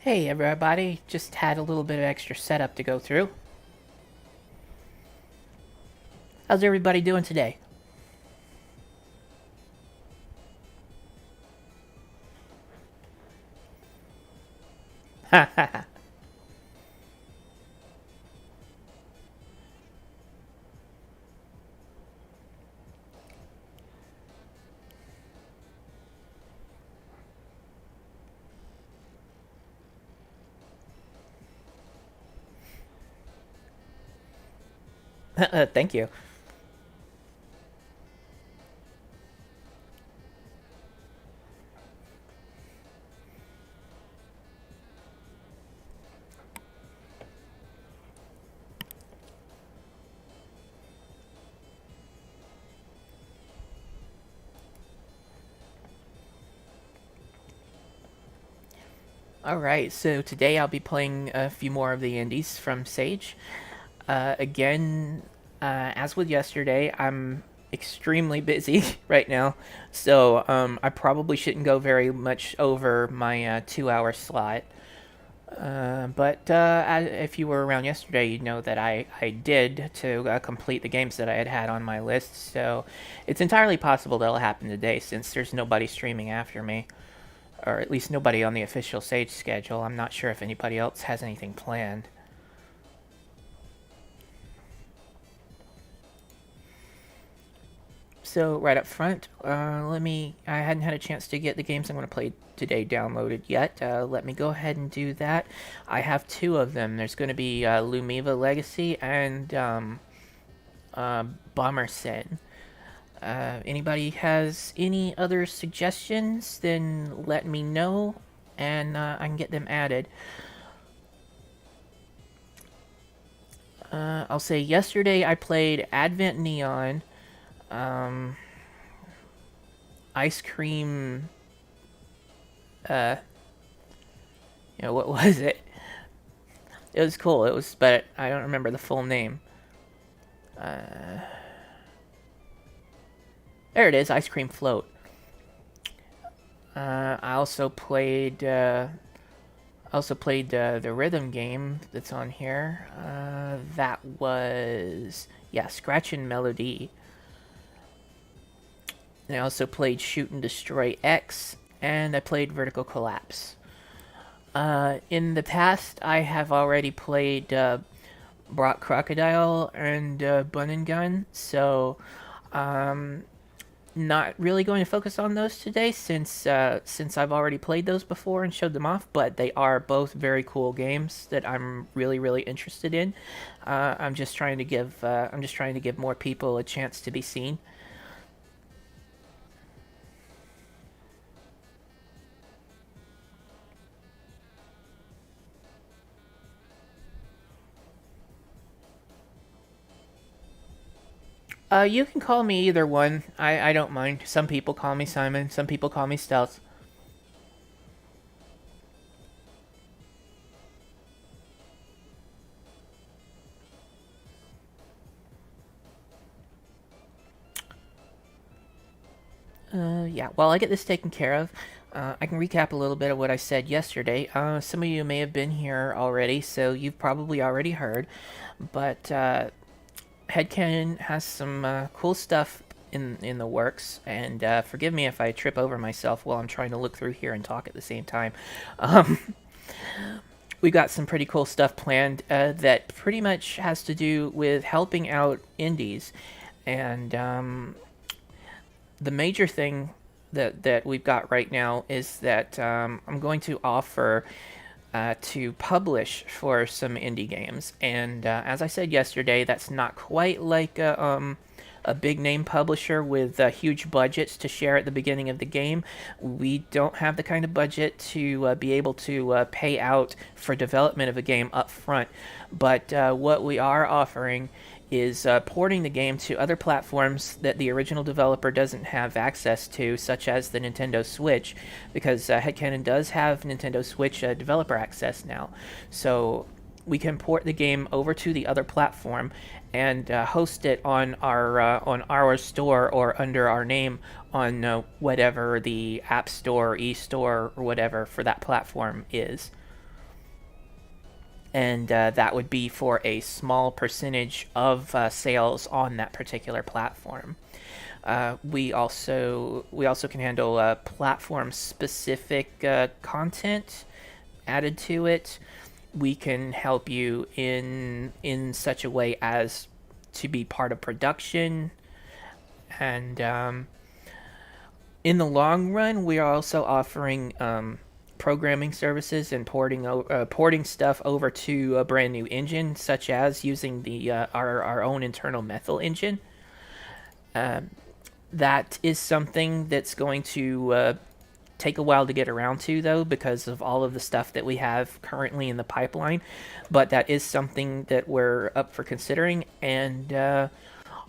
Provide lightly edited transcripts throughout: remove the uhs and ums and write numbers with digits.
Hey everybody, just had a little bit of extra setup to go through. How's everybody doing today? Ha ha ha. Thank you. Alright, so today I'll be playing a few more of the indies from Sage. Again, as with yesterday, I'm extremely busy right now, so I probably shouldn't go very much over my 2 hour slot. But if you were around yesterday, you'd know that I did to complete the games that I had on my list. So it's entirely possible that'll happen today since there's nobody streaming after me, or at least nobody on the official Sage schedule. I'm not sure if anybody else has anything planned. So right up front, I hadn't had a chance to get the games I'm going to play today downloaded yet. Let me go ahead and do that. I have two of them. There's going to be Lumiva Legacy and Bomber. Anybody has any other suggestions, then let me know, and I can get them added. I'll say yesterday I played Advent Neon, um, Ice Cream. Uh, what was it? It was cool. It was, but I don't remember the full name. There it is, Ice Cream Float. I also played. The rhythm game that's on here. That was Scratch and Melody. And I also played Shoot and Destroy X, and I played Vertical Collapse. In the past, I have already played Brock Crocodile and Bun and Gun, so um, not really going to focus on those today since I've already played those before and showed them off. But they are both very cool games that I'm really interested in. I'm just trying to give more people a chance to be seen. You can call me either one. I don't mind. Some people call me Simon. Some people call me Stealth. Yeah, while I get this taken care of, I can recap a little bit of what I said yesterday. Some of you may have been here already, so you've probably already heard. But Headcanon has some cool stuff in the works, and forgive me if I trip over myself while I'm trying to look through here and talk at the same time. Um, we got some pretty cool stuff planned that pretty much has to do with helping out indies, and the major thing that we've got right now is that I'm going to offer to publish for some indie games. And as I said yesterday, that's not quite like a big name publisher with huge budgets to share at the beginning of the game. We don't have the kind of budget to be able to pay out for development of a game up front. But what we are offering is porting the game to other platforms that the original developer doesn't have access to, such as the Nintendo Switch, because Headcanon does have Nintendo Switch developer access now. So we can port the game over to the other platform and host it on our store or under our name on whatever the App Store, e-store, or whatever for that platform is. and that would be for a small percentage of sales on that particular platform. We also can handle platform specific content added to it. We can help you in such a way as to be part of production, and in the long run, we are also offering programming services and porting stuff over to a brand new engine, such as using the our own internal methyl engine. That is something that's going to take a while to get around to, though, because of all of the stuff that we have currently in the pipeline. But that is something that we're up for considering. And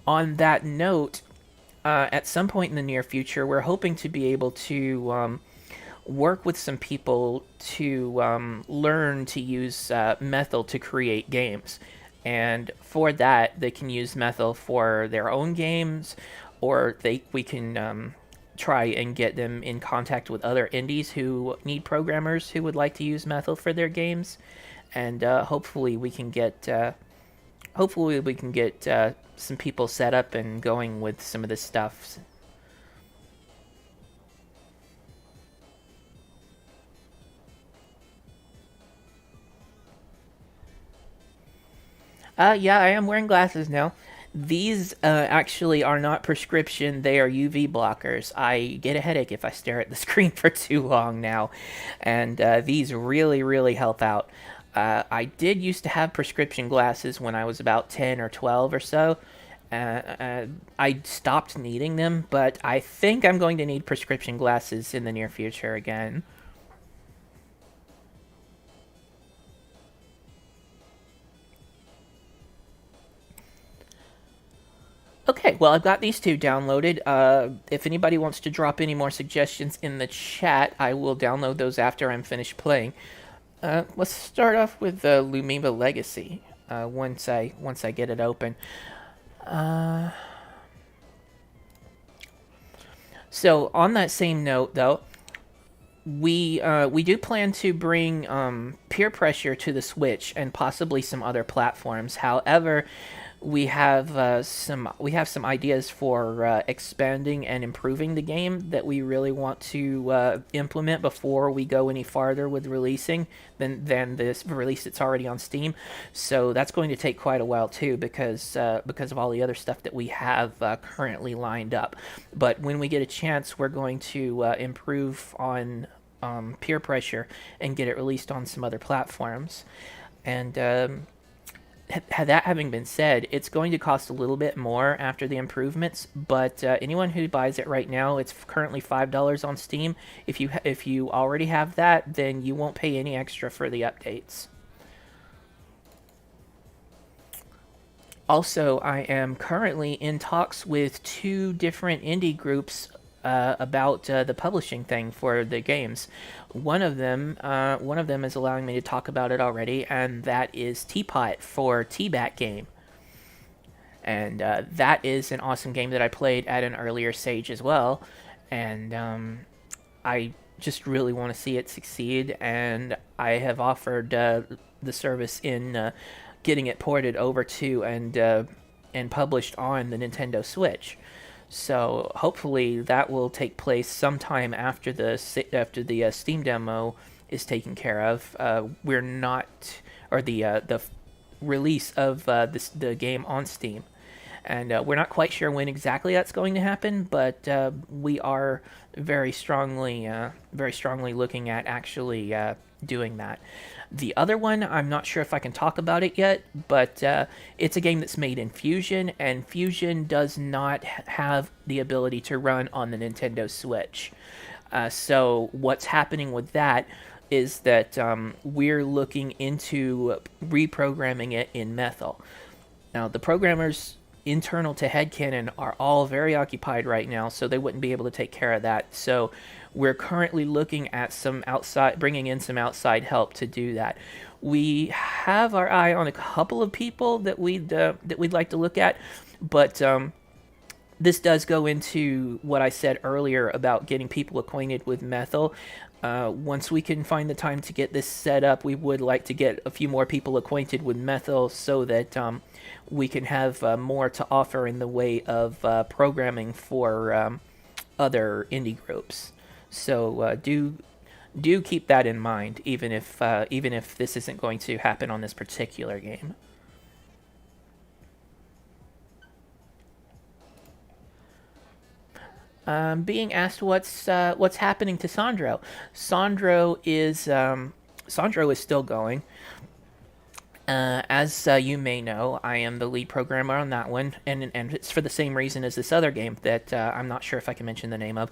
on that note, at some point in the near future, we're hoping to be able to work with some people to learn to use methyl to create games. And for that, they can use methyl for their own games, or we can try and get them in contact with other indies who need programmers who would like to use methyl for their games, and hopefully we can get some people set up and going with some of this stuff. Yeah, I am wearing glasses now. These actually are not prescription, they are UV blockers. I get a headache if I stare at the screen for too long now, and these really, really help out. I did used to have prescription glasses when I was about 10 or 12 or so. I stopped needing them, but I think I'm going to need prescription glasses in the near future again. Okay, well, I've got these two downloaded. If anybody wants to drop any more suggestions in the chat, I will download those after I'm finished playing. Let's start off with Luma Legacy. Once I get it open. So on that same note, though, we do plan to bring peer pressure to the Switch and possibly some other platforms. However, we have some ideas for expanding and improving the game that we really want to implement before we go any farther with releasing than this release that's already on Steam. So that's going to take quite a while too, because of all the other stuff that we have currently lined up. But when we get a chance, we're going to improve on peer pressure and get it released on some other platforms. And that having been said, it's going to cost a little bit more after the improvements. But anyone who buys it right now, it's currently $5 on Steam. If you already have that, then you won't pay any extra for the updates. Also, I am currently in talks with two different indie groups about the publishing thing for the games. One of them is allowing me to talk about it already, and that is Teapot for T-Bat game. And that is an awesome game that I played at an earlier stage as well. And I just really want to see it succeed, and I have offered the service in getting it ported over to and published on the Nintendo Switch. So hopefully that will take place sometime after the Steam demo is taken care of. We're not, or the release of the game on Steam, and we're not quite sure when exactly that's going to happen. But we are very strongly looking at actually doing that. The other one, I'm not sure if I can talk about it yet, but it's a game that's made in Fusion, and Fusion does not have the ability to run on the Nintendo Switch. So what's happening with that is that we're looking into reprogramming it in Methyl. Now, the programmers internal to Headcanon are all very occupied right now, so they wouldn't be able to take care of that. So we're currently looking at bringing in some outside help to do that. We have our eye on a couple of people that we'd like to look at, but this does go into what I said earlier about getting people acquainted with Methyl. Once we can find the time to get this set up, we would like to get a few more people acquainted with Methyl so that we can have more to offer in the way of programming for other indie groups. So do keep that in mind, even if this isn't going to happen on this particular game. Being asked what's happening to Sandro. Sandro is still going. As you may know, I am the lead programmer on that one, and it's for the same reason as this other game that I'm not sure if I can mention the name of.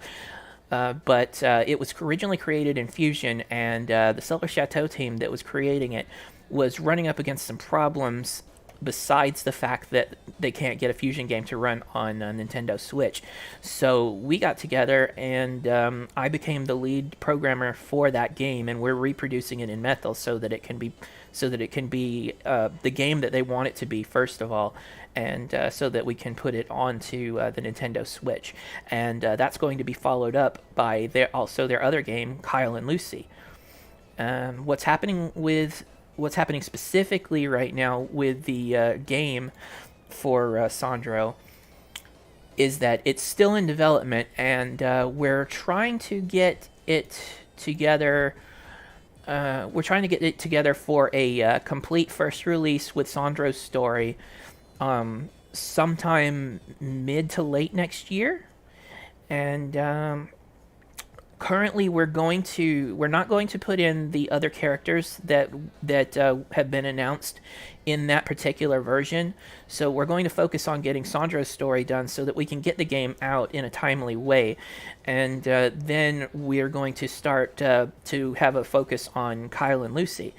But it was originally created in Fusion, and the Cellar Chateau team that was creating it was running up against some problems besides the fact that they can't get a Fusion game to run on a Nintendo Switch. So we got together, and I became the lead programmer for that game, and we're reproducing it in Methyl so that it can be the game that they want it to be, first of all, and so that we can put it onto the Nintendo Switch. And that's going to be followed up by their other game, Kyle and Lucy. What's happening specifically right now with the game for Sandro is that it's still in development, and we're trying to get it together. We're trying to get it together for a complete first release with Sandro's story sometime mid to late next year. And currently we're not going to put in the other characters that have been announced in that particular version. So we're going to focus on getting Sandro's story done so that we can get the game out in a timely way. And then we're going to start to have a focus on Kyle and Lucy.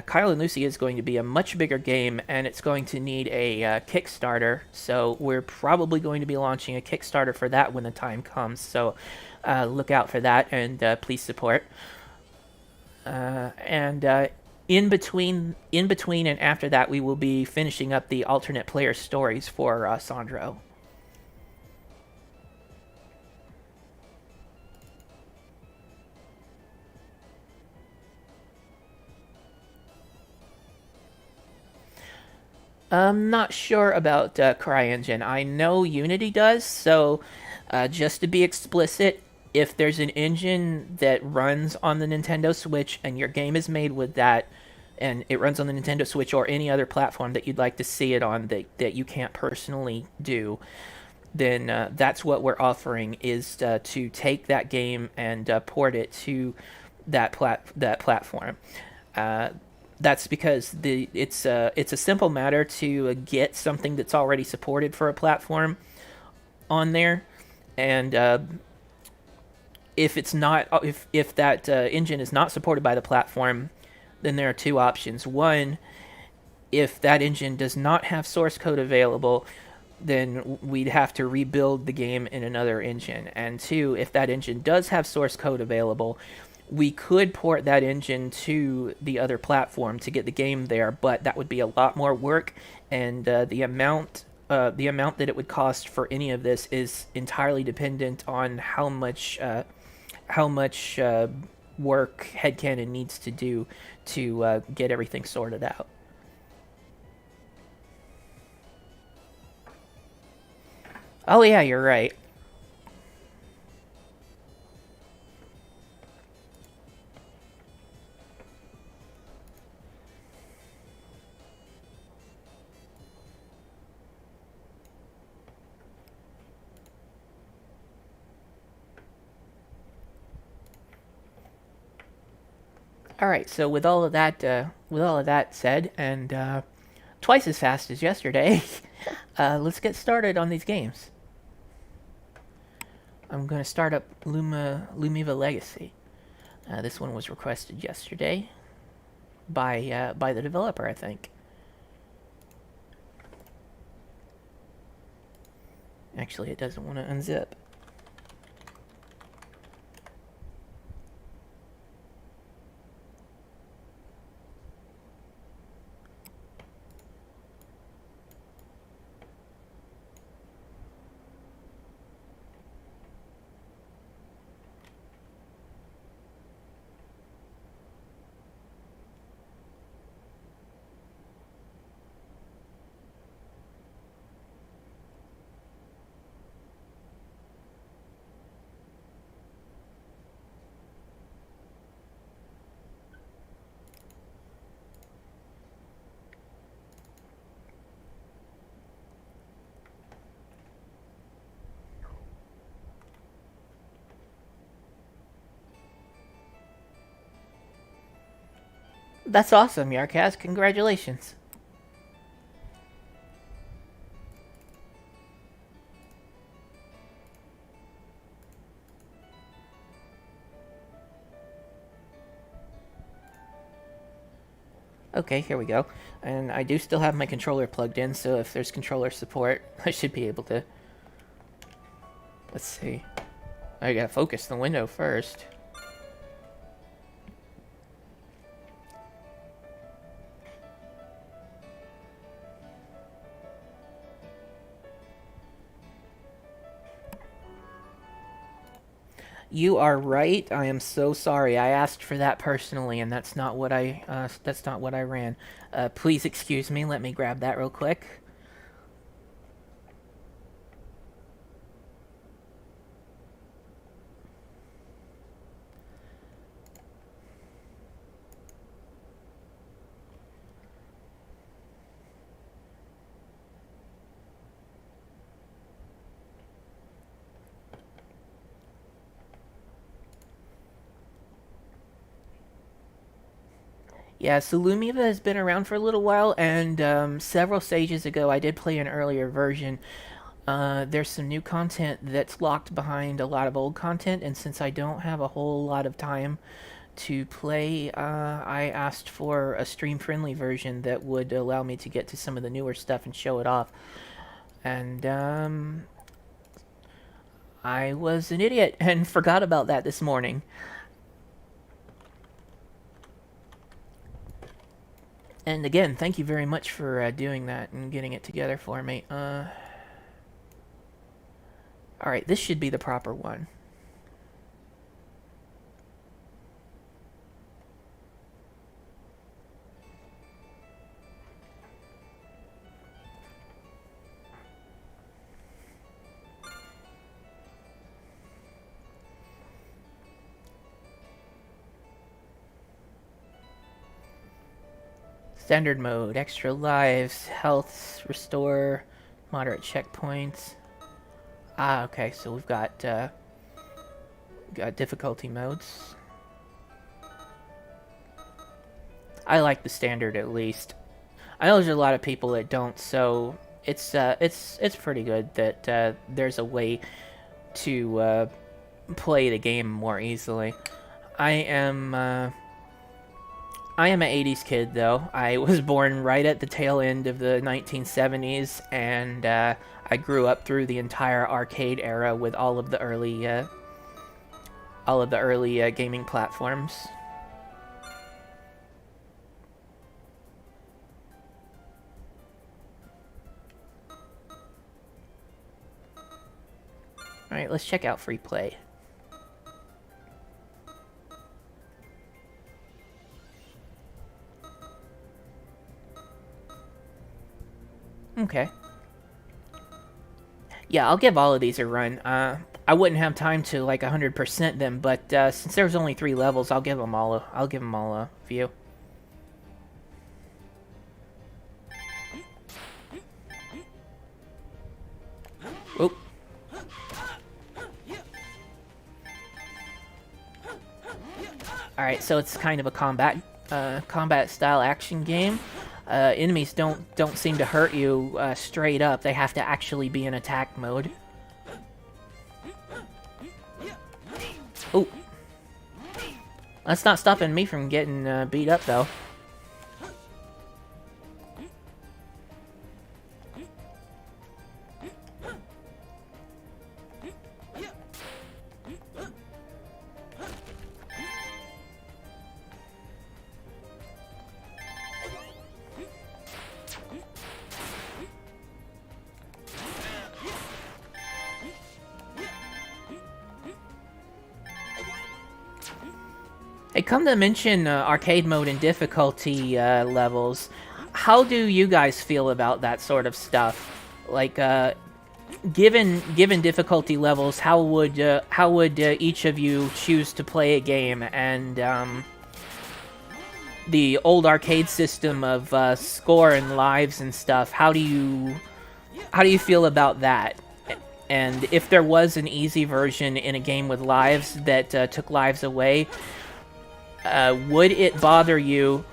Kyle and Lucy is going to be a much bigger game, and it's going to need a Kickstarter. So we're probably going to be launching a Kickstarter for that when the time comes. So look out for that, and please support. And in between and after that, we will be finishing up the alternate player stories for Sandro. I'm not sure about CryEngine. I know Unity does, so just to be explicit, if there's an engine that runs on the Nintendo Switch and your game is made with that, and it runs on the Nintendo Switch or any other platform that you'd like to see it on that you can't personally do, then that's what we're offering, is to take that game and port it to that platform. That's because it's a simple matter to get something that's already supported for a platform on there, and if that engine is not supported by the platform, then there are two options. One, if that engine does not have source code available, then we'd have to rebuild the game in another engine. And two, if that engine does have source code available, we could port that engine to the other platform to get the game there, but that would be a lot more work, and the amount that it would cost for any of this is entirely dependent on how much work Headcanon needs to do to get everything sorted out. Oh yeah, you're right. All right, so with all of that said, and twice as fast as yesterday, let's get started on these games. I'm going to start up Lumiva Legacy. This one was requested yesterday by the developer, I think. Actually, it doesn't want to unzip. That's awesome, Yarkaz. Congratulations. Okay, here we go. And I do still have my controller plugged in, so if there's controller support, I should be able to... Let's see. I gotta focus the window first. You are right. I am so sorry. I asked for that personally, and that's not what I ran. Please excuse me. Let me grab that real quick. Yeah, so Lumiva has been around for a little while, and several stages ago I did play an earlier version. There's some new content that's locked behind a lot of old content, and since I don't have a whole lot of time to play, I asked for a stream-friendly version that would allow me to get to some of the newer stuff and show it off. And I was an idiot and forgot about that this morning. And again, thank you very much for doing that and getting it together for me. Alright, this should be the proper one. Standard mode, extra lives, health, restore, moderate checkpoints. Ah, okay, so we've got difficulty modes. I like the standard at least. I know there's a lot of people that don't, so it's pretty good that there's a way to play the game more easily. I am an 80s kid, though. I was born right at the tail end of the 1970s, and I grew up through the entire arcade era with all of the early gaming platforms. Alright, let's check out free play. Okay. Yeah, I'll give all of these a run. I wouldn't have time to like 100% them, but since there's only 3 levels, I'll give them all a view. Oop. Alright, so it's kind of a combat style action game. Enemies don't seem to hurt you straight up. They have to actually be in attack mode. Ooh. That's not stopping me from getting beat up, though. Hey, come to mention arcade mode and difficulty levels. How do you guys feel about that sort of stuff? Like, given difficulty levels, how would each of you choose to play a game? And the old arcade system of score and lives and stuff. How do you feel about that? And if there was an easy version in a game with lives that took lives away, would it bother you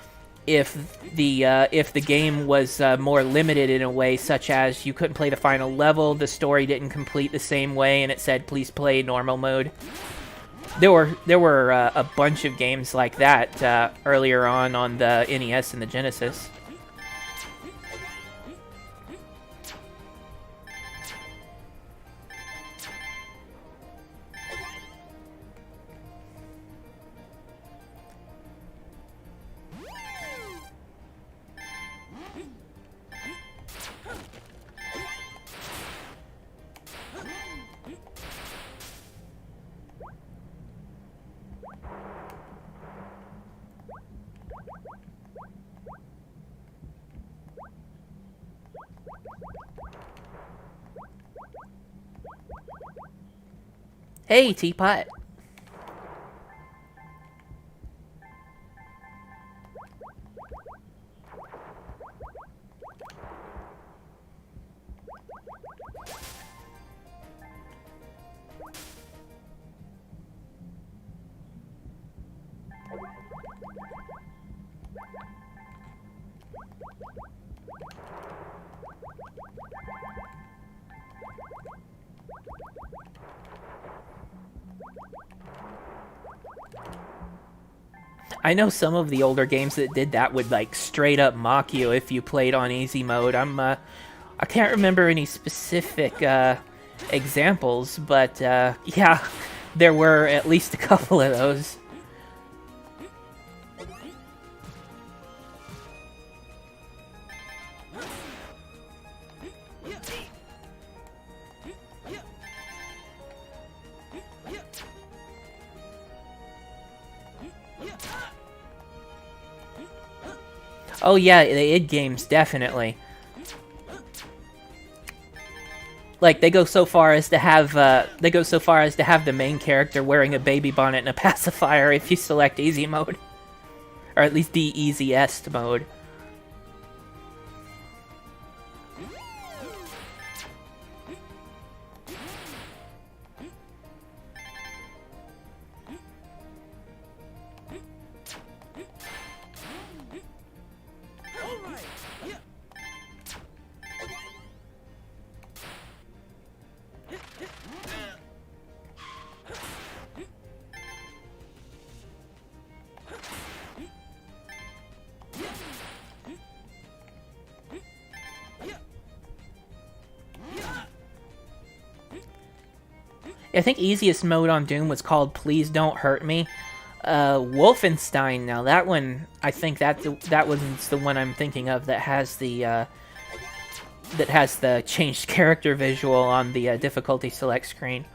if the game was more limited in a way, such as you couldn't play the final level, the story didn't complete the same way, and it said please play normal mode. There were a bunch of games like that earlier on the NES and the Genesis. Hey, Teapot. I know some of the older games that did that would like straight up mock you if you played on easy mode. I can't remember any specific examples, but yeah, there were at least a couple of those. Oh yeah, the id games, definitely. Like they go so far as to have the main character wearing a baby bonnet and a pacifier if you select easy mode, or at least the easiest mode. I think easiest mode on Doom was called Please Don't Hurt Me. Wolfenstein, now that one, I think that one's the one I'm thinking of that has the changed character visual on the difficulty select screen.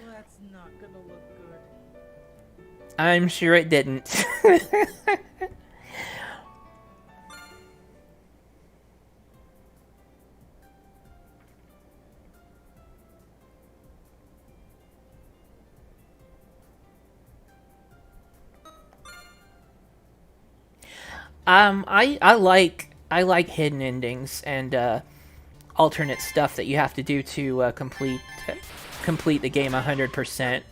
That's not gonna look good. I'm sure it didn't. I like hidden endings and alternate stuff that you have to do to complete the game 100%.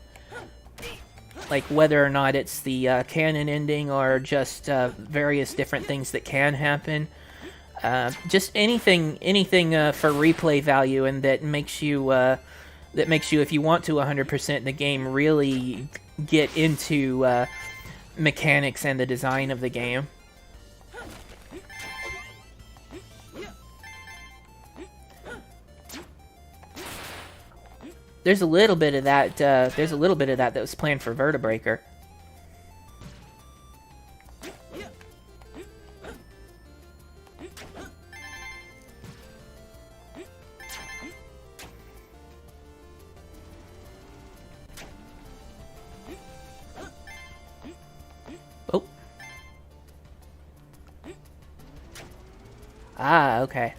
Like whether or not it's the canon ending or just various different things that can happen. Just anything for replay value, and that makes you, if you want to 100% the game, really get into mechanics and the design of the game. There's a little bit of that. That was planned for Vertebreaker. Oh. Ah, okay.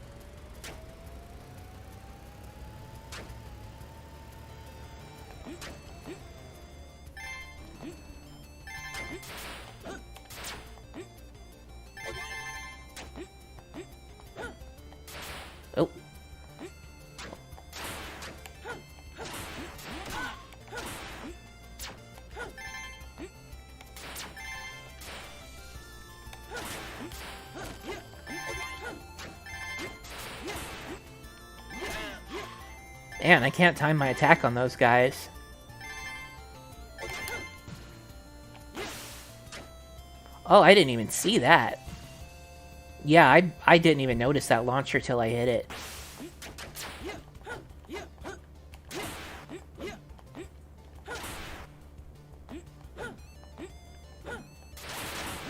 Man, I can't time my attack on those guys. Oh, I didn't even see that. Yeah, I didn't even notice that launcher till I hit it.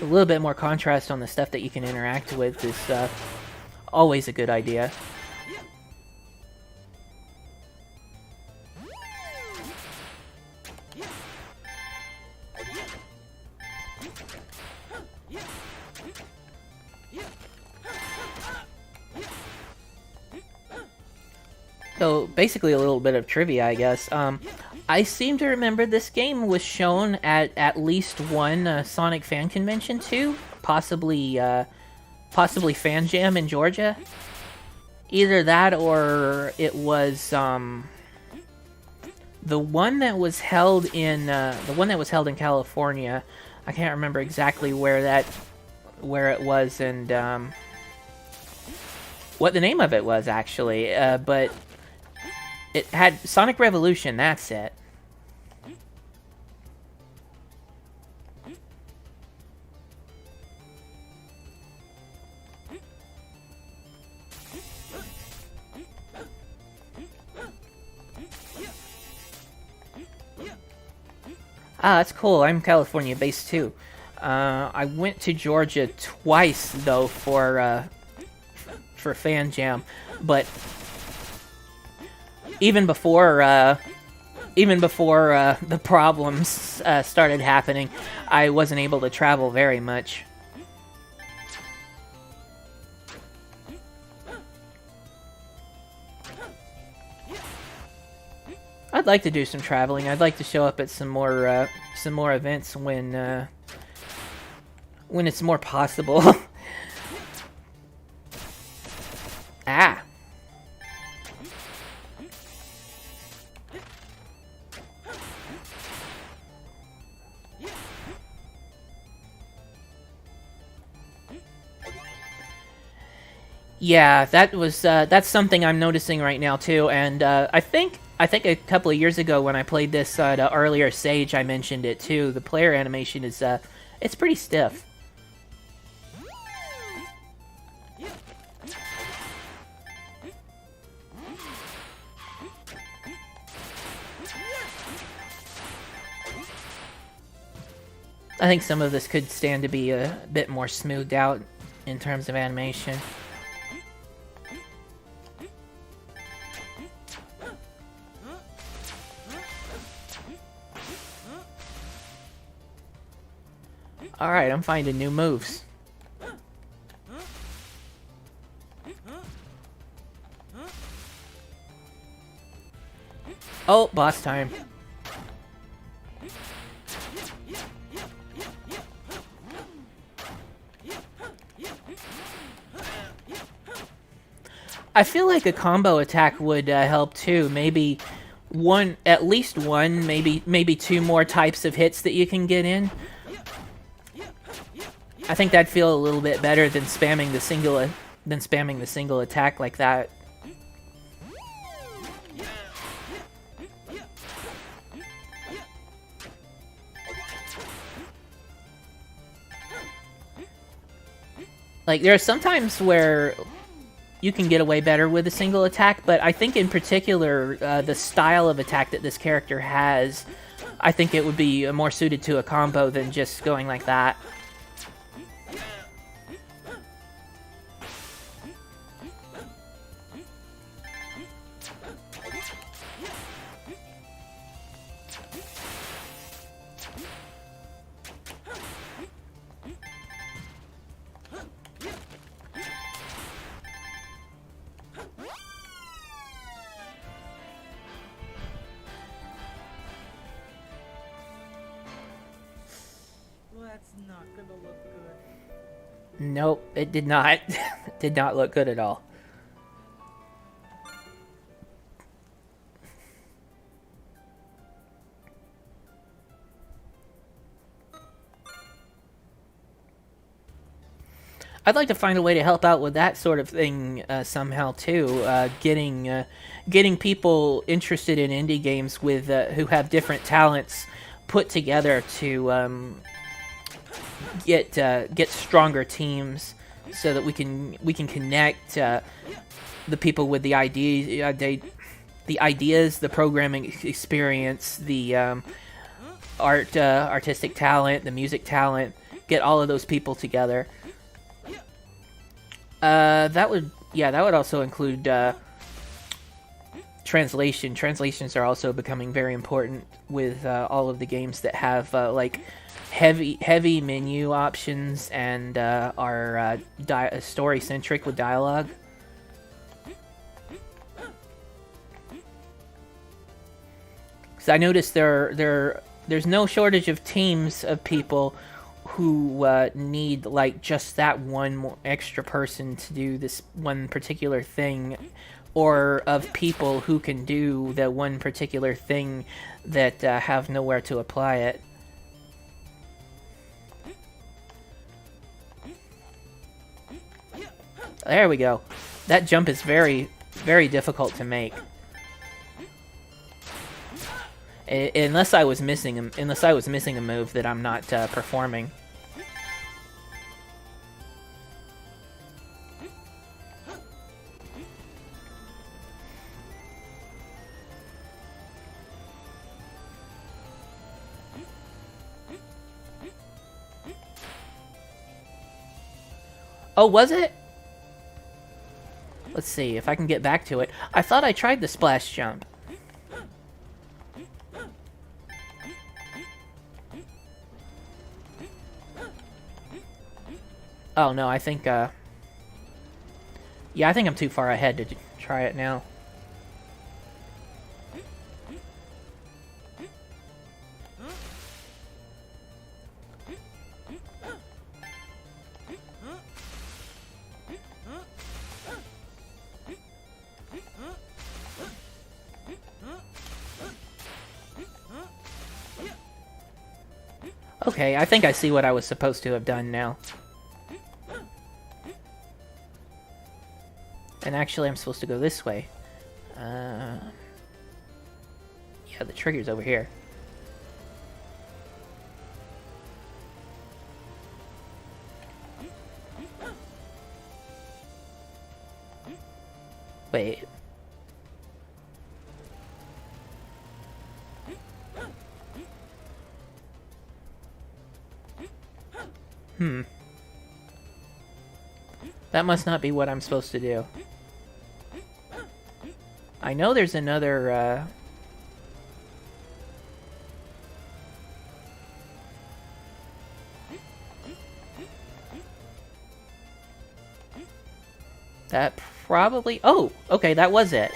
A little bit more contrast on the stuff that you can interact with is always a good idea. So, basically a little bit of trivia, I guess. I seem to remember this game was shown at least one Sonic fan convention too, possibly Fan Jam in Georgia. Either that or it was the one that was held in California. I can't remember exactly where it was and what the name of it was actually, but it had Sonic Revolution, that's it. Ah, that's cool. I'm California based too. I went to Georgia twice though for Fan Jam, but even before the problems started happening, I wasn't able to travel very much. I'd like to do some traveling. I'd like to show up at some more events when it's more possible. Ah. Yeah, that's something I'm noticing right now too, and I think a couple of years ago when I played this at an earlier stage, I mentioned it too. The player animation is it's pretty stiff. I think some of this could stand to be a bit more smoothed out in terms of animation. Alright, I'm finding new moves. Oh, boss time. I feel like a combo attack would help too. Maybe at least one, maybe two more types of hits that you can get in. I think that'd feel a little bit better than spamming the single attack like that. Like, there are some times where you can get away better with a single attack, but I think in particular, the style of attack that this character has, I think it would be more suited to a combo than just going like that. That's not gonna look good. Nope, it did not. It did not look good at all. I'd like to find a way to help out with that sort of thing somehow too. Getting people interested in indie games with who have different talents put together to get stronger teams, so that we can connect the people with the ideas, the programming experience, the artistic talent, the music talent. Get all of those people together. That would also include translation. Translations are also becoming very important with all of the games that have like heavy menu options and are story centric with dialogue. So I noticed there's no shortage of teams of people who need like just that one more extra person to do this one particular thing, or of people who can do the one particular thing that have nowhere to apply it. There we go. That jump is very, very difficult to make. Unless I was missing a move that I'm not performing. Oh, was it? Let's see if I can get back to it. I thought I tried the splash jump. Oh no, I think yeah, I think I'm too far ahead to try it now. Okay, I think I see what I was supposed to have done now. And actually, I'm supposed to go this way. Yeah, the trigger's over here. Wait. That must not be what I'm supposed to do. I know there's another, that probably... Oh! Okay, that was it.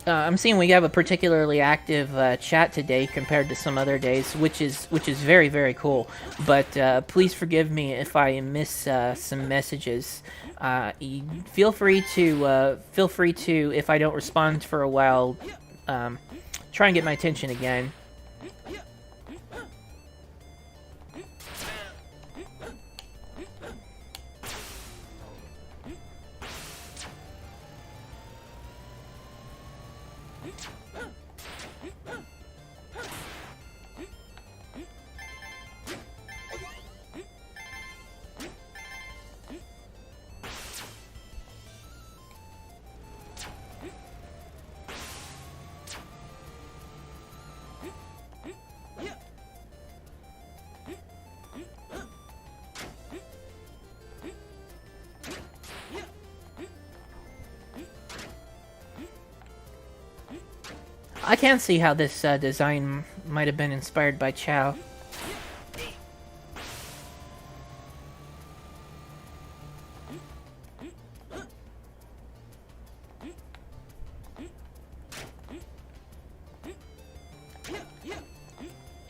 I'm seeing we have a particularly active chat today compared to some other days, which is very, very cool. But please forgive me if I miss some messages. Feel free to if I don't respond for a while, try and get my attention again. I can see how this design might have been inspired by Chow.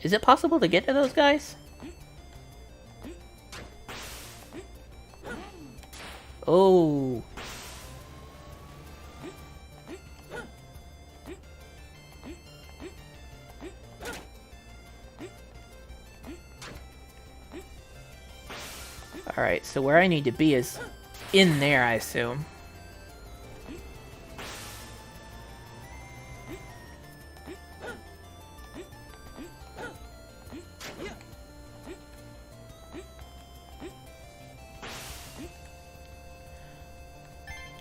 Is it possible to get to those guys? Oh. Alright, so where I need to be is in there, I assume.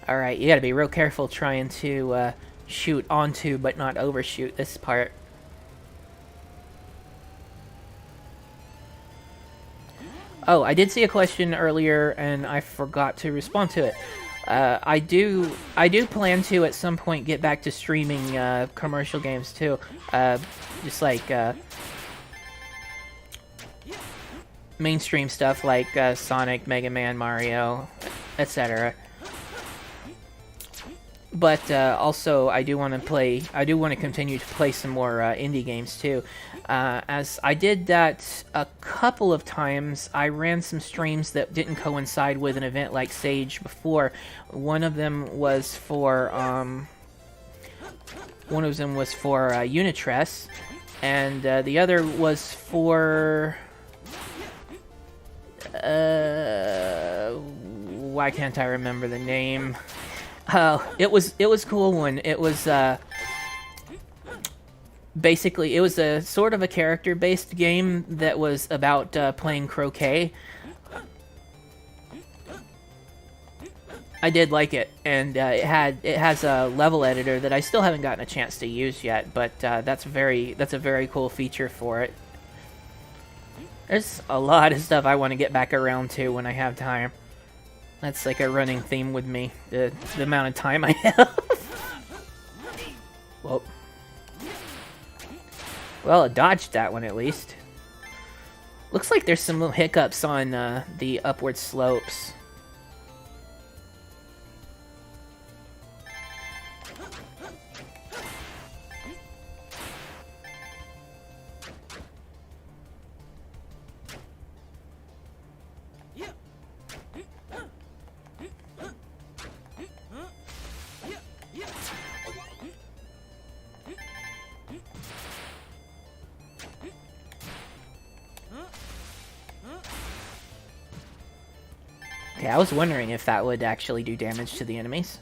Alright, you gotta be real careful trying to shoot onto but not overshoot this part. Oh, I did see a question earlier and I forgot to respond to it. I do plan to at some point get back to streaming commercial games too. Just like mainstream stuff like Sonic, Mega Man, Mario, etc. But also, I do want to continue to play some more indie games too. As I did that a couple of times, I ran some streams that didn't coincide with an event like Sage before. One of them was for Unitress, and the other was for why can't I remember the name? It was a cool one. It was basically it was a sort of a character-based game that was about playing croquet. I did like it, and it has a level editor that I still haven't gotten a chance to use yet, but that's a very cool feature for it. There's a lot of stuff I want to get back around to when I have time. That's like a running theme with me, the amount of time I have. Whoa. Well, I dodged that one at least. Looks like there's some little hiccups on the upward slopes. Okay, I was wondering if that would actually do damage to the enemies.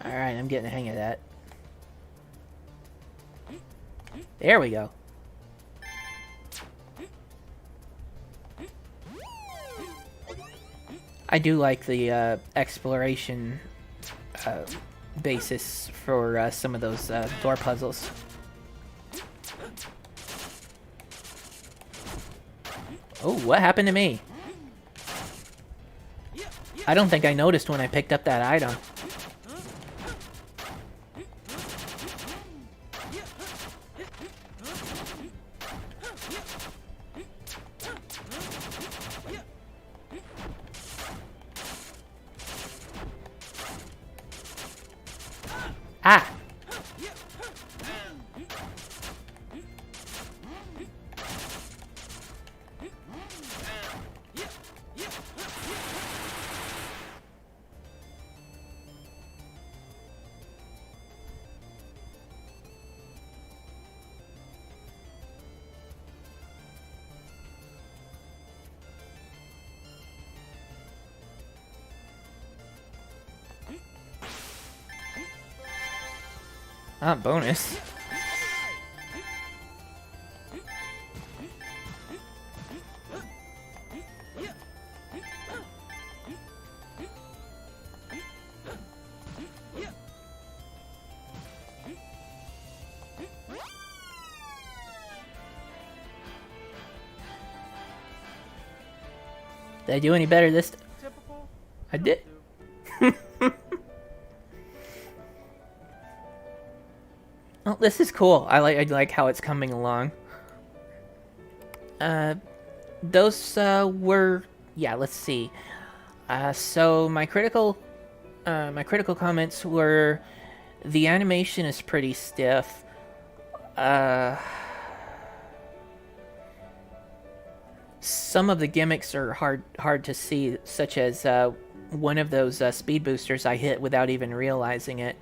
Alright, I'm getting the hang of that. There we go. I do like the exploration basis for some of those door puzzles. Oh, what happened to me? I don't think I noticed when I picked up that item. Ah! Ah, bonus. Did I do any better this time? Typical. I did. Oh, this is cool. I like how it's coming along. Uh, those were, yeah. Let's see. So my critical comments were the animation is pretty stiff. Uh, some of the gimmicks are hard to see, such as one of those speed boosters I hit without even realizing it.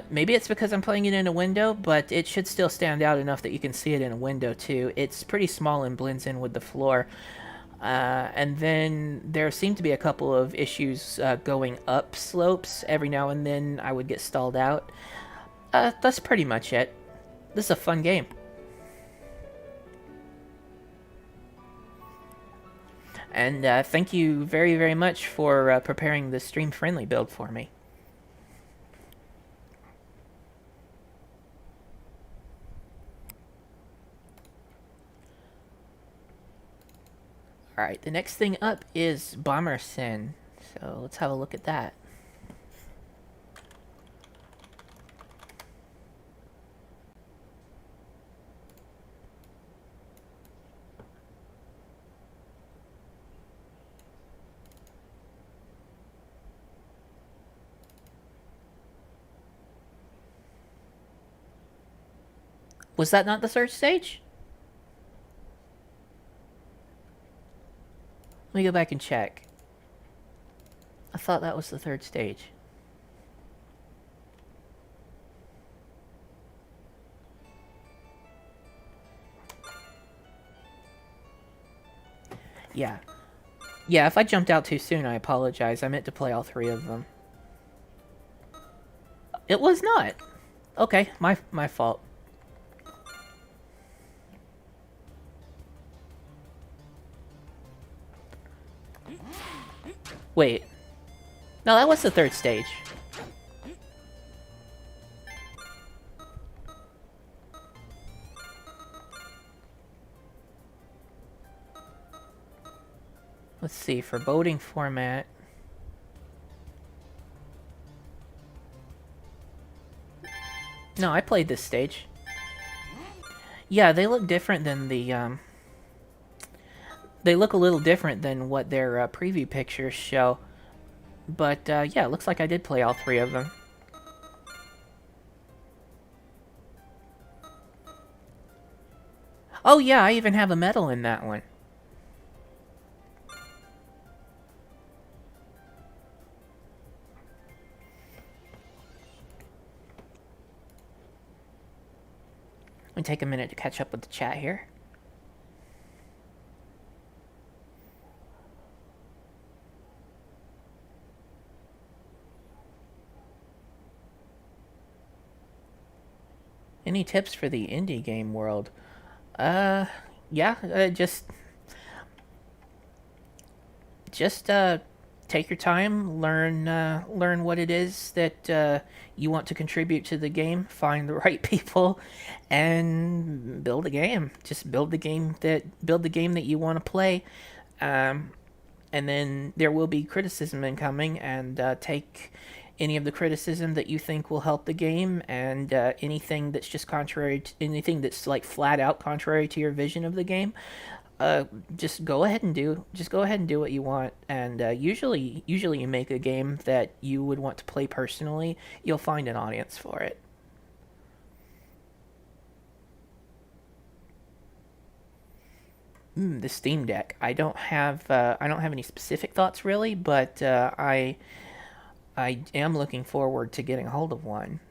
Maybe it's because I'm playing it in a window, but it should still stand out enough that you can see it in a window too. It's pretty small and blends in with the floor. And then there seemed to be a couple of issues going up slopes. Every now and then I would get stalled out. That's pretty much it. This is a fun game. And thank you very, very much for preparing the stream-friendly build for me. Alright, the next thing up is Bomber Sin. So let's have a look at that. Was that not the third stage? Let me go back and check. I thought that was the third stage. Yeah. Yeah, if I jumped out too soon, I apologize. I meant to play all three of them. It was not. Okay, my fault. Wait. No, that was the third stage. Let's see, for boating format. No, I played this stage. Yeah, they look different than the, they look a little different than what their preview pictures show. But, yeah, it looks like I did play all three of them. Oh, yeah, I even have a medal in that one. Let me take a minute to catch up with the chat here. Any tips for the indie game world? Yeah, just take your time, learn what it is that you want to contribute to the game, find the right people, and build a game. Just build the game that you want to play, um, and then there will be criticism incoming, and take any of the criticism that you think will help the game, and anything that's just contrary to, anything that's like flat out contrary to your vision of the game, just go ahead and do what you want. And usually you make a game that you would want to play personally, you'll find an audience for it. The Steam Deck. I don't have any specific thoughts really, but I am looking forward to getting a hold of one.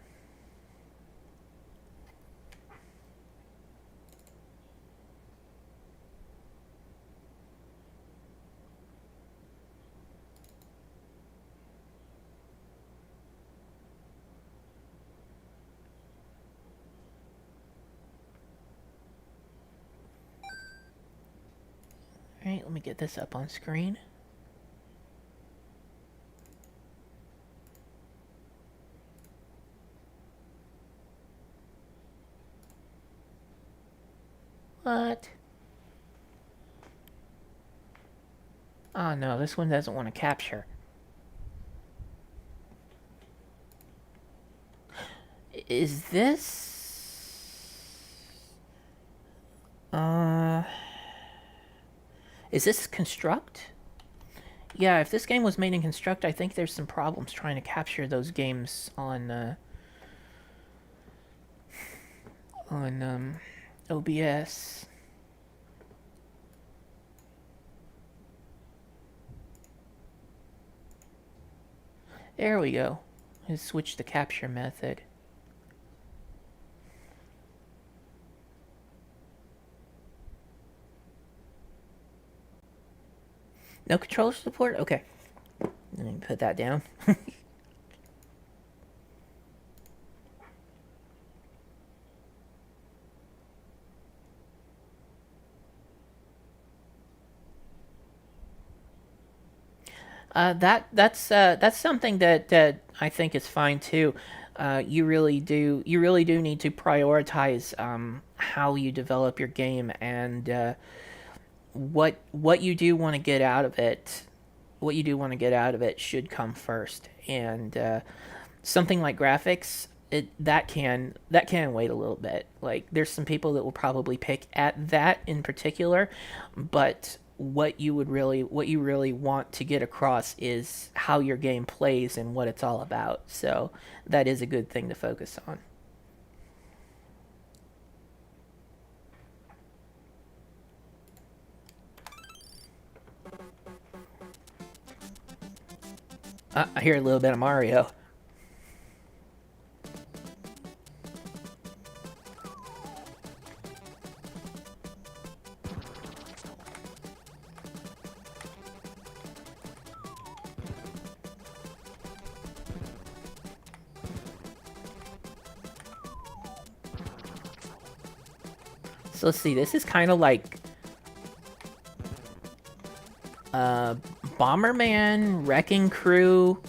Alright, let me get this up on screen. What? Oh no, this one doesn't want to capture. Is this... Uh, is this Construct? Yeah, if this game was made in Construct, I think there's some problems trying to capture those games on OBS. There we go. Let's switch the capture method. No controller support? Okay. Let me put that down. That's something that I think is fine too. You really do need to prioritize how you develop your game and what you do want to get out of it. What you do want to get out of it should come first, and something like graphics, that can wait a little bit. Like there's some people that will probably pick at that in particular, but what you really want to get across is how your game plays and what it's all about. So that is a good thing to focus on. I hear a little bit of Mario. So let's see. This is kind of like uh, Bomberman, Wrecking Crew,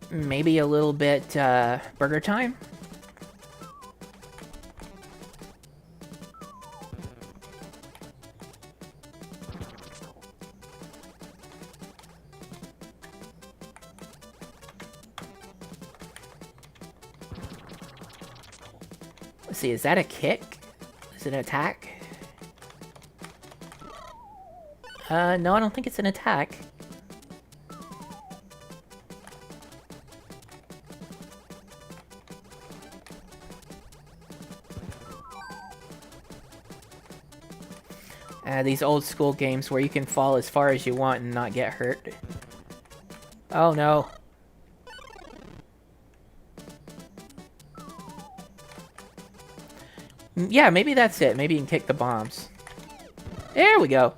maybe a little bit Burger Time. Let's see. Is that a kick? Is it an attack? No, I don't think it's an attack. These old school games where you can fall as far as you want and not get hurt. Oh no. Yeah, maybe that's it. Maybe you can kick the bombs. There we go.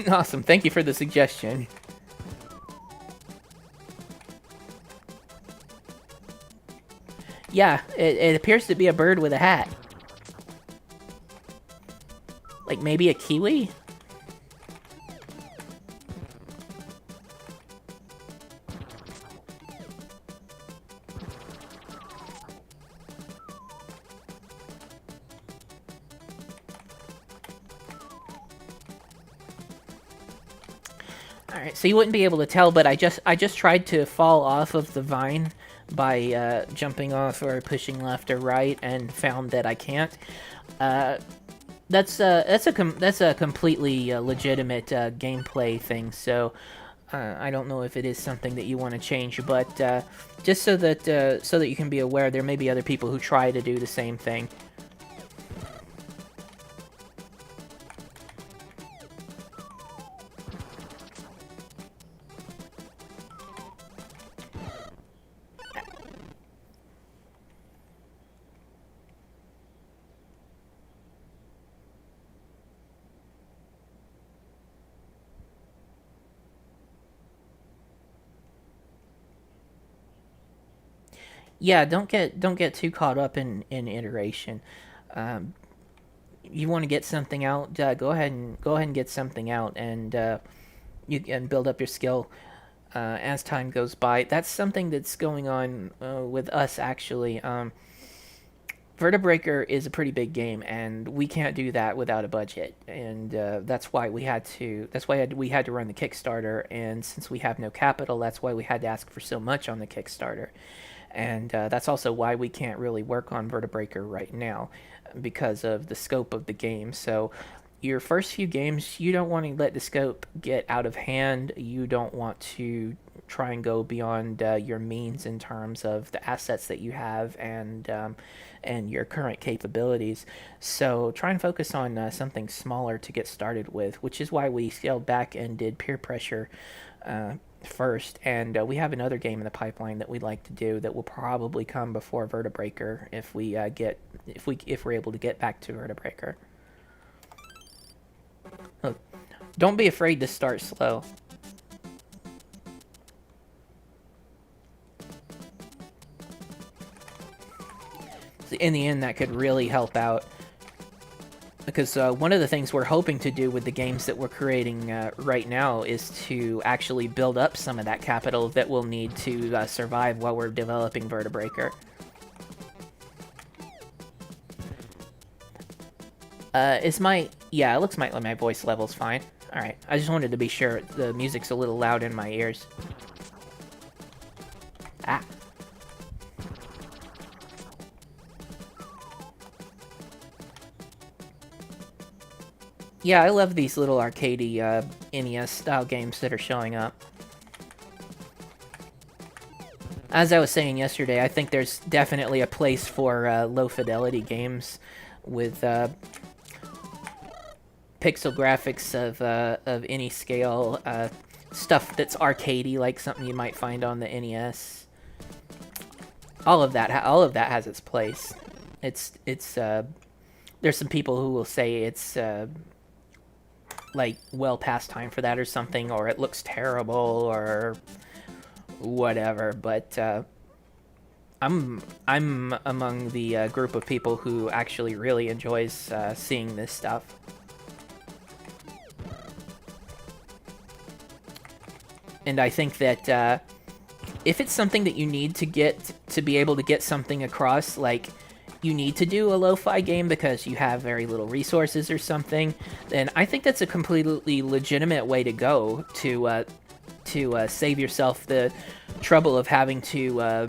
Awesome. Thank you for the suggestion. Yeah, it appears to be a bird with a hat. Like maybe a kiwi? Alright, so you wouldn't be able to tell, but I just tried to fall off of the vine by jumping off or pushing left or right, and found that I can't. Uh, that's a completely legitimate gameplay thing. So I don't know if it is something that you want to change, but just so that you can be aware, there may be other people who try to do the same thing. Yeah, don't get too caught up in iteration. Um, you want to get something out, go ahead and get something out, and you can build up your skill as time goes by. That's something that's going on with us actually. Vertebreaker is a pretty big game, and we can't do that without a budget, and that's why we had to. That's why we had to run the Kickstarter, and since we have no capital, that's why we had to ask for so much on the Kickstarter. and that's also why we can't really work on Vertebreaker right now because of the scope of the game. So your first few games, you don't want to let the scope get out of hand. You don't want to try and go beyond your means in terms of the assets that you have and your current capabilities. So try and focus on something smaller to get started with, which is why we scaled back and did peer pressure uh, first. And we have another game in the pipeline that we'd like to do that will probably come before Vertebreaker if we're able to get back to Vertebreaker. Look, don't be afraid to start slow. In the end, that could really help out. Because one of the things we're hoping to do with the games that we're creating right now is to actually build up some of that capital that we'll need to survive while we're developing Vertebreaker. Yeah, it looks like my voice level's fine. Alright, I just wanted to be sure. The music's a little loud in my ears. Ah. Yeah, I love these little arcadey NES-style games that are showing up. As I was saying yesterday, I think there's definitely a place for low-fidelity games with pixel graphics of any scale, stuff that's arcadey, like something you might find on the NES. All of that has its place. It's there's some people who will say it's like well past time for that or something, or it looks terrible or whatever. But I'm among the group of people who actually really enjoys seeing this stuff. And I think that if it's something that you need to get to be able to get something across, like you need to do a lo-fi game because you have very little resources or something, then I think that's a completely legitimate way to go to save yourself the trouble of having to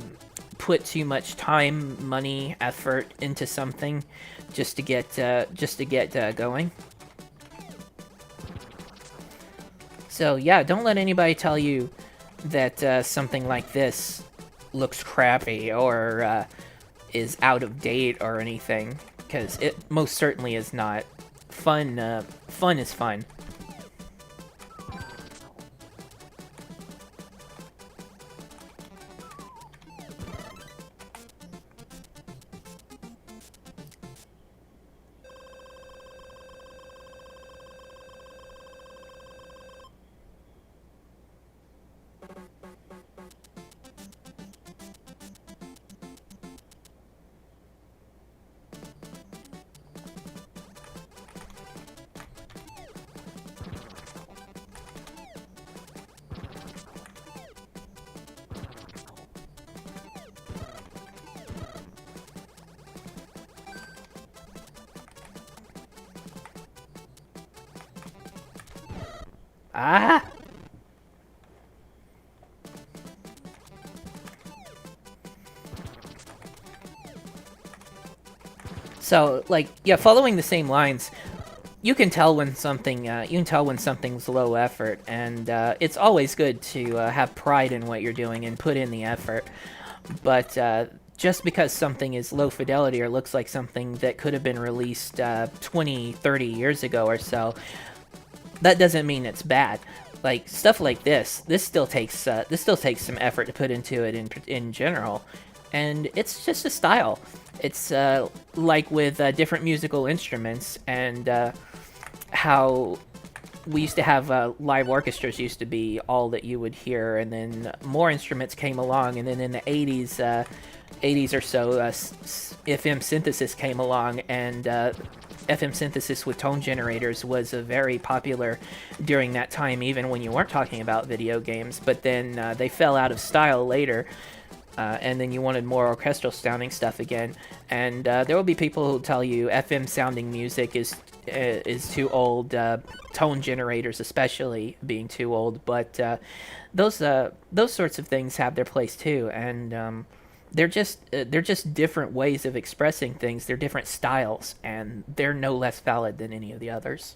put too much time, money, effort into something just to get going. So yeah, don't let anybody tell you that something like this looks crappy or is out of date or anything, because it most certainly is not. Fun is fun. Ah! So, like, yeah, following the same lines, you can tell when something's low effort, and it's always good to have pride in what you're doing and put in the effort. But just because something is low fidelity or looks like something that could have been released 20, 30 years ago or so, that doesn't mean it's bad. Like stuff like this still takes some effort to put into it in general, and it's just a style. It's like with different musical instruments and how we used to have live orchestras used to be all that you would hear, and then more instruments came along, and then in the 80s or so, FM synthesis came along, and FM synthesis with tone generators was very popular during that time, even when you weren't talking about video games. But then they fell out of style later, and then you wanted more orchestral sounding stuff again. And there will be people who tell you FM sounding music is too old, tone generators especially being too old. But those sorts of things have their place too, and they're just different ways of expressing things. They're different styles, and they're no less valid than any of the others.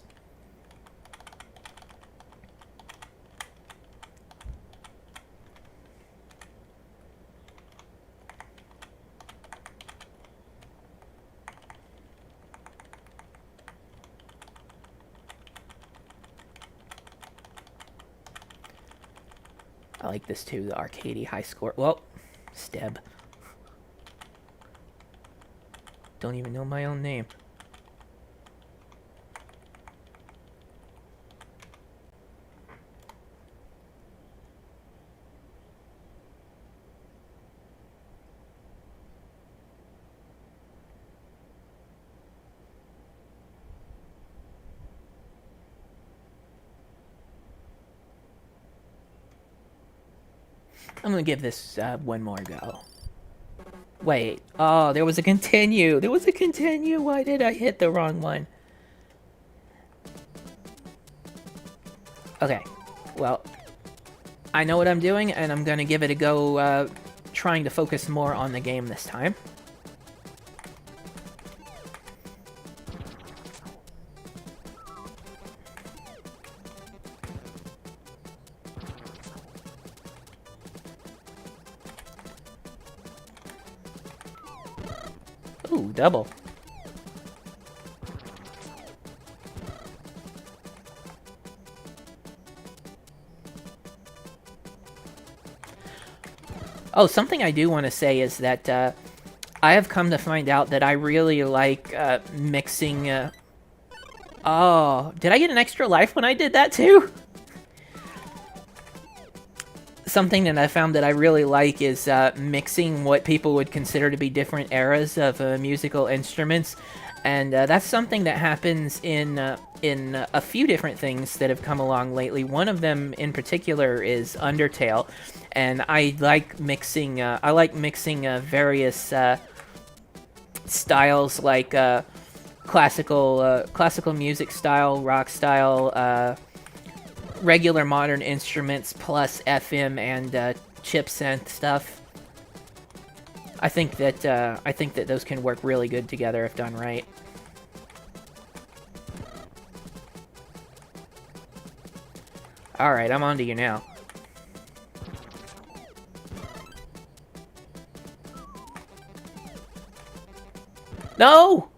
I like this too, the arcadey high score. Well, Steb. Don't even know my own name. I'm gonna give this one more go. Wait. Oh, there was a continue. There was a continue. Why did I hit the wrong one? Okay. Well, I know what I'm doing, and I'm gonna give it a go, trying to focus more on the game this time. Ooh, double. Oh, something I do want to say is that I have come to find out that I really like mixing. Oh, did I get an extra life when I did that too? Something that I found that I really like is mixing what people would consider to be different eras of musical instruments, and that's something that happens in a few different things that have come along lately. One of them in particular is Undertale, and I like mixing. Various styles like classical music style, rock style. Regular modern instruments plus FM and chip synth stuff. I think that those can work really good together if done right. All right, I'm on to you now. No!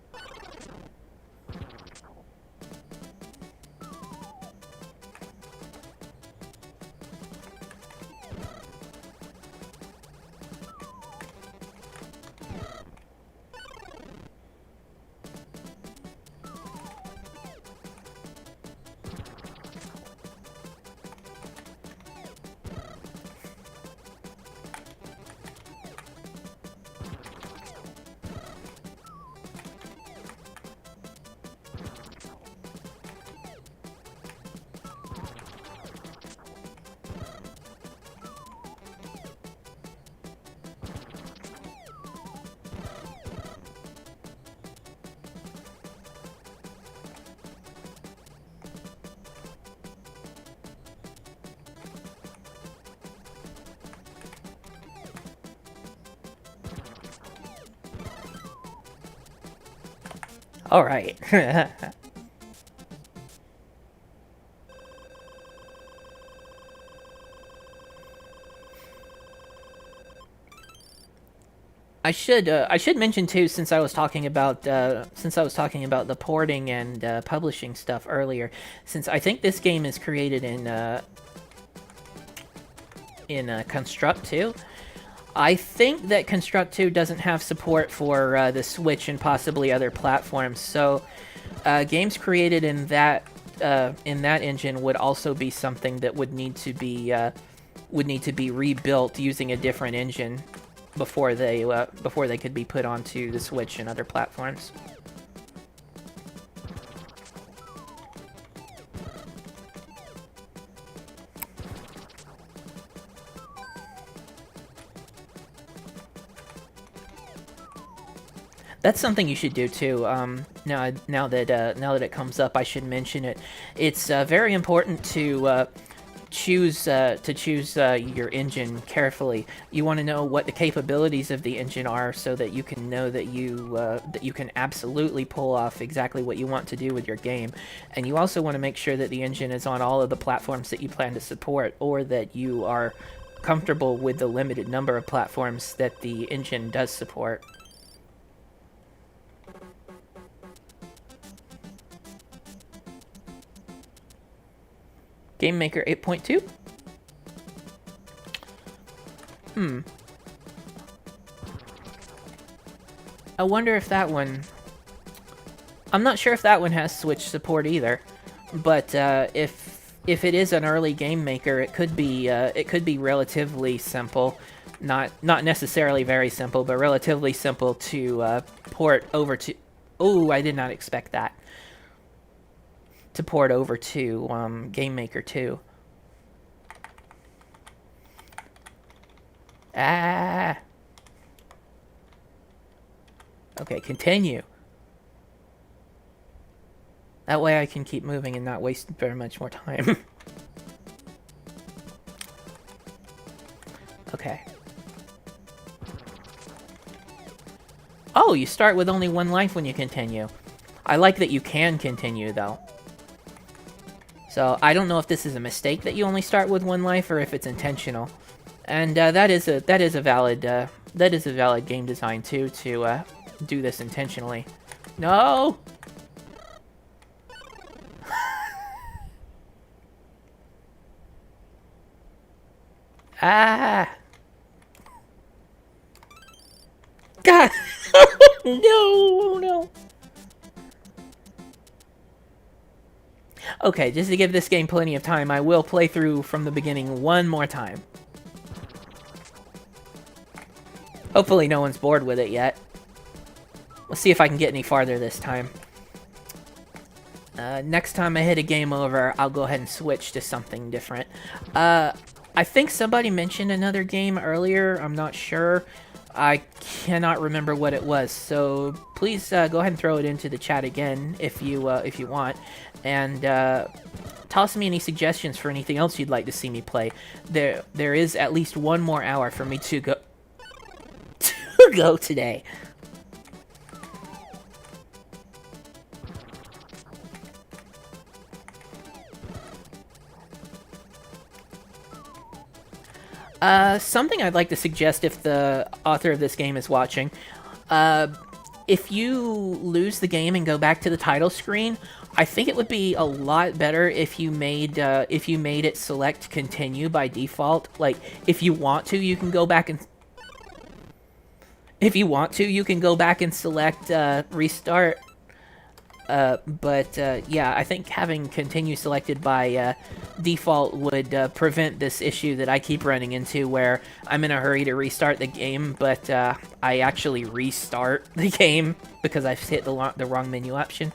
All right. I should mention too, since I was talking about the porting and publishing stuff earlier, since I think this game is created in Construct 2. I think that Construct 2 doesn't have support for the Switch and possibly other platforms, so games created in that engine would also be something that would need to be rebuilt using a different engine before they could be put onto the Switch and other platforms. That's something you should do too. Now that it comes up, I should mention it. It's very important to choose your engine carefully. You want to know what the capabilities of the engine are, so that you can know that you can absolutely pull off exactly what you want to do with your game. And you also want to make sure that the engine is on all of the platforms that you plan to support, or that you are comfortable with the limited number of platforms that the engine does support. Game Maker 8.2? I wonder if that one... I'm not sure if that one has Switch support either, but if it is an early Game Maker, it could be relatively simple, not necessarily very simple, but relatively simple to port over to. Oh, I did not expect that. To port over to Game Maker 2. Ah. Okay, continue. That way I can keep moving and not waste very much more time. Okay. Oh, you start with only one life when you continue. I like that you can continue, though. So, I don't know if this is a mistake that you only start with one life, or if it's intentional. And that is a valid game design too, to do this intentionally. No. Ah. God. No. Okay, just to give this game plenty of time, I will play through from the beginning one more time. Hopefully no one's bored with it yet. Let's see if I can get any farther this time. Next time I hit a game over, I'll go ahead and switch to something different. I think somebody mentioned another game earlier. I'm not sure. I cannot remember what it was. So please go ahead and throw it into the chat again if you want. And toss me any suggestions for anything else you'd like to see me play. There is at least one more hour for me to go today. Something I'd like to suggest if the author of this game is watching. If you lose the game and go back to the title screen, I think it would be a lot better if you made it select continue by default. Like, if you want to, you can go back and select restart. But yeah, I think having continue selected by default would prevent this issue that I keep running into, where I'm in a hurry to restart the game, but I actually restart the game because I've hit the wrong menu option.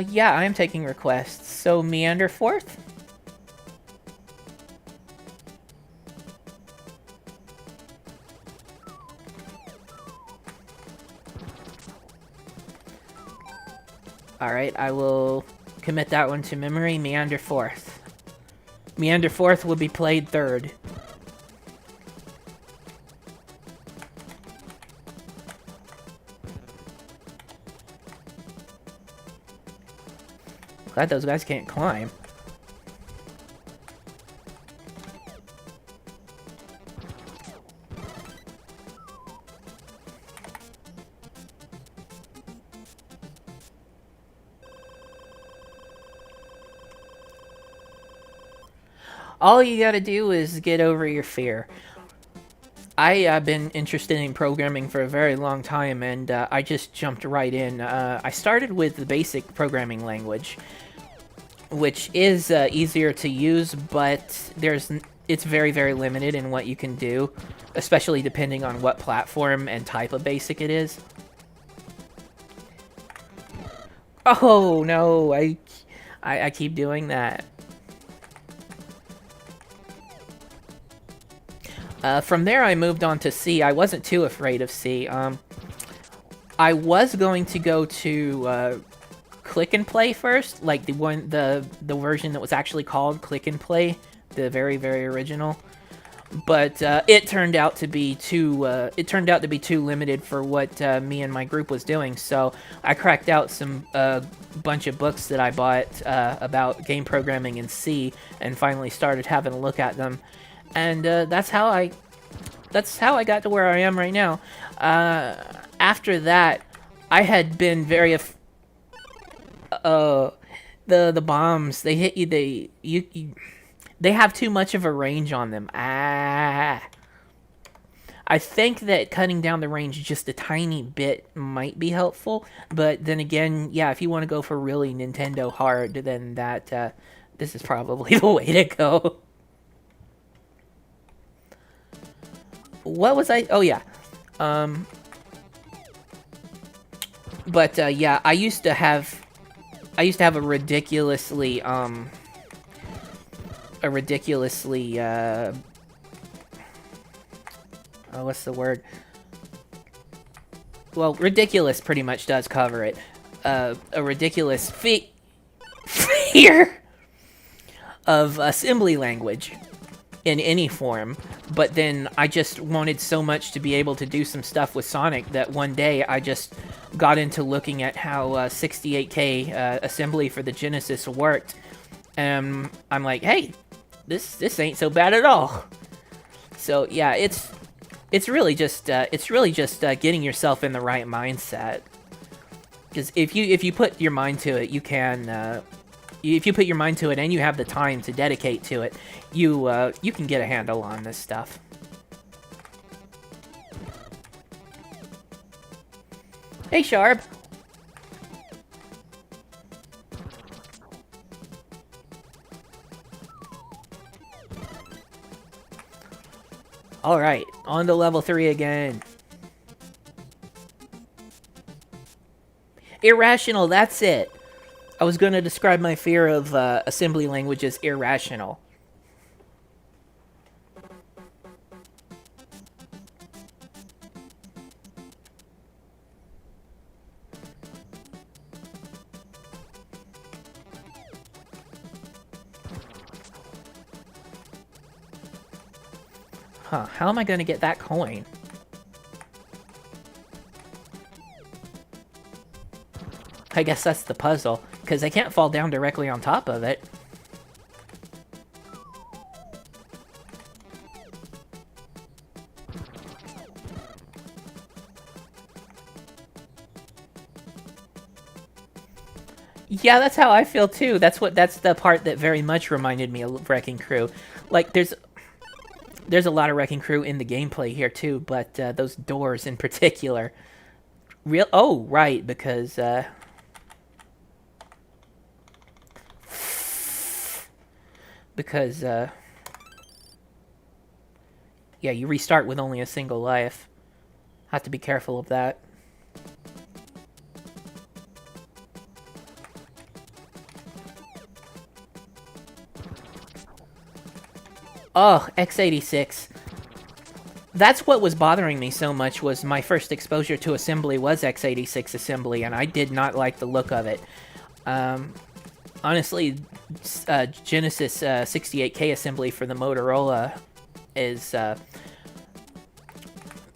Yeah, I am taking requests. So, Meander 4th? Alright, I will commit that one to memory. Meander 4th. Meander 4th will be played 3rd. Glad those guys can't climb. All you gotta do is get over your fear. I have been interested in programming for a very long time, and I just jumped right in. I started with the basic programming language, which is easier to use, but it's very, very limited in what you can do, especially depending on what platform and type of basic it is. Oh no, I keep doing that. From there, I moved on to C. I wasn't too afraid of C. I was going to go to Click and Play first, like the version that was actually called Click and Play, the very original. But it turned out to be too limited for what me and my group was doing. So I cracked out some bunch of books that I bought about game programming in C, and finally started having a look at them. And that's how I got to where I am right now. After that, I had been very the bombs, they hit you, they have too much of a range on them. I think that cutting down the range just a tiny bit might be helpful, but then again, yeah, if you want to go for really Nintendo hard, then this is probably the way to go. What was I? Oh yeah. But yeah, I used to have a ridiculously what's the word? Well, ridiculous pretty much does cover it. A ridiculous fear of assembly language in any form, but then I just wanted so much to be able to do some stuff with Sonic that one day I just got into looking at how 68K assembly for the Genesis worked, and I'm like, hey, this ain't so bad at all. So yeah, it's really just getting yourself in the right mindset. Because if you put your mind to it, you can. If you put your mind to it and you have the time to dedicate to it, you can get a handle on this stuff. Hey, Sharp. All right, on to level 3 again. Irrational, that's it. I was going to describe my fear of assembly language as irrational. Huh, how am I going to get that coin? I guess that's the puzzle, because I can't fall down directly on top of it. Yeah, that's how I feel too. That's the part that very much reminded me of Wrecking Crew. Like, there's a lot of Wrecking Crew in the gameplay here too, but those doors in particular. Oh, right, because yeah, you restart with only a single life. Have to be careful of that. Oh, x86. That's what was bothering me so much, was my first exposure to assembly was x86 assembly, and I did not like the look of it. Honestly, Genesis 68K assembly for the Motorola is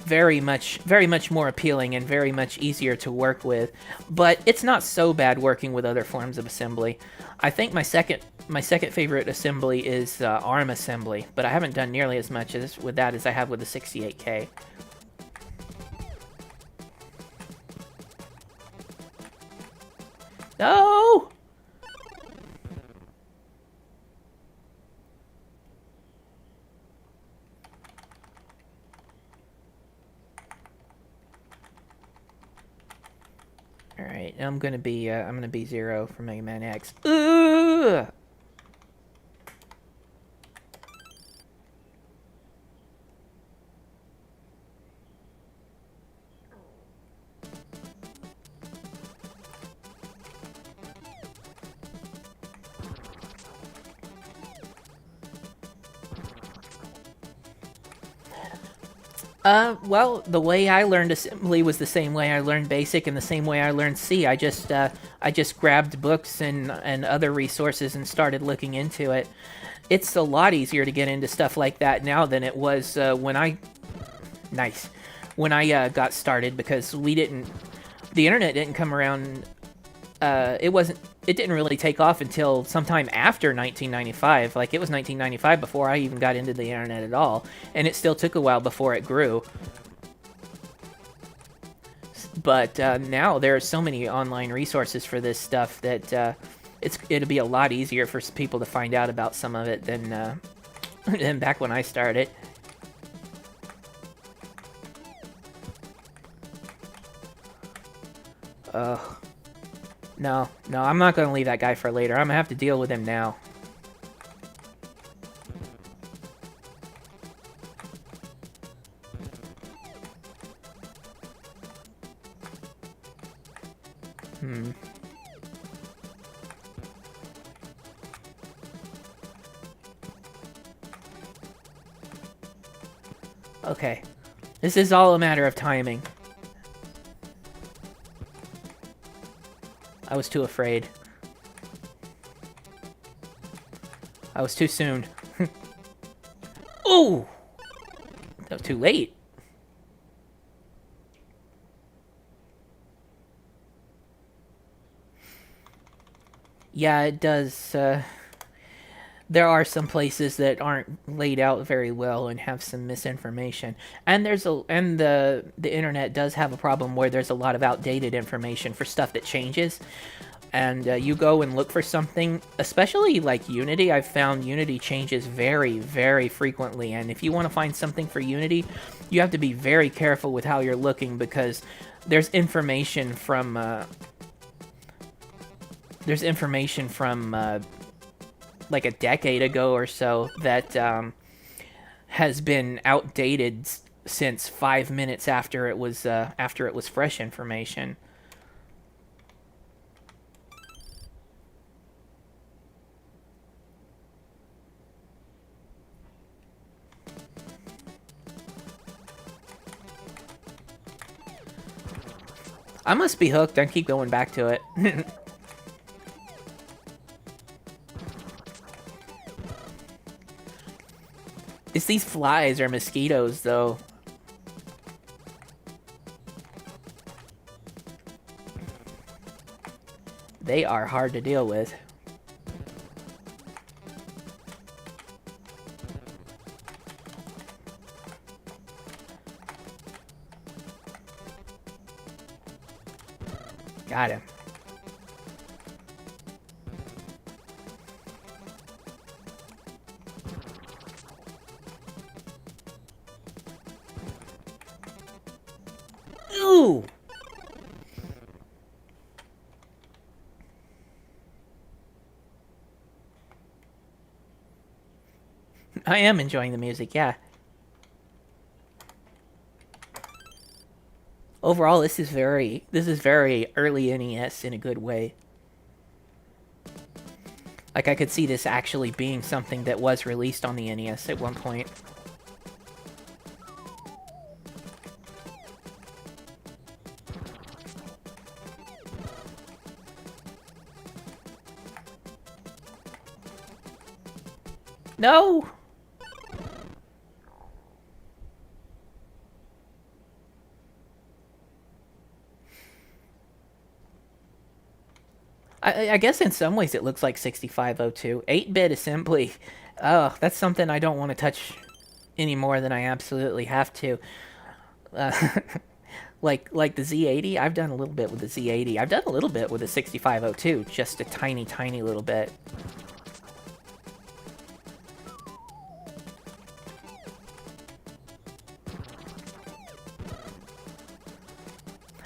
very much more appealing and very much easier to work with, but it's not so bad working with other forms of assembly. I think my second favorite assembly is ARM assembly, but I haven't done nearly as much with that as I have with the 68K. No! All right, I'm gonna be 0 for Mega Man X. Ooh! Well, the way I learned assembly was the same way I learned basic and the same way I learned C. I just grabbed books and other resources and started looking into it. It's a lot easier to get into stuff like that now than it was nice when I got started, because the internet didn't come around. It didn't really take off until sometime after 1995. Like, it was 1995 before I even got into the internet at all, and it still took a while before it grew. But now there are so many online resources for this stuff that it'll be a lot easier for people to find out about some of it than than back when I started. No, no, I'm not gonna leave that guy for later. I'm gonna have to deal with him now. Hmm. Okay. This is all a matter of timing. I was too afraid. I was too soon. Ooh! That was too late. Yeah, it does. There are some places that aren't laid out very well and have some misinformation. And the internet does have a problem where there's a lot of outdated information for stuff that changes. And you go and look for something, especially like Unity. I've found Unity changes very, very frequently, and if you want to find something for Unity, you have to be very careful with how you're looking, because there's information from like a decade ago or so that has been outdated since 5 minutes after it was fresh information. I must be hooked. I keep going back to it. It's these flies or mosquitoes, though. They are hard to deal with. Got him. Ooh! I am enjoying the music, yeah. Overall, this is very early NES in a good way. Like, I could see this actually being something that was released on the NES at one point. No! I guess in some ways it looks like 6502. 8-bit assembly. Oh, that's something I don't want to touch any more than I absolutely have to. Uh, like the Z80, I've done a little bit with the Z80. I've done a little bit with the 6502, just a tiny, tiny little bit.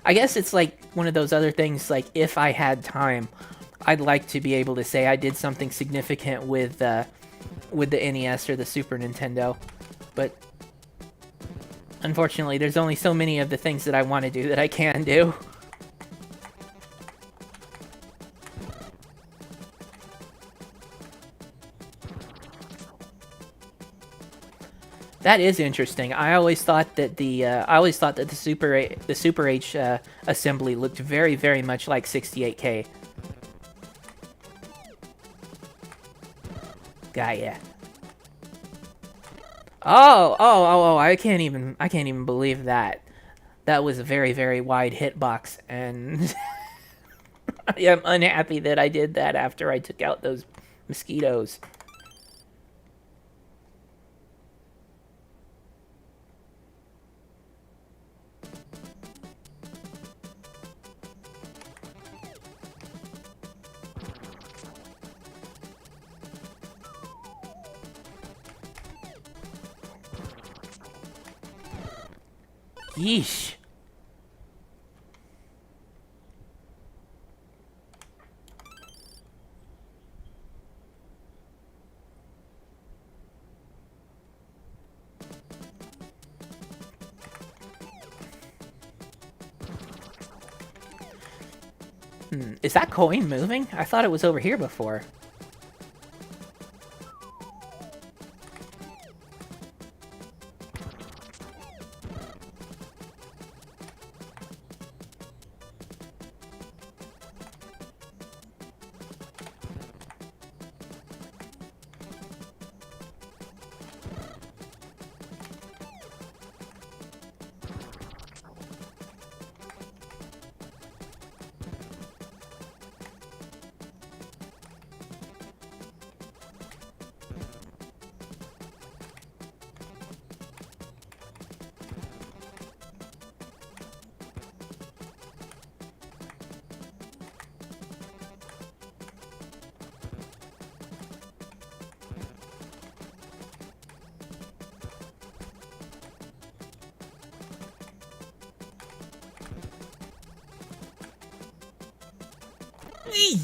I guess it's like one of those other things, like, if I had time, I'd like to be able to say I did something significant with the NES or the Super Nintendo. But unfortunately, there's only so many of the things that I want to do that I can do. That is interesting. I always thought that the Super H assembly looked very, very much like 68K. Gaia. Oh! I can't even believe that. That was a very, very wide hitbox, and I am unhappy that I did that after I took out those mosquitoes. Yeesh. Is that coin moving? I thought it was over here before. Eee!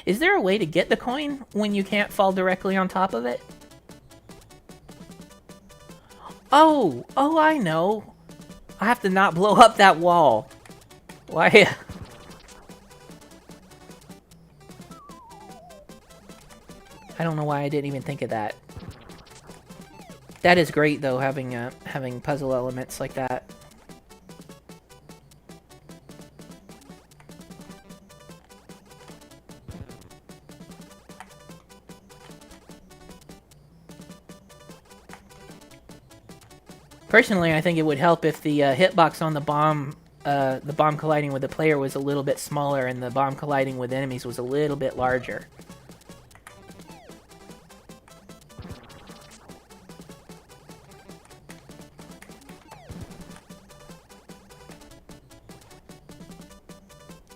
Is there a way to get the coin when you can't fall directly on top of it? Oh, I know. I have to not blow up that wall. Why? I don't know why I didn't even think of that. That is great though, having puzzle elements like that. Personally, I think it would help if the hitbox on the bomb colliding with the player was a little bit smaller and the bomb colliding with enemies was a little bit larger.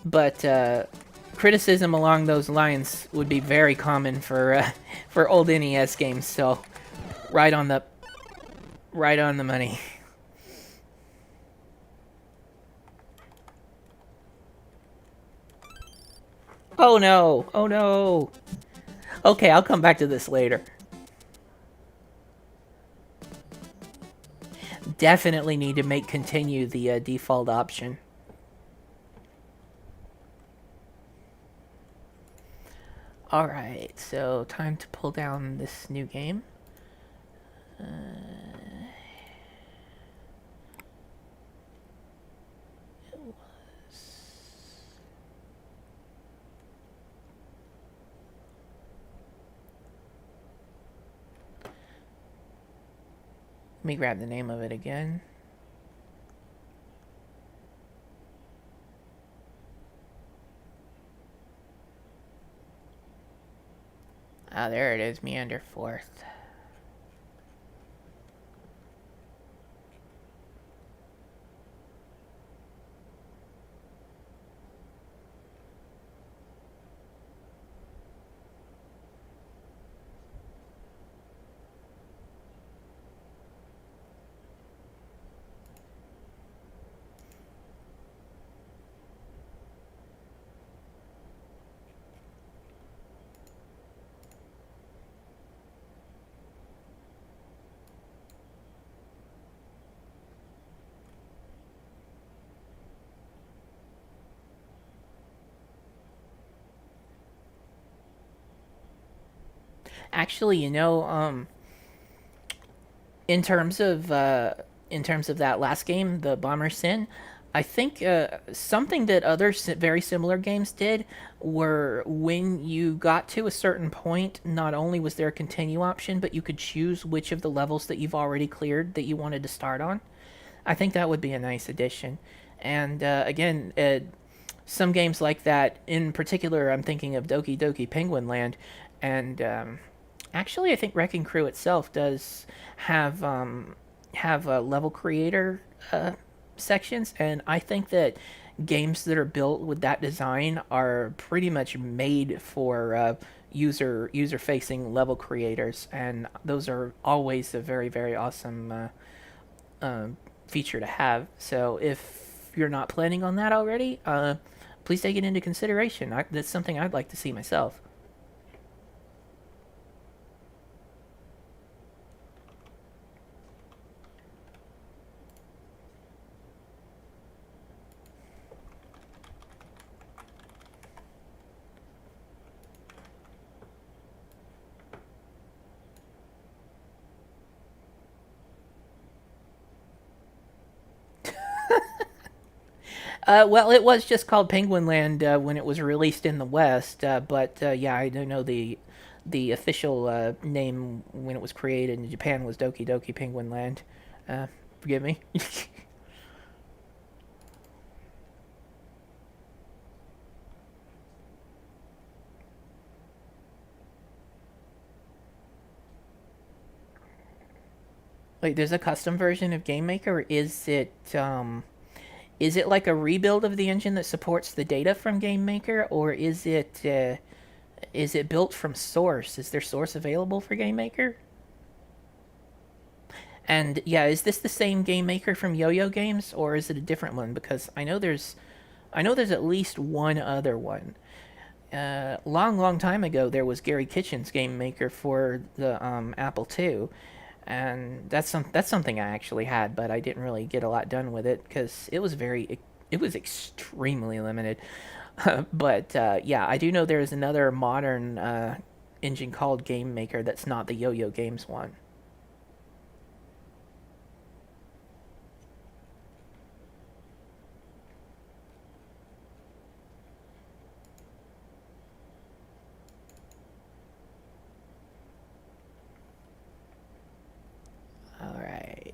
But criticism along those lines would be very common for for old NES games. So, right on the money. Oh no! Oh no! Okay, I'll come back to this later. Definitely need to make continue the default option. Alright, so time to pull down this new game. Let me grab the name of it again. Ah, there it is, Meander 4th. Actually, in terms of that last game, the Bomber Sin, I think something that other very similar games did were when you got to a certain point, not only was there a continue option, but you could choose which of the levels that you've already cleared that you wanted to start on. I think that would be a nice addition. And again, some games like that, in particular, I'm thinking of Doki Doki Penguin Land, and actually, I think Wrecking Crew itself does have have a level creator sections, and I think that games that are built with that design are pretty much made for user facing level creators, and those are always a very awesome feature to have. So if you're not planning on that already, please take it into consideration. That's something I'd like to see myself. Well, it was just called Penguin Land when it was released in the West, but yeah, I do know the official name when it was created in Japan was Doki Doki Penguin Land. Forgive me. Wait, there's a custom version of Game Maker, or is it like a rebuild of the engine that supports the data from Game Maker, or is it built from source? Is there source available for Game Maker? And yeah, is this the same Game Maker from Yo-Yo Games, or is it a different one? Because I know there's at least one other one. Long time ago, there was Gary Kitchen's Game Maker for the Apple II, and that's something I actually had, but I didn't really get a lot done with it because it was extremely limited. But yeah, I do know there is another modern engine called Game Maker that's not the Yo-Yo Games one. All right,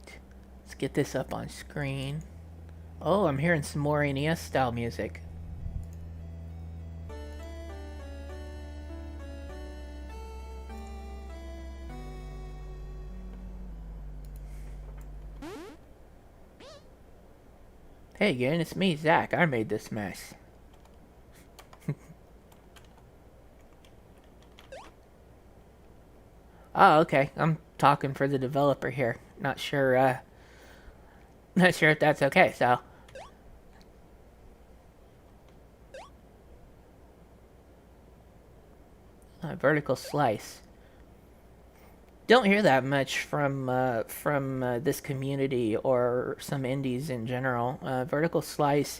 let's get this up on screen. Oh, I'm hearing some more NES style music. Hey again, it's me, Zach. I made this mess. Oh, okay. I'm talking for the developer here. Not sure. Not sure if that's okay. So, vertical slice. Don't hear that much from this community or some indies in general. Vertical slice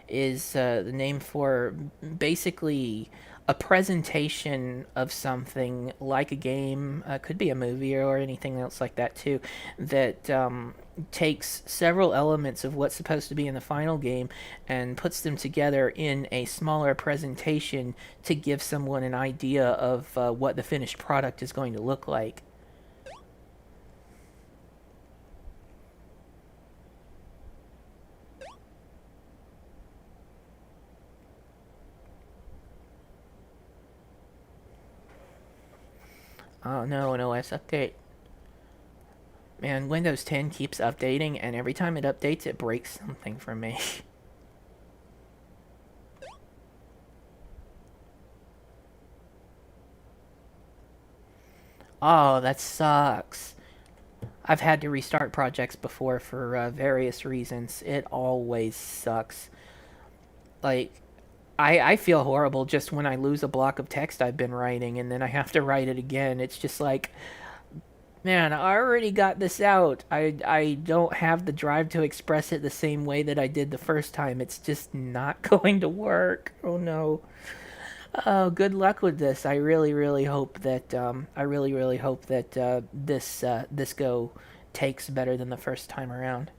is the name for basically a presentation of something like a game, could be a movie or anything else like that too, that takes several elements of what's supposed to be in the final game and puts them together in a smaller presentation to give someone an idea of what the finished product is going to look like. Oh no, an OS update. Man, Windows 10 keeps updating, and every time it updates, it breaks something for me. Oh, that sucks. I've had to restart projects before for various reasons. It always sucks. Like, I feel horrible just when I lose a block of text I've been writing and then I have to write it again. It's just like, man, I already got this out. I don't have the drive to express it the same way that I did the first time. It's just not going to work. Oh no. Oh, good luck with this. I really, really hope that this go takes better than the first time around.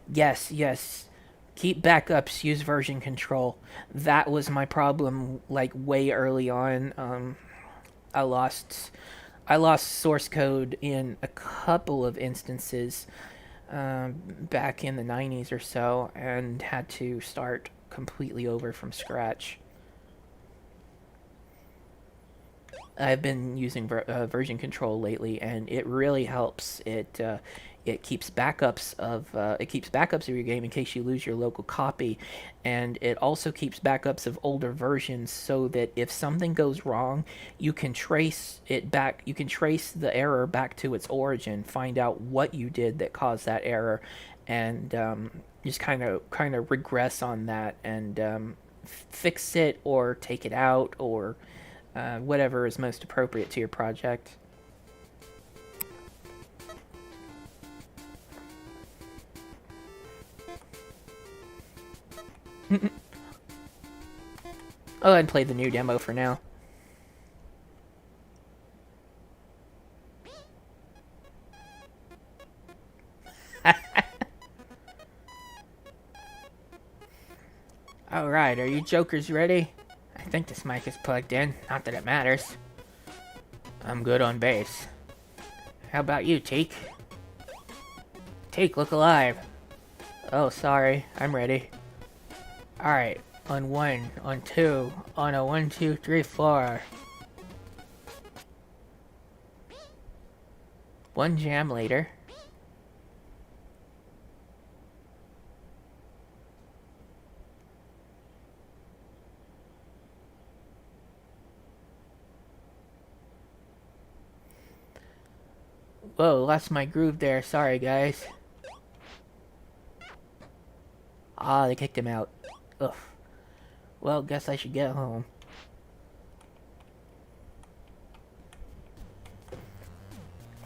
Yes, yes. Keep backups, use version control. That was my problem like way early on. I lost I lost source code in a couple of instances back in the 90s or so and had to start completely over from scratch. I've been using version control lately, and it really helps. It keeps backups of your game in case you lose your local copy, and it also keeps backups of older versions so that if something goes wrong, you can trace it back. You can trace the error back to its origin, find out what you did that caused that error, and just kind of regress on that and fix it or take it out or whatever is most appropriate to your project. Oh, I'd play the new demo for now. Alright, are you jokers ready? I think this mic is plugged in, not that it matters. I'm good on bass. How about you, Teak? Teak, look alive. Oh, sorry, I'm ready. Alright, on one, on two, on a 1, 2, 3, 4. One jam later. Whoa, lost my groove there. Sorry, guys. Ah, they kicked him out. Ugh. Well, guess I should get home.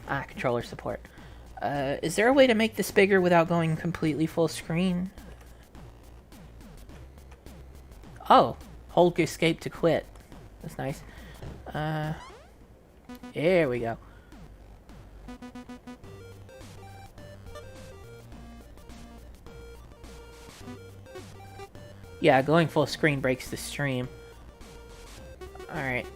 Ah, controller support. Is there a way to make this bigger without going completely full screen? Oh, hold escape to quit. That's nice. Here we go. Yeah, going full screen breaks the stream. Alright.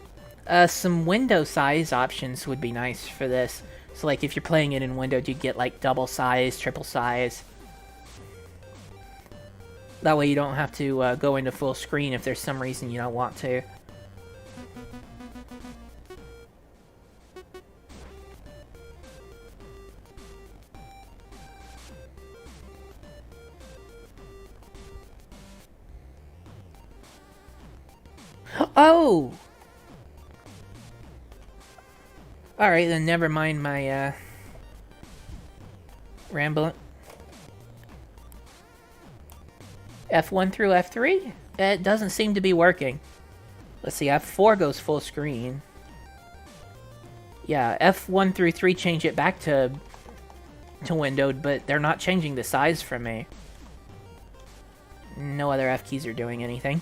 Some window size options would be nice for this. So, like, if you're playing it in Windows, you'd get, like, double size, triple size. That way you don't have to go into full screen if there's some reason you don't want to. Oh! Alright, then never mind my, rambling. F1 through F3? It doesn't seem to be working. Let's see, F4 goes full screen. Yeah, F1 through 3 change it back to windowed, but they're not changing the size for me. No other F keys are doing anything.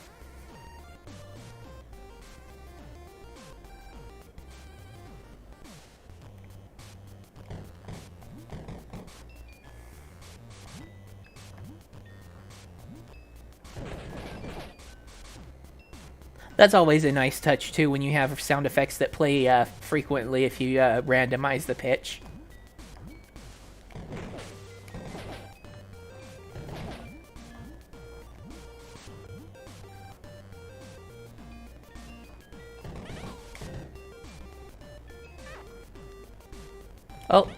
That's always a nice touch, too, when you have sound effects that play frequently if you randomize the pitch. Oh.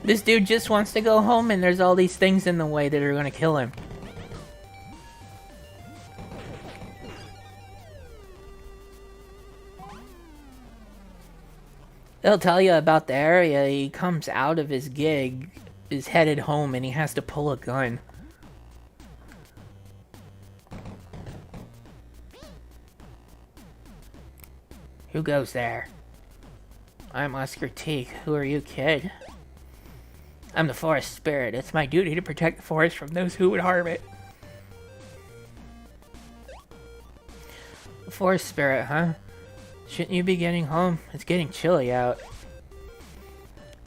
This dude just wants to go home and there's all these things in the way that are gonna kill him. He'll tell you about the area. He comes out of his gig, is headed home, and he has to pull a gun. Who goes there? I'm Oscar Teague. Who are you, kid? I'm the forest spirit. It's my duty to protect the forest from those who would harm it. The forest spirit, huh? Shouldn't you be getting home? It's getting chilly out.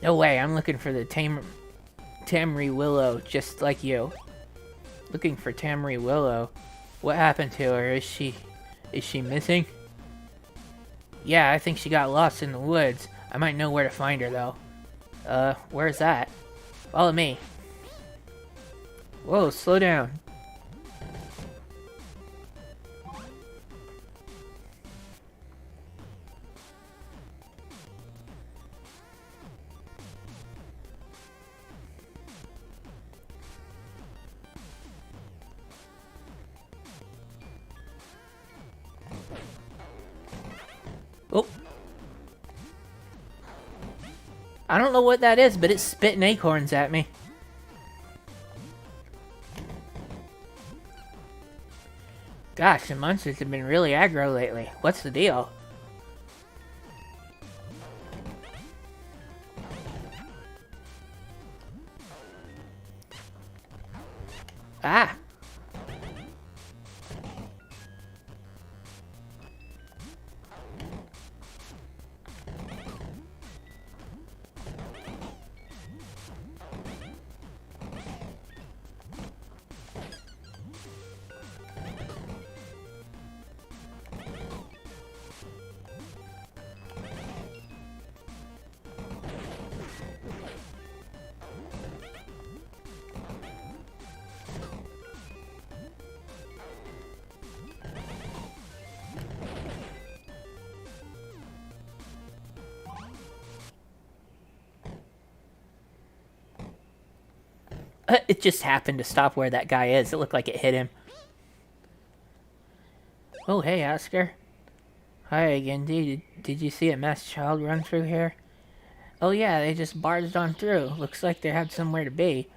No way, I'm looking for the Tamri Willow, just like you. Looking for Tamri Willow? What happened to her? Is she missing? Yeah, I think she got lost in the woods. I might know where to find her, though. Where's that? Follow me. Whoa, slow down. Oh. I don't know what that is, but it's spitting acorns at me. Gosh, the monsters have been really aggro lately. What's the deal? Ah! It just happened to stop where that guy is. It looked like it hit him. Oh, hey, Oscar. Hi again, did you see a masked child run through here? Oh yeah, they just barged on through. Looks like they had somewhere to be.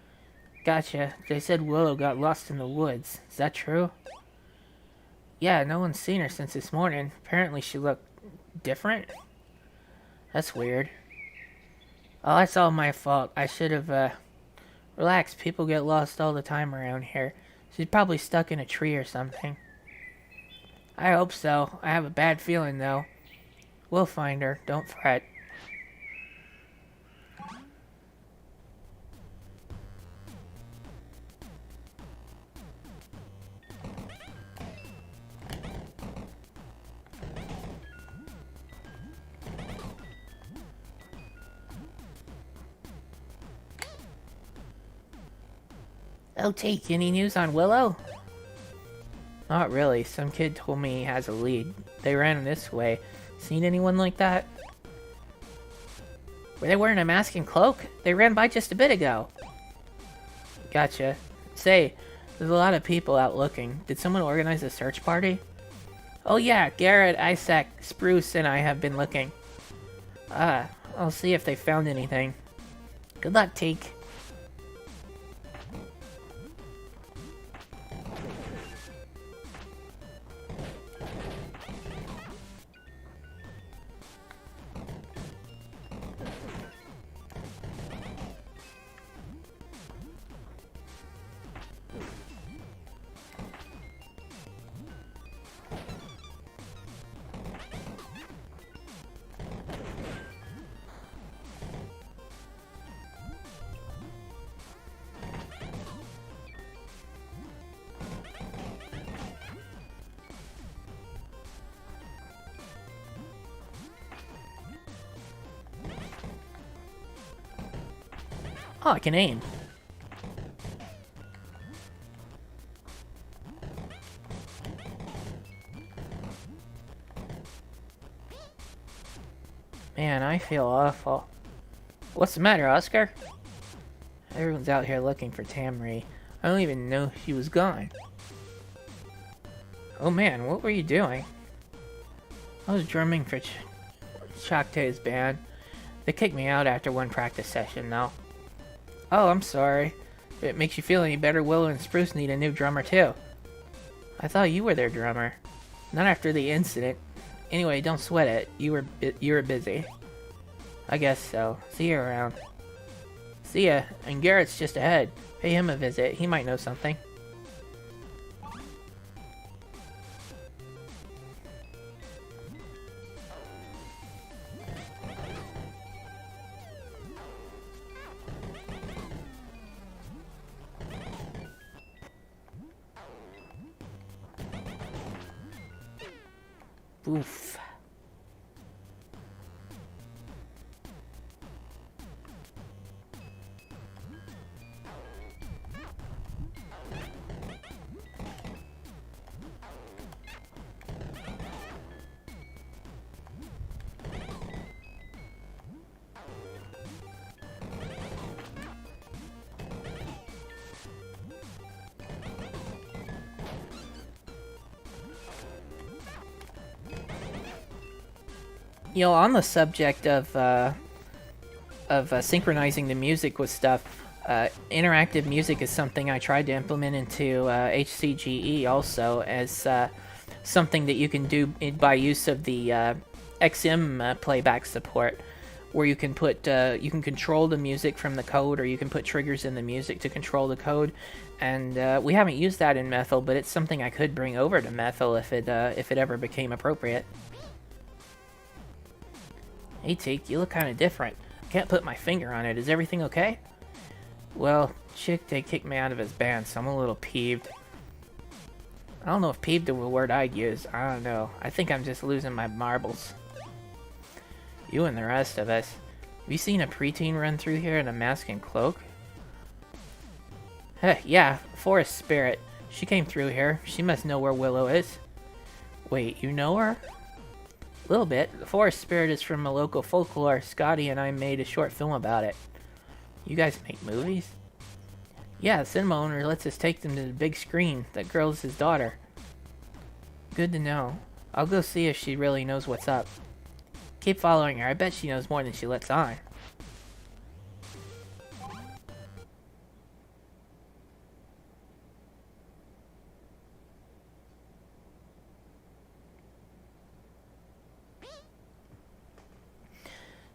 Gotcha. They said Willow got lost in the woods. Is that true? Yeah, no one's seen her since this morning. Apparently she looked different. That's weird. Oh, that's all my fault. I should have, relax. People get lost all the time around here. She's probably stuck in a tree or something. I hope so. I have a bad feeling, though. We'll find her. Don't fret. Oh, take any news on Willow? Not really. Some kid told me he has a lead. They ran this way. Seen anyone like that? Were they wearing a mask and cloak? They ran by just a bit ago. Gotcha. Say, there's a lot of people out looking. Did someone organize a search party? Oh yeah, Garrett, Isaac, Spruce, and I have been looking. I'll see if they found anything. Good luck, Teak. Oh, I can aim. Man, I feel awful. What's the matter, Oscar? Everyone's out here looking for Tamri. I don't even know she was gone. Oh man, what were you doing? I was drumming for Chakte's band. They kicked me out after one practice session, though. Oh, I'm sorry. If it makes you feel any better, Willow and Spruce need a new drummer, too. I thought you were their drummer. Not after the incident. Anyway, don't sweat it. You were busy. I guess so. See you around. See ya. And Garrett's just ahead. Pay him a visit. He might know something. Oof. You know, on the subject of synchronizing the music with stuff, interactive music is something I tried to implement into HCGE also as something that you can do by use of the XM playback support, where you can put you can control the music from the code, or you can put triggers in the music to control the code. And we haven't used that in Methyl, but it's something I could bring over to Methyl if it ever became appropriate. Hey Teak, you look kind of different. I can't put my finger on it. Is everything okay? Well, Chick, they kicked me out of his band, so I'm a little peeved. I don't know if peeved is a word I'd use. I don't know. I think I'm just losing my marbles. You and the rest of us. Have you seen a preteen run through here in a mask and cloak? Heh, yeah, Forest Spirit. She came through here. She must know where Willow is. Wait, you know her? A little bit. The Forest Spirit is from a local folklore. Scotty and I made a short film about it. You guys make movies? Yeah, the cinema owner lets us take them to the big screen. That girl's his daughter. Good to know. I'll go see if she really knows what's up. Keep following her. I bet she knows more than she lets on.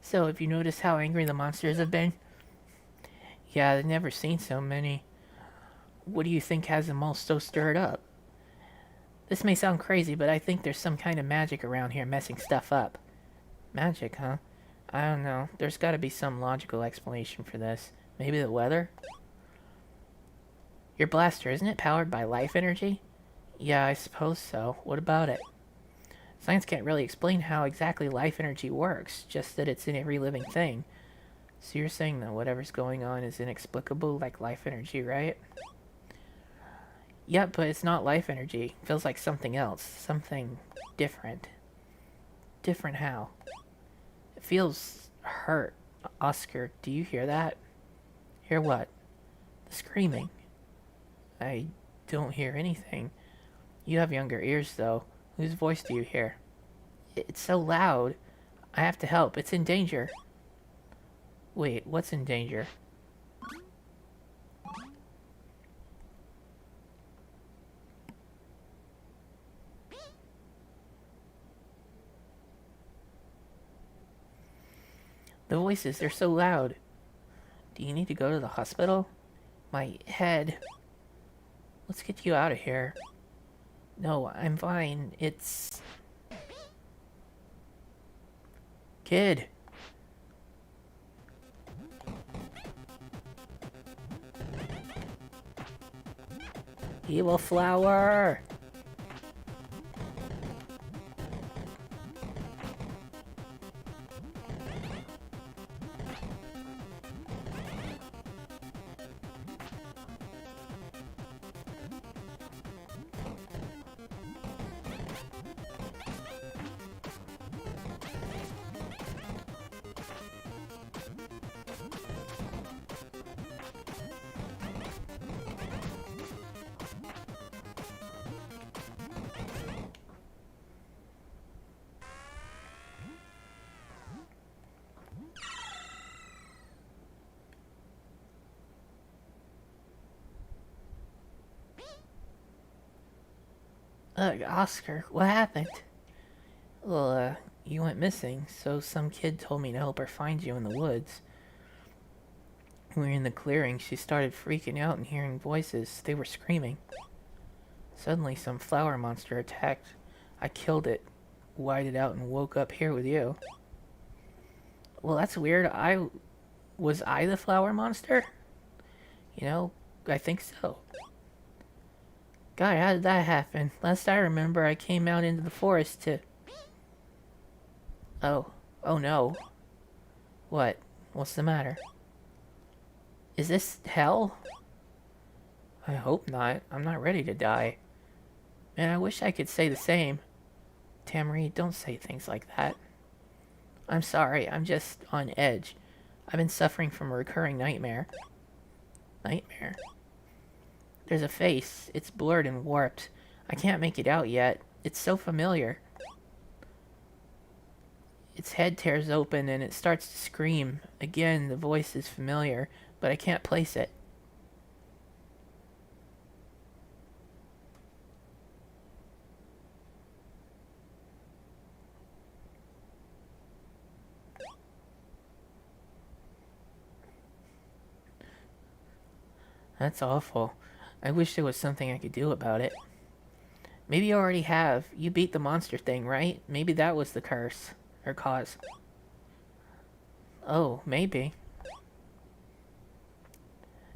So, have you noticed how angry the monsters have been? Yeah, I've never seen so many. What do you think has them all so stirred up? This may sound crazy, but I think there's some kind of magic around here messing stuff up. Magic, huh? I don't know. There's got to be some logical explanation for this. Maybe the weather? Your blaster, isn't it powered by life energy? Yeah, I suppose so. What about it? Science can't really explain how exactly life energy works, just that it's in every living thing. So you're saying that whatever's going on is inexplicable, like life energy, right? Yep, but it's not life energy. It feels like something else. Something different. Different how? It feels hurt. Oscar, do you hear that? Hear what? The screaming. I don't hear anything. You have younger ears, though. Whose voice do you hear? It's so loud. I have to help. It's in danger. Wait, what's in danger? The voices, they're so loud. Do you need to go to the hospital? My head. Let's get you out of here. No, I'm fine. It's... Kid. Evil flower. Oscar, what happened? Well, you went missing, so some kid told me to help her find you in the woods. When we were in the clearing, she started freaking out and hearing voices. They were screaming. Suddenly, some flower monster attacked. I killed it, whited out, and woke up here with you. Well, that's weird. Was I the flower monster? You know, I think so. God, how did that happen? Last I remember, I came out into the forest to... Oh no. What? What's the matter? Is this hell? I hope not. I'm not ready to die. Man, I wish I could say the same. Tamari, don't say things like that. I'm sorry, I'm just on edge. I've been suffering from a recurring nightmare. Nightmare? There's a face. It's blurred and warped. I can't make it out yet. It's so familiar. Its head tears open and it starts to scream. Again, the voice is familiar, but I can't place it. That's awful. I wish there was something I could do about it. Maybe you already have. You beat the monster thing, right? Maybe that was the curse. Or cause. Oh, maybe.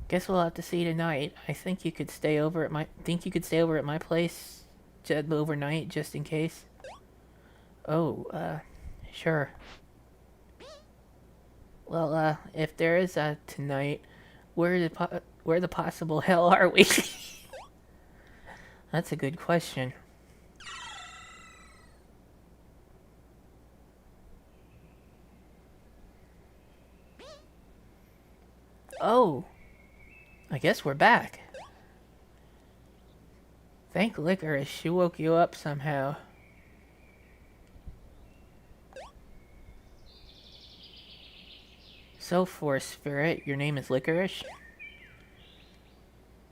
Guess we'll have to see tonight. I think you could stay over at my place overnight just in case. Oh, sure. Well, if there is a tonight, where the possible hell are we? That's a good question. Oh, I guess we're back. Thank Licorice, she woke you up somehow. So, Forest Spirit, your name is Licorice?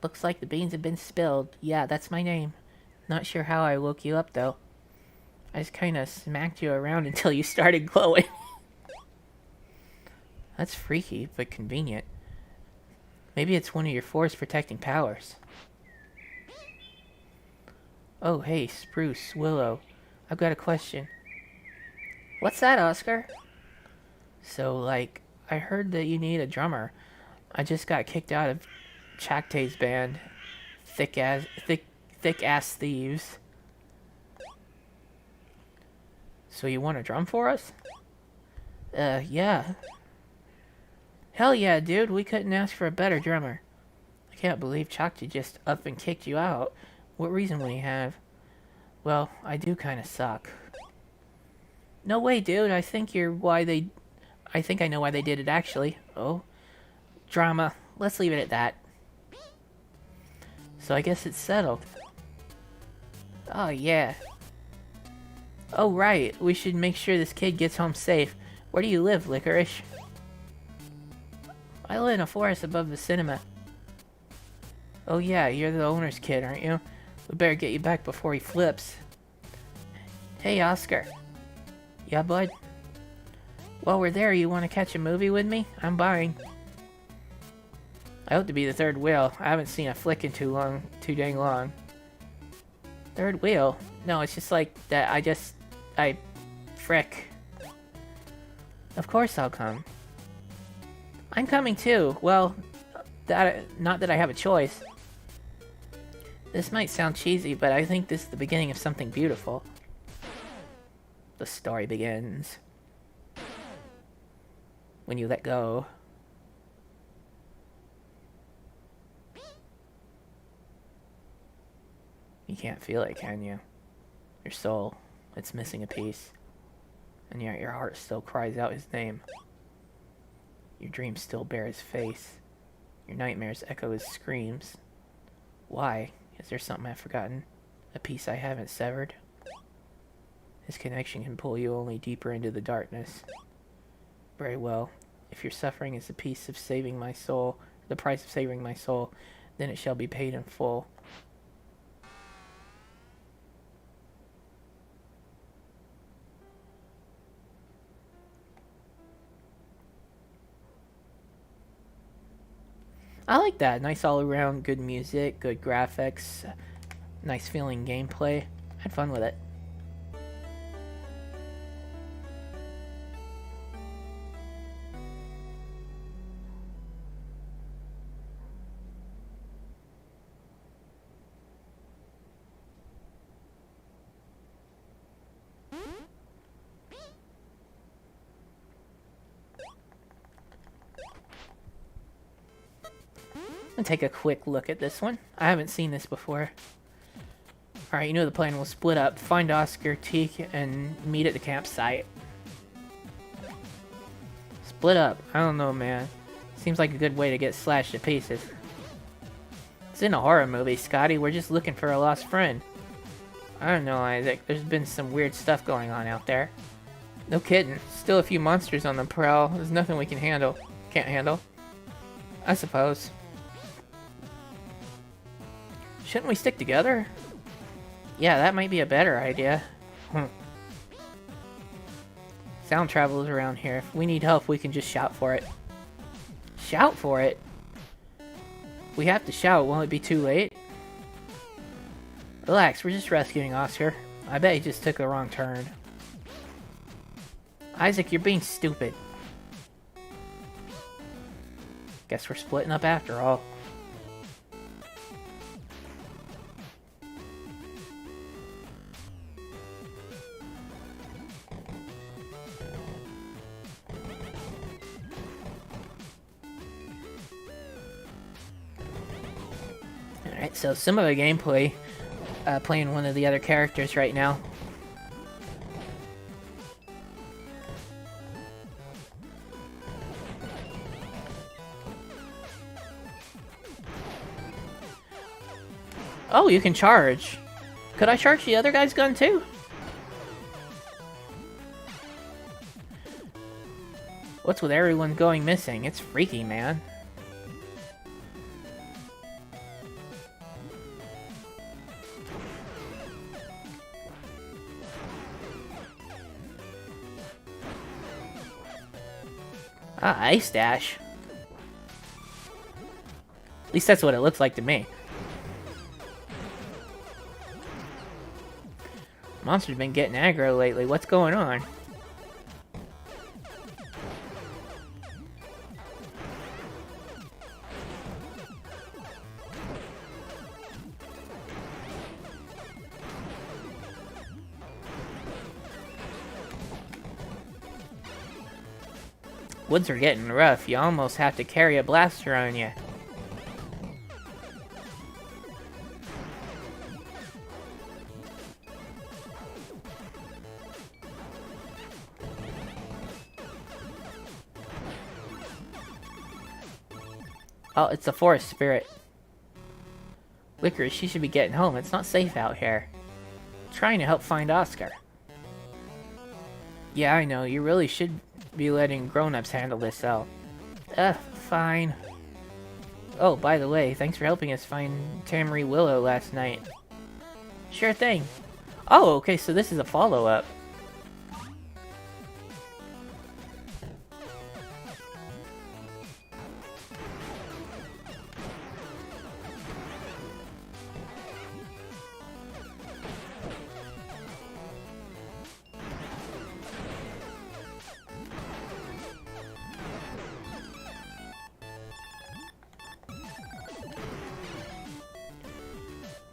Looks like the beans have been spilled. Yeah, that's my name. Not sure how I woke you up, though. I just kinda smacked you around until you started glowing. That's freaky, but convenient. Maybe it's one of your forest protecting powers. Oh, hey, Spruce, Willow. I've got a question. What's that, Oscar? So, like, I heard that you need a drummer. I just got kicked out of Chakte's band. Thick ass thieves. So you want to drum for us? Yeah. Hell yeah, dude. We couldn't ask for a better drummer. I can't believe Chakte just up and kicked you out. What reason would he have? Well, I do kind of suck. No way, dude. I think I know why they did it, actually. Oh. Drama. Let's leave it at that. So I guess it's settled. Oh, yeah. Oh, right. We should make sure this kid gets home safe. Where do you live, Licorice? I live in a forest above the cinema. Oh, yeah. You're the owner's kid, aren't you? We better get you back before he flips. Hey, Oscar. Yeah, bud? While we're there, you want to catch a movie with me? I'm buying. I hope to be the third wheel. I haven't seen a flick in too dang long. Third wheel? No, it's just like that frick. Of course I'll come. I'm coming too. Well, not that I have a choice. This might sound cheesy, but I think this is the beginning of something beautiful. The story begins when you let go. You can't feel it, can you? Your soul, it's missing a piece. And yet your heart still cries out his name. Your dreams still bear his face. Your nightmares echo his screams. Why? Is there something I've forgotten? A piece I haven't severed? His connection can pull you only deeper into the darkness. Very well. If your suffering is the price of saving my soul, then it shall be paid in full. I like that. Nice all around, good music, good graphics, nice feeling gameplay. Had fun with it. I'm gonna take a quick look at this one. I haven't seen this before. Alright, you know the plan. We'll split up, find Oscar, Teak, and meet at the campsite. Split up. I don't know, man. Seems like a good way to get slashed to pieces. It's in a horror movie, Scotty. We're just looking for a lost friend. I don't know, Isaac. There's been some weird stuff going on out there. No kidding. Still a few monsters on the prowl. There's nothing we can handle. Can't handle. I suppose. Shouldn't we stick together? Yeah, that might be a better idea. Sound travels around here. If we need help, we can just shout for it. Shout for it? We have to shout. Won't it be too late? Relax, we're just rescuing Oscar. I bet he just took a wrong turn. Isaac, you're being stupid. Guess we're splitting up after all. Alright, so some of the gameplay, playing one of the other characters right now. Oh, you can charge. Could I charge the other guy's gun too? What's with everyone going missing? It's freaky, man. Ah, Ice Dash. At least that's what it looks like to me. Monster's been getting aggro lately. What's going on? Woods are getting rough. You almost have to carry a blaster on you. Oh, it's a forest spirit. Licorice, she should be getting home. It's not safe out here. I'm trying to help find Oscar. Yeah, I know. You really should be letting grown-ups handle this, though. Fine. Oh, by the way, thanks for helping us find Tamari Willow last night. Sure thing. Oh, okay, so this is a follow-up.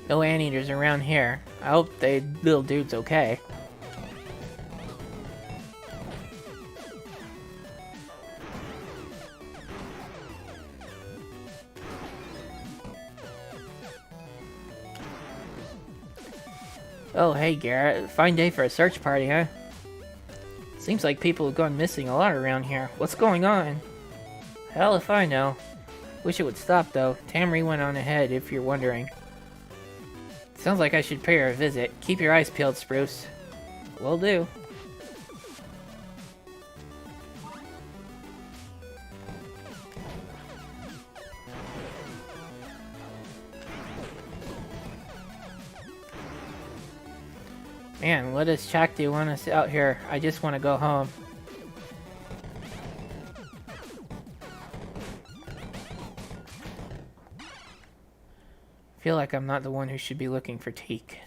No anteaters around here. I hope the little dude's okay. Oh, hey Garrett. Fine day for a search party, huh? Seems like people have gone missing a lot around here. What's going on? Hell if I know. Wish it would stop though. Tamari went on ahead if you're wondering. Sounds like I should pay her a visit. Keep your eyes peeled, Spruce. Will do. Man, what does Chakti want us out here? I just want to go home. Feel like I'm not the one who should be looking for teak.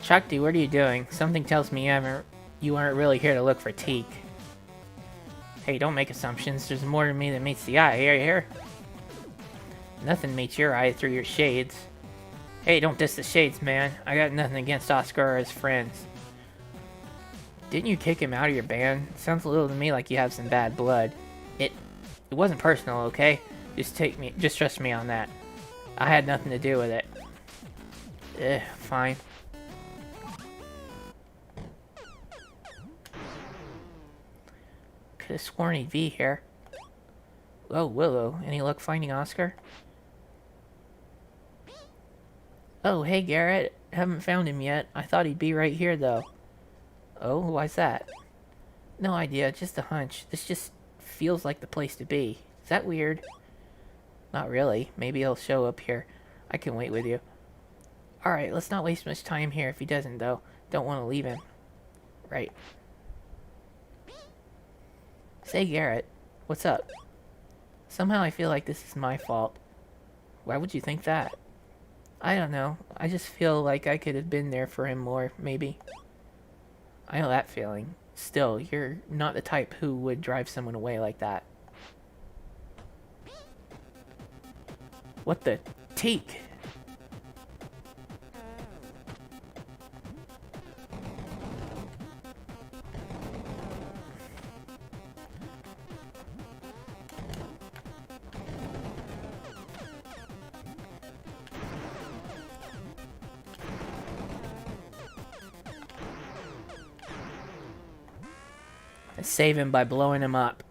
Shakti, what are you doing? Something tells me you aren't really here to look for teak. Hey, don't make assumptions. There's more to me than meets the eye. Here. Nothing meets your eye through your shades. Hey, don't diss the shades, man. I got nothing against Oscar or his friends. Didn't you kick him out of your band? It sounds a little to me like you have some bad blood. It wasn't personal, okay? Just trust me on that. I had nothing to do with it. Fine. Could've sworn he'd be here. Oh, Willow. Any luck finding Oscar? Oh, hey, Garrett. Haven't found him yet. I thought he'd be right here, though. Oh, why's that? No idea. Just a hunch. This just feels like the place to be. Is that weird? Not really. Maybe he'll show up here. I can wait with you. Alright, let's not waste much time here if he doesn't, though. Don't want to leave him. Right. Say, Garrett, what's up? Somehow I feel like this is my fault. Why would you think that? I don't know. I just feel like I could have been there for him more, maybe. I know that feeling. Still, you're not the type who would drive someone away like that. What the teak? Save him by blowing him up.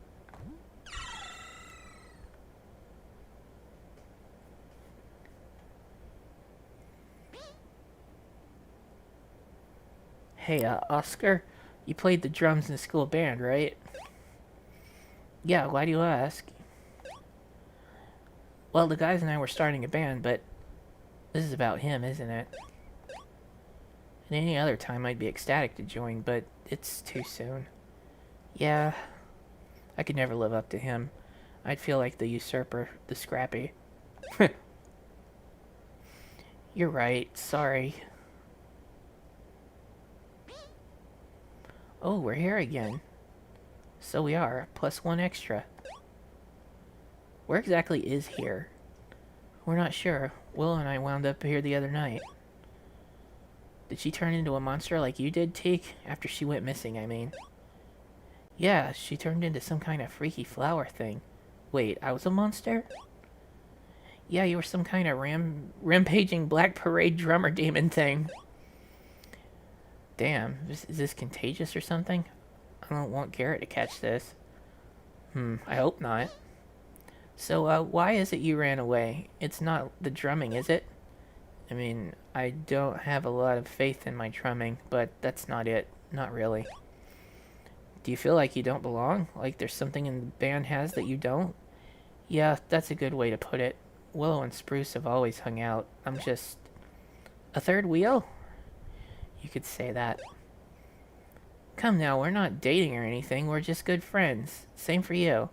Hey, Oscar, you played the drums in the school band, right? Yeah, why do you ask? Well, the guys and I were starting a band, but this is about him, isn't it? At any other time, I'd be ecstatic to join, but it's too soon. Yeah, I could never live up to him. I'd feel like the usurper, the scrappy. You're right, sorry. Oh, we're here again. So we are, plus one extra. Where exactly is here? We're not sure. Will and I wound up here the other night. Did she turn into a monster like you did, Teak? After she went missing, I mean. Yeah, she turned into some kind of freaky flower thing. Wait, I was a monster? Yeah, you were some kind of rampaging Black Parade drummer demon thing. Damn, is this contagious or something? I don't want Garrett to catch this. I hope not. So, why is it you ran away? It's not the drumming, is it? I mean, I don't have a lot of faith in my drumming, but that's not it. Not really. Do you feel like you don't belong? Like there's something in the band has that you don't? Yeah, that's a good way to put it. Willow and Spruce have always hung out. I'm just... a third wheel? You could say that. Come now, we're not dating or anything. We're just good friends. Same for you.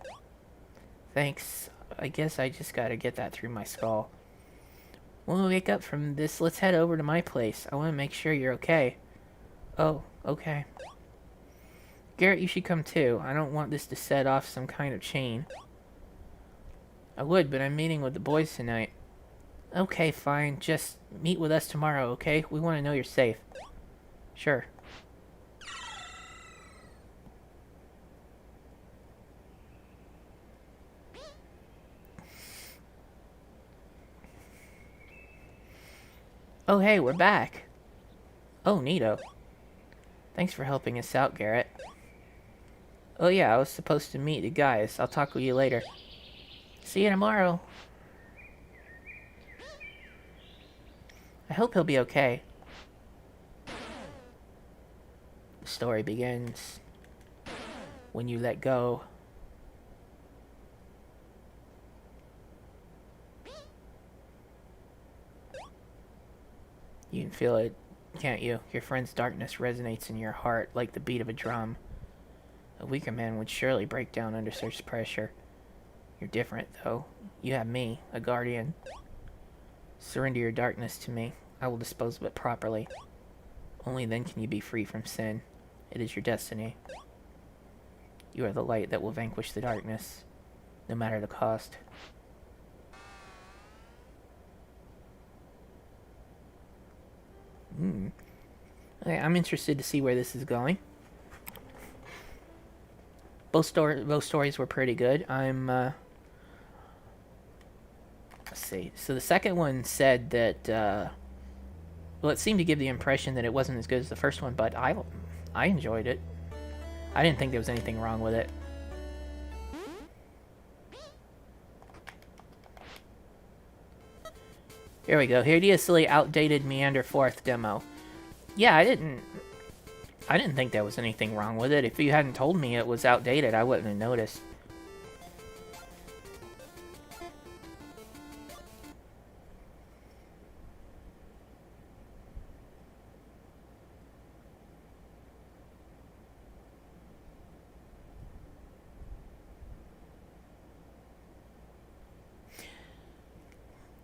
Thanks. I guess I just gotta get that through my skull. When we wake up from this, let's head over to my place. I want to make sure you're okay. Oh, okay. Garrett, you should come too. I don't want this to set off some kind of chain. I would, but I'm meeting with the boys tonight. Okay, fine. Just meet with us tomorrow, okay? We want to know you're safe. Sure. Oh, hey, we're back. Oh, neato. Thanks for helping us out, Garrett. Oh yeah, I was supposed to meet the guys. I'll talk with you later. See you tomorrow. I hope he'll be okay. The story begins. when you let go. You can feel it, can't you? Your friend's darkness resonates in your heart like the beat of a drum. A weaker man would surely break down under such pressure. You're different, though. You have me, a guardian. Surrender your darkness to me. I will dispose of it properly. Only then can you be free from sin. It is your destiny. You are the light that will vanquish the darkness, no matter the cost. Okay, I'm interested to see where this is going. Both stories were pretty good. Let's see. So the second one said that, well, it seemed to give the impression that it wasn't as good as the first one, but I enjoyed it. I didn't think there was anything wrong with it. Here we go. Hideously outdated Meander 4th demo. Yeah, I didn't think there was anything wrong with it. If you hadn't told me it was outdated, I wouldn't have noticed.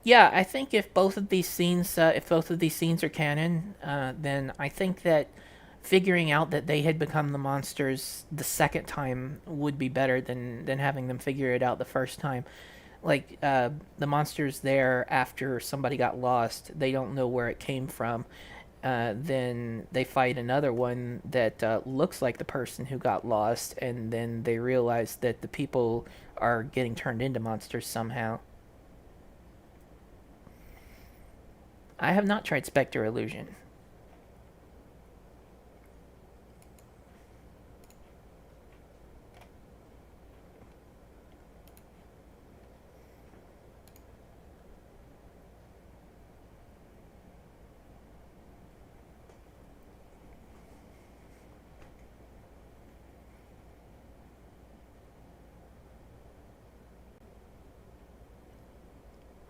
Yeah, I think if both of these scenes, are canon, then I think that figuring out that they had become the monsters the second time would be better than having them figure it out the first time. Like the monsters there after somebody got lost, they don't know where it came from. Then they fight another one that looks like the person who got lost, and then they realize that the people are getting turned into monsters somehow. I have not tried Spectre Illusion.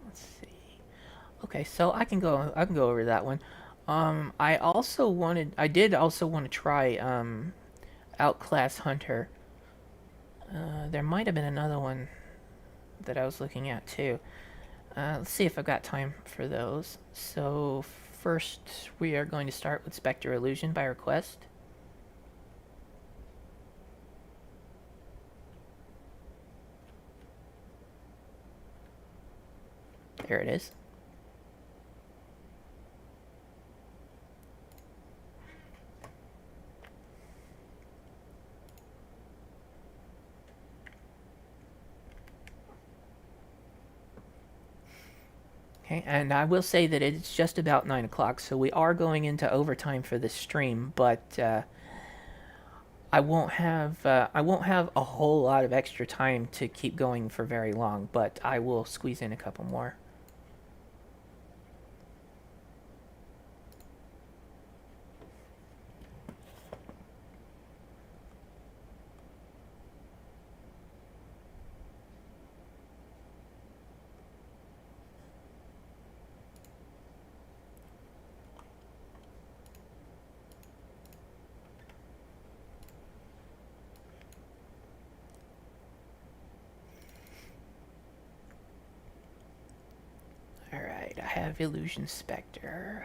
Let's see. Okay, so I can go over that one. I did also want to try Outclass Hunter. There might have been another one that I was looking at too. Let's see if I've got time for those. So first, we are going to start with Spectre Illusion by request. There it is. Okay, and I will say that it's just about 9 o'clock, so we are going into overtime for this stream, but I won't have a whole lot of extra time to keep going for very long, but I will squeeze in a couple more. Alright, I have Illusion Spectre.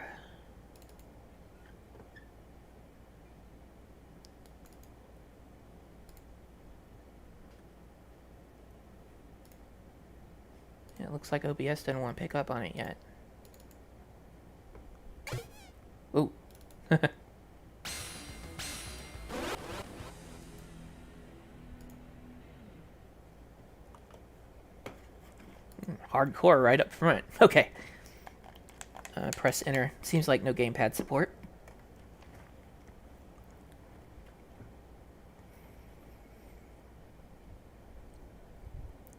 It looks like OBS didn't want to pick up on it yet. Ooh. Hardcore right up front. Okay. Press enter. Seems like no gamepad support.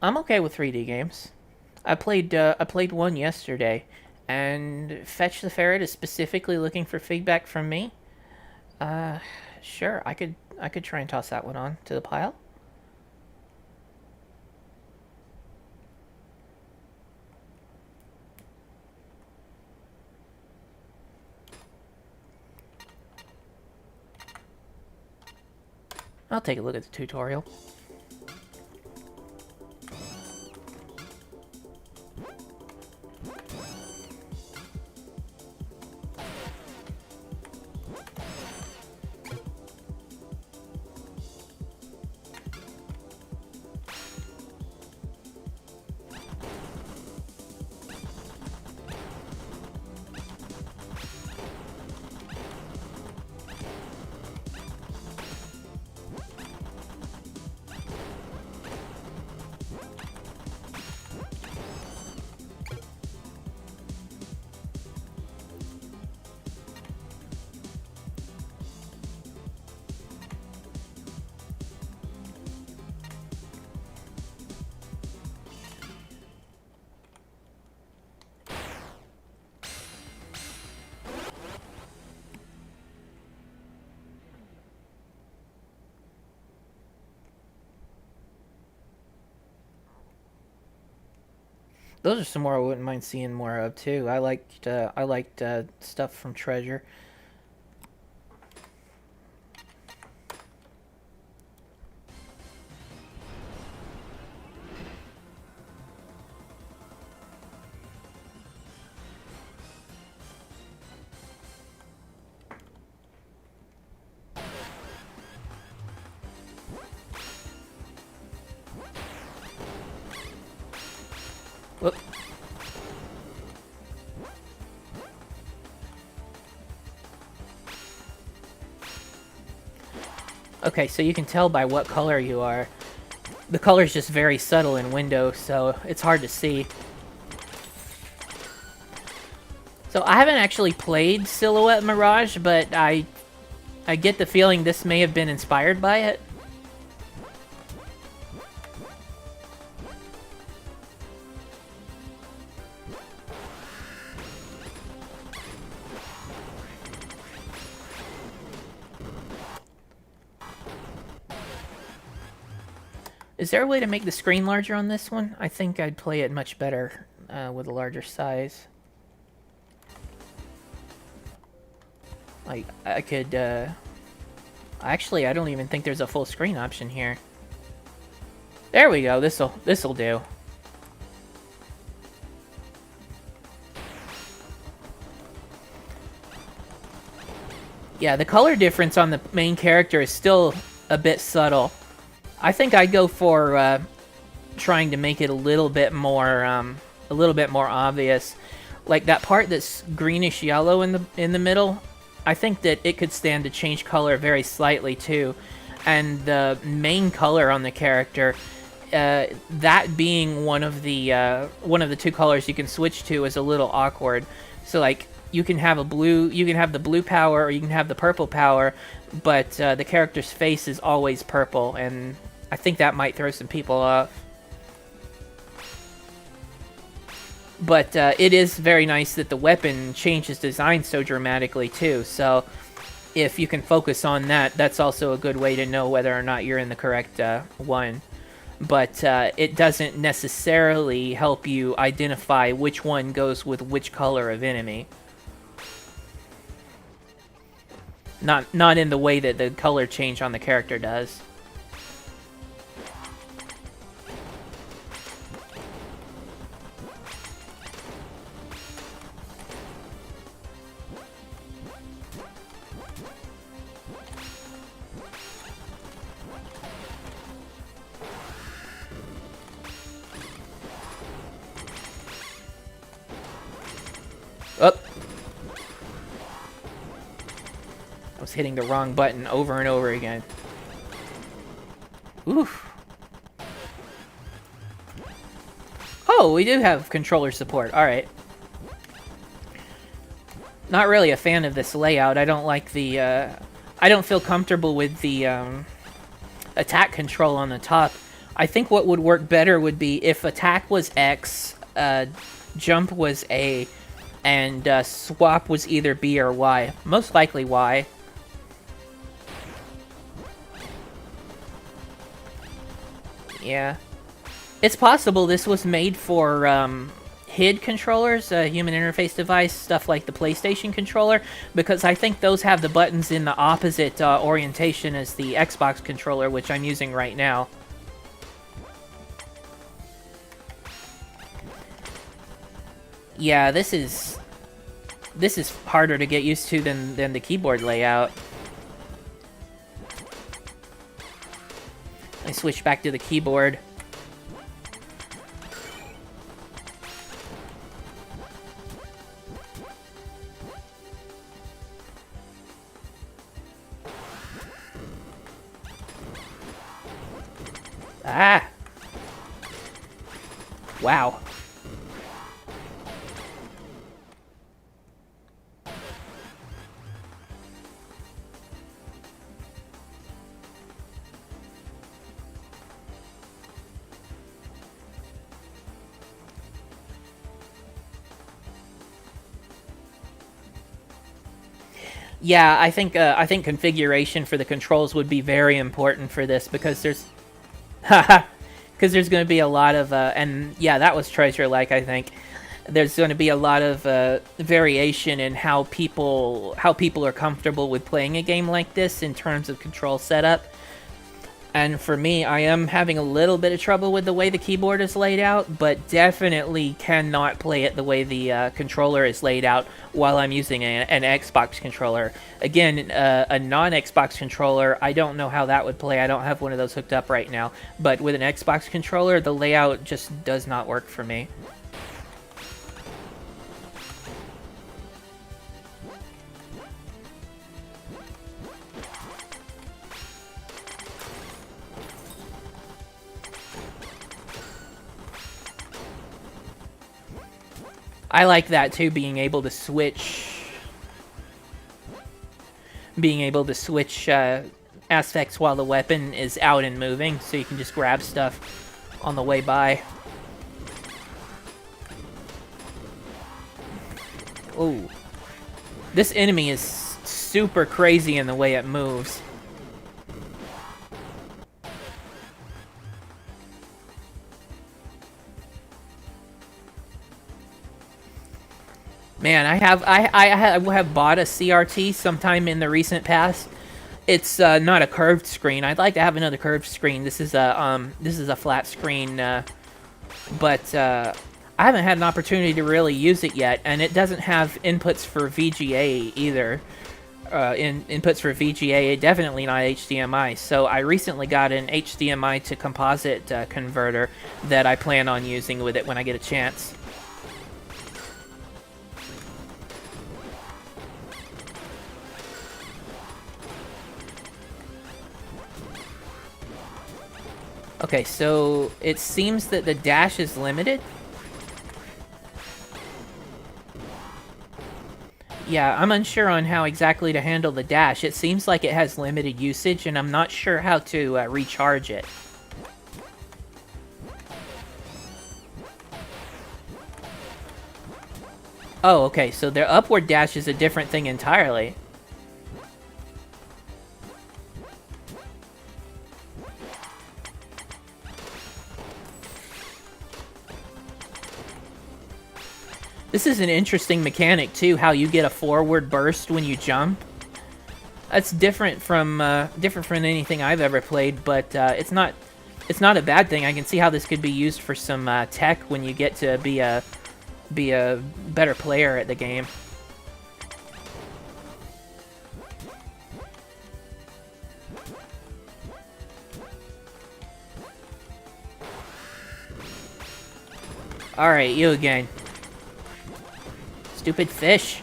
I'm okay with 3D games. I played one yesterday, and Fetch the Ferret is specifically looking for feedback from me. Sure, I could I could try and toss that one on to the pile. I'll take a look at the tutorial. Those are some more I wouldn't mind seeing more of too. I liked stuff from Treasure. Whoop. Okay, so you can tell by what color you are. The color's just very subtle in Windows, so it's hard to see. So I haven't actually played Silhouette Mirage, but I get the feeling this may have been inspired by it. Is there a way to make the screen larger on this one? I think I'd play it much better with a larger size. Like, I could, actually, I don't even think there's a full screen option here. There we go, this'll do. Yeah, the color difference on the main character is still a bit subtle. I think I'd go for trying to make it a little bit more obvious. Like that part that's greenish yellow in the middle. I think that it could stand to change color very slightly too, and the main color on the character, that being one of the two colors you can switch to, is a little awkward. So like you can have the blue power or you can have the purple power, but the character's face is always purple, and I think that might throw some people off. But it is very nice that the weapon changes design so dramatically too, so if you can focus on that, that's also a good way to know whether or not you're in the correct one. But it doesn't necessarily help you identify which one goes with which color of enemy. Not in the way that the color change on the character does. Oh. I was hitting the wrong button over and over again. Oof. Oh, we do have controller support. Alright. Not really a fan of this layout. I don't like the, I don't feel comfortable with the, attack control on the top. I think what would work better would be if attack was X, jump was A, and swap was either B or Y. Most likely Y. Yeah. It's possible this was made for HID controllers, human interface device, stuff like the PlayStation controller, because I think those have the buttons in the opposite orientation as the Xbox controller, which I'm using right now. Yeah, this is harder to get used to than the keyboard layout. I switch back to the keyboard. Ah! Wow. Yeah, I think configuration for the controls would be very important for this because there's because there's going to be a lot of and yeah, that was treasure like I think there's going to be a lot of variation in how people are comfortable with playing a game like this in terms of control setup. And for me, I am having a little bit of trouble with the way the keyboard is laid out, but definitely cannot play it the way the controller is laid out while I'm using an Xbox controller. Again, a non-Xbox controller, I don't know how that would play. I don't have one of those hooked up right now. But with an Xbox controller, the layout just does not work for me. I like that too, being able to switch aspects while the weapon is out and moving, so you can just grab stuff on the way by. Ooh. This enemy is super crazy in the way it moves. Man, I have bought a CRT sometime in the recent past. It's not a curved screen. I'd like to have another curved screen. This is a flat screen, but I haven't had an opportunity to really use it yet, and it doesn't have inputs for VGA either. Inputs for VGA, definitely not HDMI. So I recently got an HDMI to composite converter that I plan on using with it when I get a chance. Okay, so it seems that the dash is limited. Yeah, I'm unsure on how exactly to handle the dash. It seems like it has limited usage, and I'm not sure how to recharge it. Oh, okay, so their upward dash is a different thing entirely. This is an interesting mechanic, too, how you get a forward burst when you jump. That's different from anything I've ever played, but it's not a bad thing. I can see how this could be used for some tech when you get to be a better player at the game. Alright, you again. Stupid fish.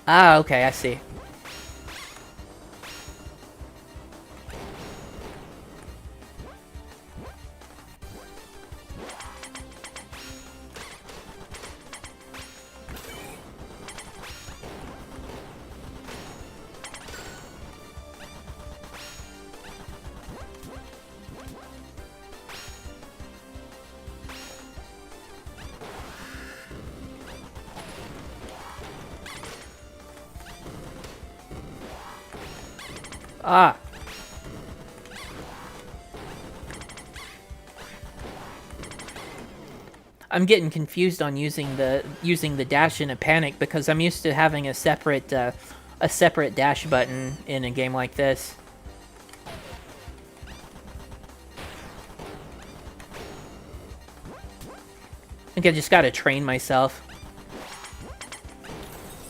Ah, okay, I see. Ah! I'm getting confused on using the dash in a panic because I'm used to having a separate dash button in a game like this. I think I just gotta train myself.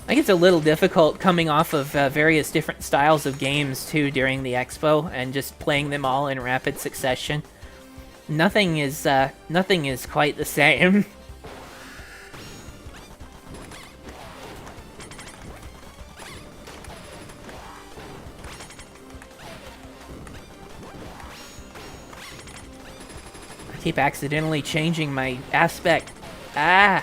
I think it's a little difficult coming off of various different styles of games too during the expo and just playing them all in rapid succession. Nothing is quite the same. I keep accidentally changing my aspect. Ah!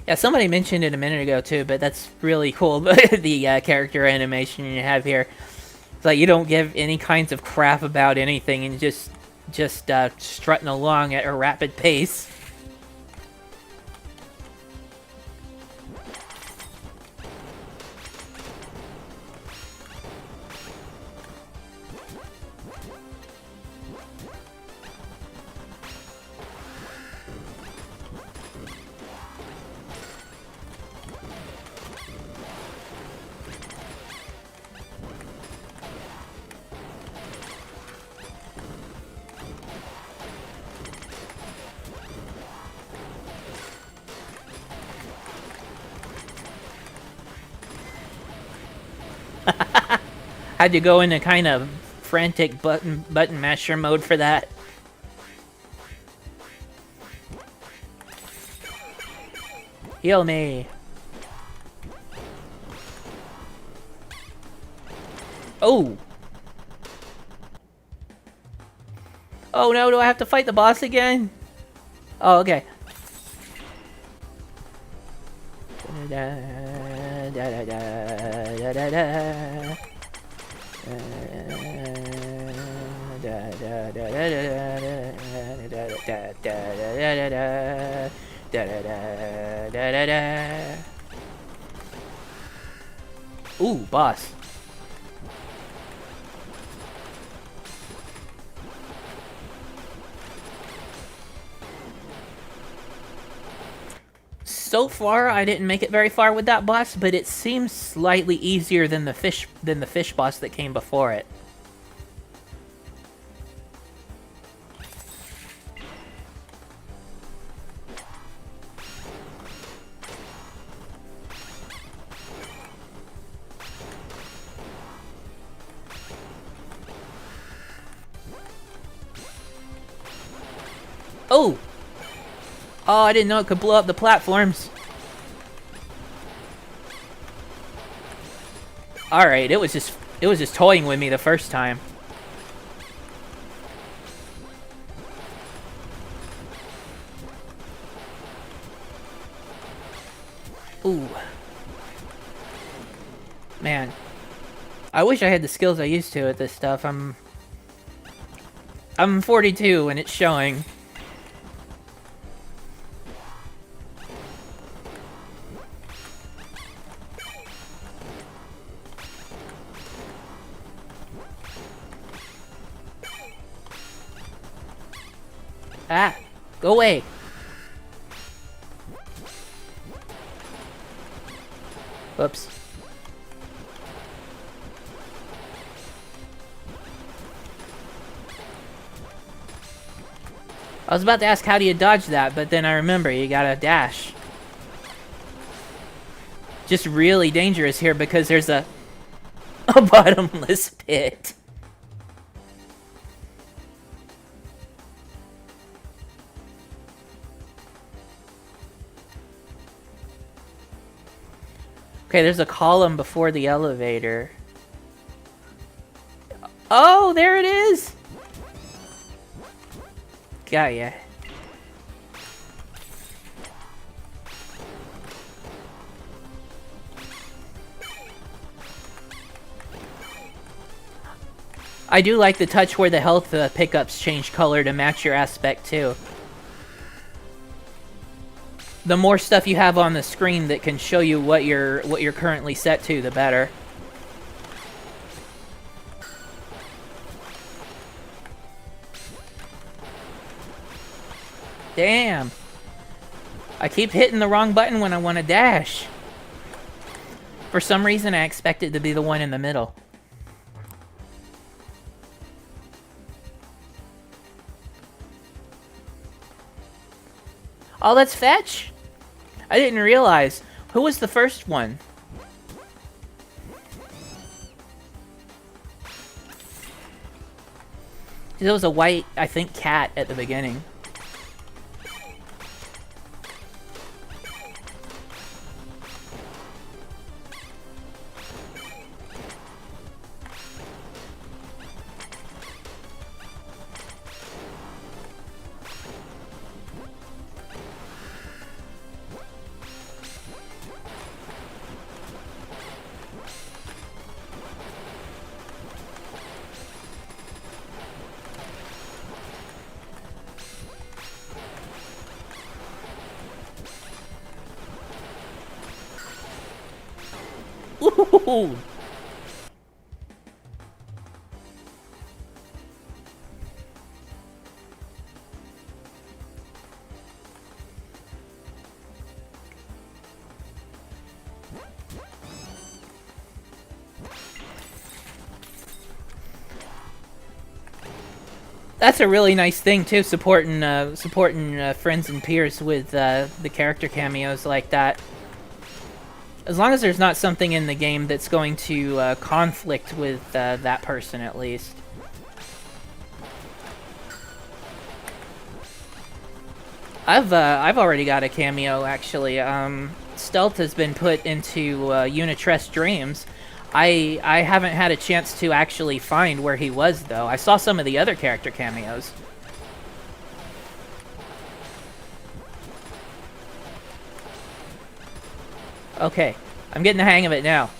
Yeah, somebody mentioned it a minute ago too, but that's really cool. The character animation you have here, it's like you don't give any kinds of crap about anything, and just strutting along at a rapid pace. Had to go into kind of frantic button masher mode for that. Heal me. Oh. Oh no, do I have to fight the boss again? Oh, okay. Ooh, boss. So far, I didn't make it very far with that boss, but it seems slightly easier than the fish boss that came before it. Oh! Oh, I didn't know it could blow up the platforms. Alright, it was just toying with me the first time. Ooh. Man. I wish I had the skills I used to at this stuff. I'm 42 and it's showing. Ah! Go away! Oops. I was about to ask how do you dodge that, but then I remember you gotta dash. Just really dangerous here because there's a bottomless pit. Okay, there's a column before the elevator. Oh, there it is! Got ya. I do like the touch where the health pickups change color to match your aspect too. The more stuff you have on the screen that can show you what you're currently set to, the better. Damn. I keep hitting the wrong button when I want to dash. For some reason, I expect it to be the one in the middle. Oh, that's Fetch? I didn't realize. Who was the first one? There was a white, I think, cat at the beginning. Ooh. That's a really nice thing too, supporting friends and peers with the character cameos like that. As long as there's not something in the game that's going to conflict with that person, at least. I've already got a cameo actually. Stealth has been put into Unitress Dreams. I haven't had a chance to actually find where he was though. I saw some of the other character cameos. Okay, I'm getting the hang of it now.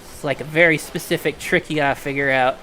It's like a very specific trick you gotta figure out.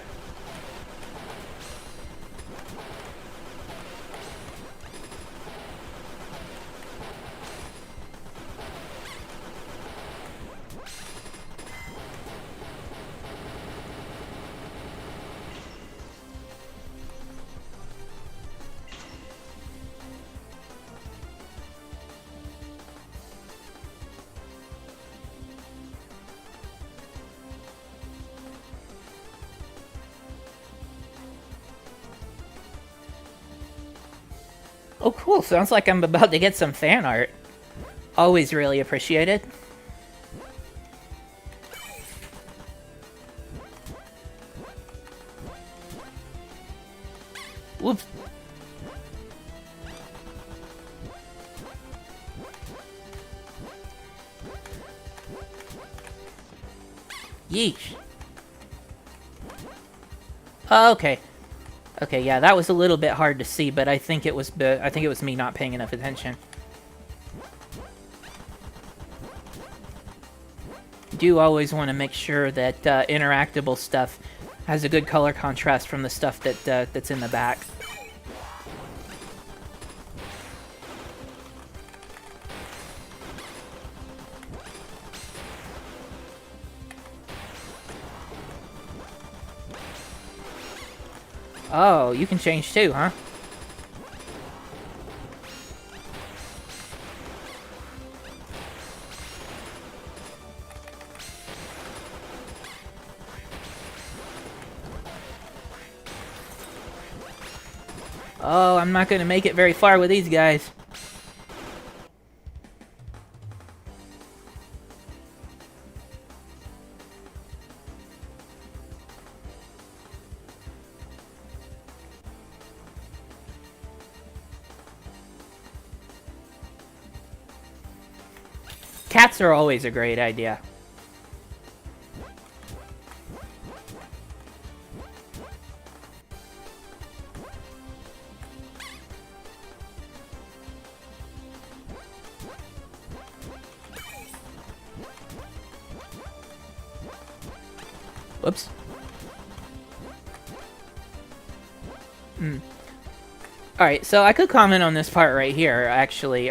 Oh, cool. Sounds like I'm about to get some fan art. Always really appreciated. Whoops. Yeesh. Okay. Okay, yeah, that was a little bit hard to see, but I think it was me not paying enough attention. Do always want to make sure that interactable stuff has a good color contrast from the stuff that's in the back. Oh, you can change too, huh? Oh, I'm not gonna make it very far with these guys. Cats are always a great idea. Whoops. Alright, so I could comment on this part right here, actually.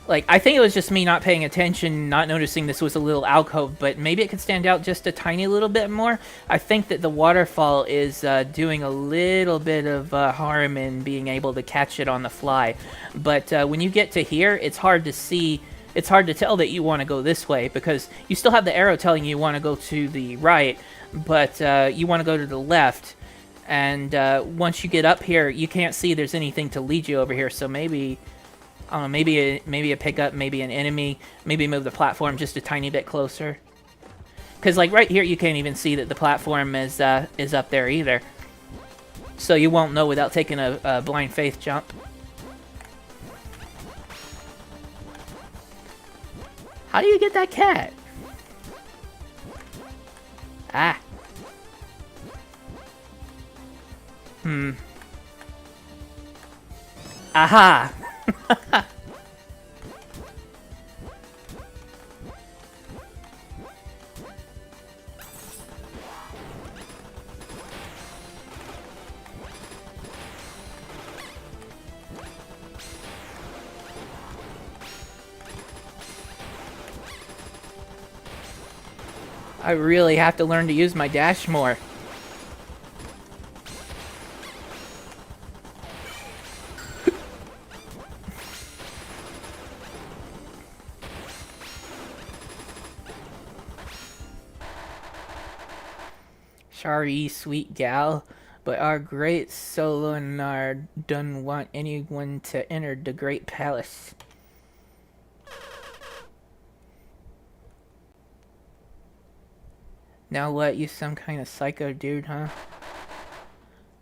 Like, I think it was just me not paying attention, not noticing this was a little alcove, but maybe it could stand out just a tiny little bit more. I think that the waterfall is doing a little bit of harm in being able to catch it on the fly. But when you get to here, it's hard to see. It's hard to tell that you want to go this way, because you still have the arrow telling you want to go to the right, but you want to go to the left. And once you get up here, you can't see there's anything to lead you over here, so maybe... I don't know, maybe a pickup, maybe an enemy, maybe move the platform just a tiny bit closer. Because, like, right here, you can't even see that the platform is up there either. So you won't know without taking a blind faith jump. How do you get that cat? Ah. Aha! I really have to learn to use my dash more. Sorry, sweet gal, but our great Solonar don't want anyone to enter the great palace. Now what, you some kind of psycho dude, huh?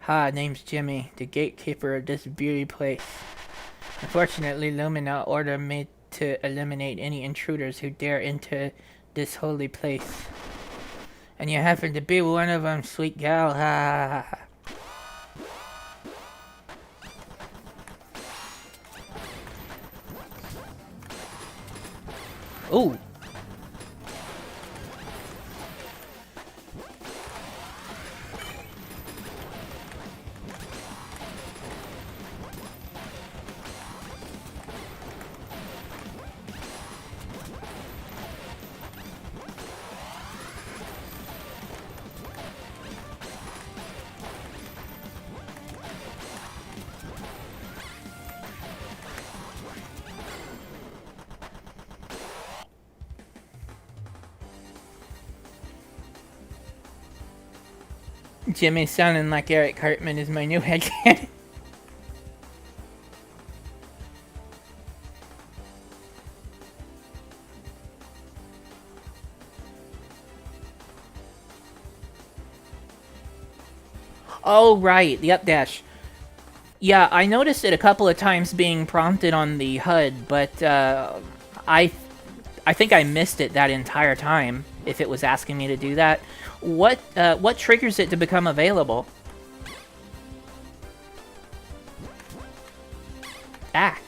Ha, name's Jimmy, the gatekeeper of this beauty place. Unfortunately, Luma order me to eliminate any intruders who dare enter this holy place. And you happen to be one of them, sweet gal, ha ha ha. Ooh. Jimmy sounding like Eric Cartman is my new headcanon. Oh, right, the updash. Yeah, I noticed it a couple of times being prompted on the HUD, but I think I missed it that entire time, if it was asking me to do that. What triggers it to become available? Ah.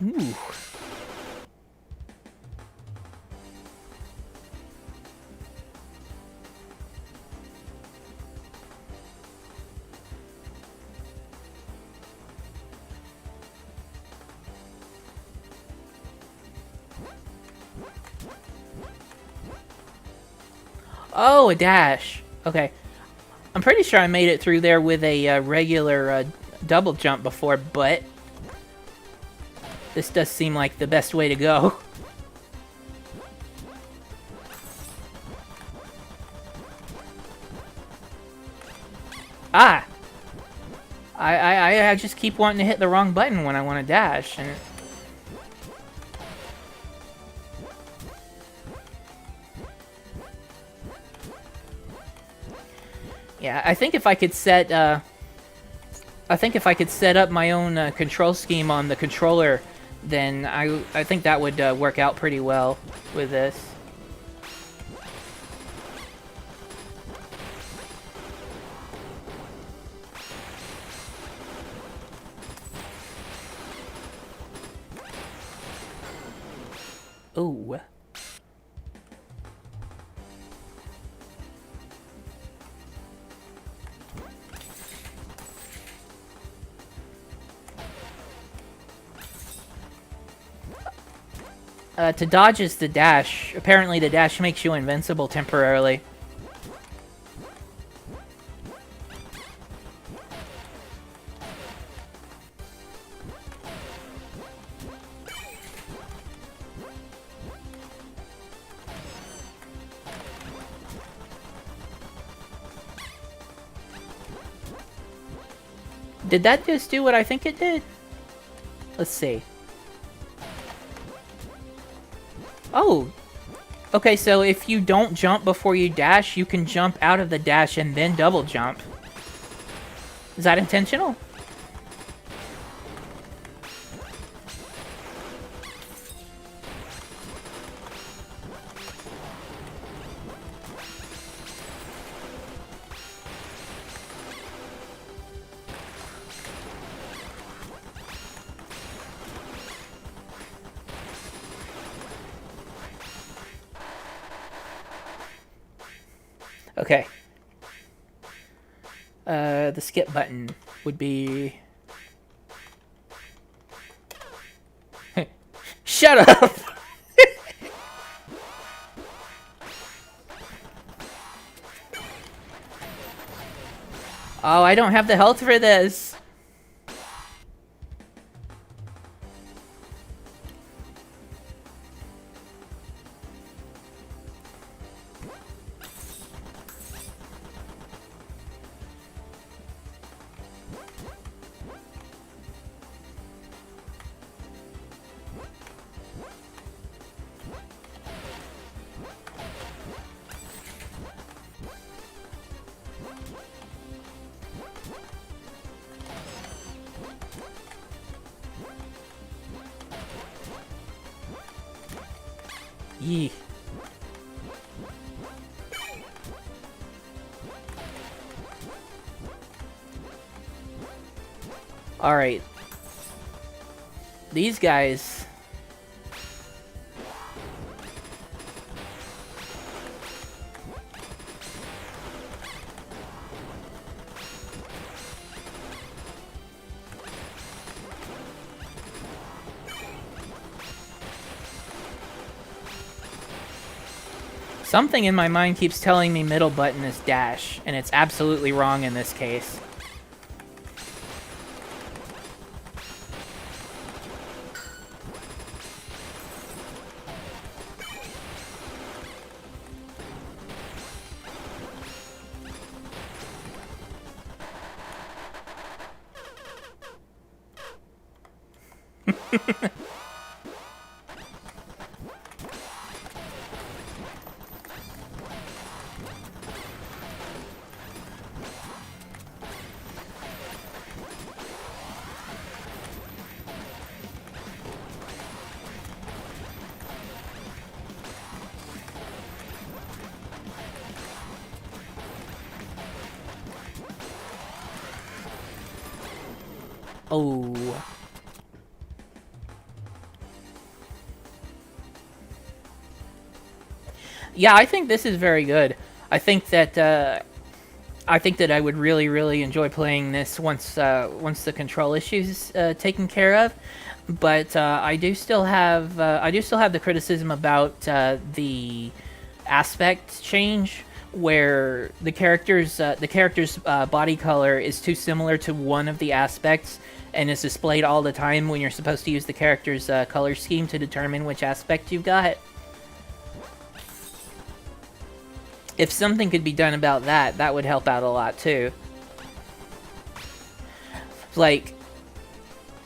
Ooh. Oh, a dash. Okay. I'm pretty sure I made it through there with a regular double jump before, but this does seem like the best way to go. Ah! I just keep wanting to hit the wrong button when I want to dash, and... Yeah, I think if I could set, I think if I could set up my own control scheme on the controller, then I think that would work out pretty well with this. Ooh. To dodge is the dash. Apparently the dash makes you invincible temporarily. Did that just do what I think it did? Let's see. Oh! Okay, so if you don't jump before you dash, you can jump out of the dash and then double jump. Is that intentional? Okay. The skip button would be... Shut up! Oh, I don't have the health for this. Yee. Alright. These guys... Something in my mind keeps telling me middle button is dash, and it's absolutely wrong in this case. Oh. Yeah, I think this is very good. I think that I would really, really enjoy playing this once the control issues taken care of. But I do still have the criticism about the aspect change, where the character's body color is too similar to one of the aspects and is displayed all the time when you're supposed to use the character's color scheme to determine which aspect you've got. If something could be done about that, that would help out a lot too. like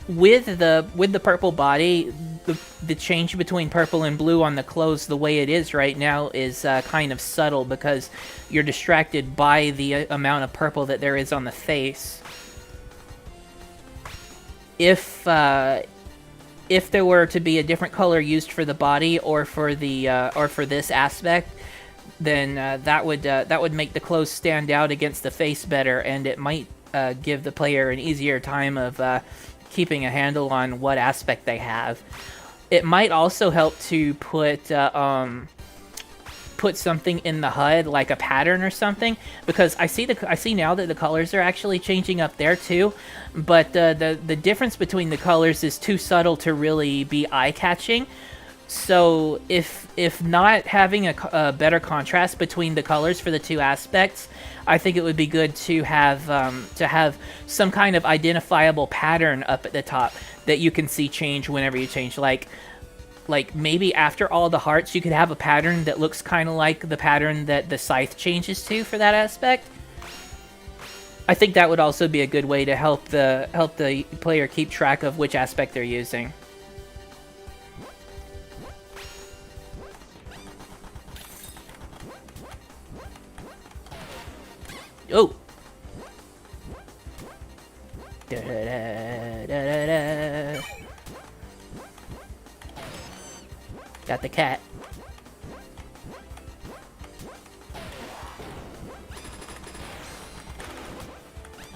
with the purple body, the change between purple and blue on the clothes the way it is right now is kind of subtle because you're distracted by the amount of purple that there is on the face. If there were to be a different color used for the body or for this aspect, then that would make the clothes stand out against the face better, and it might give the player an easier time of keeping a handle on what aspect they have. It might also help to put something in the HUD, like a pattern or something, because I see now that the colors are actually changing up there too, but the difference between the colors is too subtle to really be eye-catching. So if not having a better contrast between the colors for the two aspects, I think it would be good to have some kind of identifiable pattern up at the top that you can see change whenever you change. Like maybe after all the hearts, you could have a pattern that looks kind of like the pattern that the scythe changes to for that aspect. I think that would also be a good way to help the player keep track of which aspect they're using. Oh. Da, da, da, da, da. Got the cat.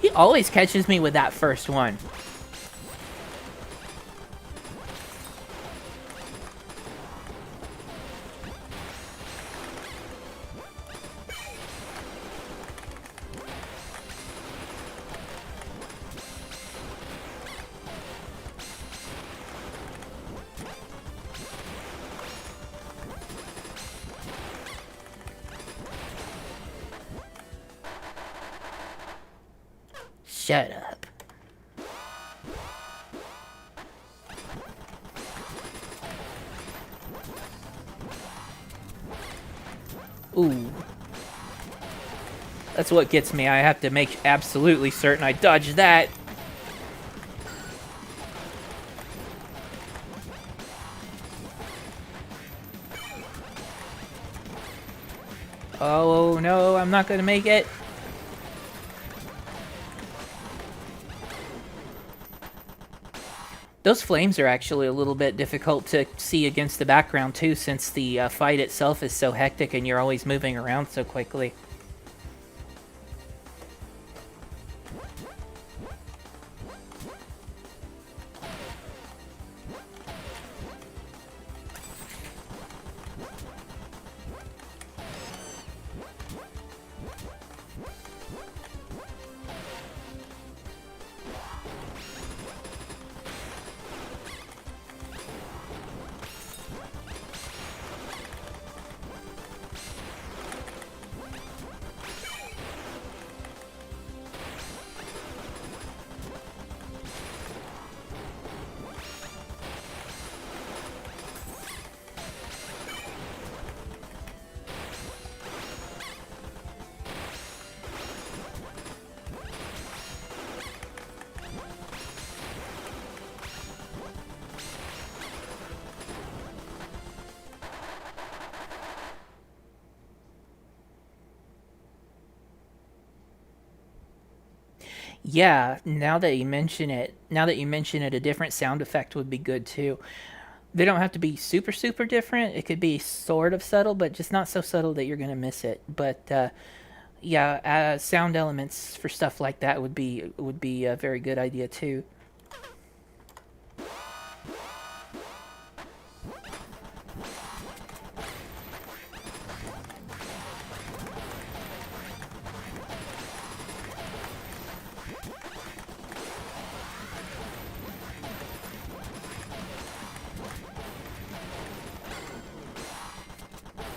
He always catches me with that first one. Shut up. Ooh. That's what gets me. I have to make absolutely certain I dodge that. Oh no, I'm not gonna make it. Those flames are actually a little bit difficult to see against the background too, since the fight itself is so hectic and you're always moving around so quickly. Yeah, now that you mention it, a different sound effect would be good too. They don't have to be super super different. It could be sort of subtle, but just not so subtle that you're gonna miss it. But yeah, sound elements for stuff like that would be a very good idea too.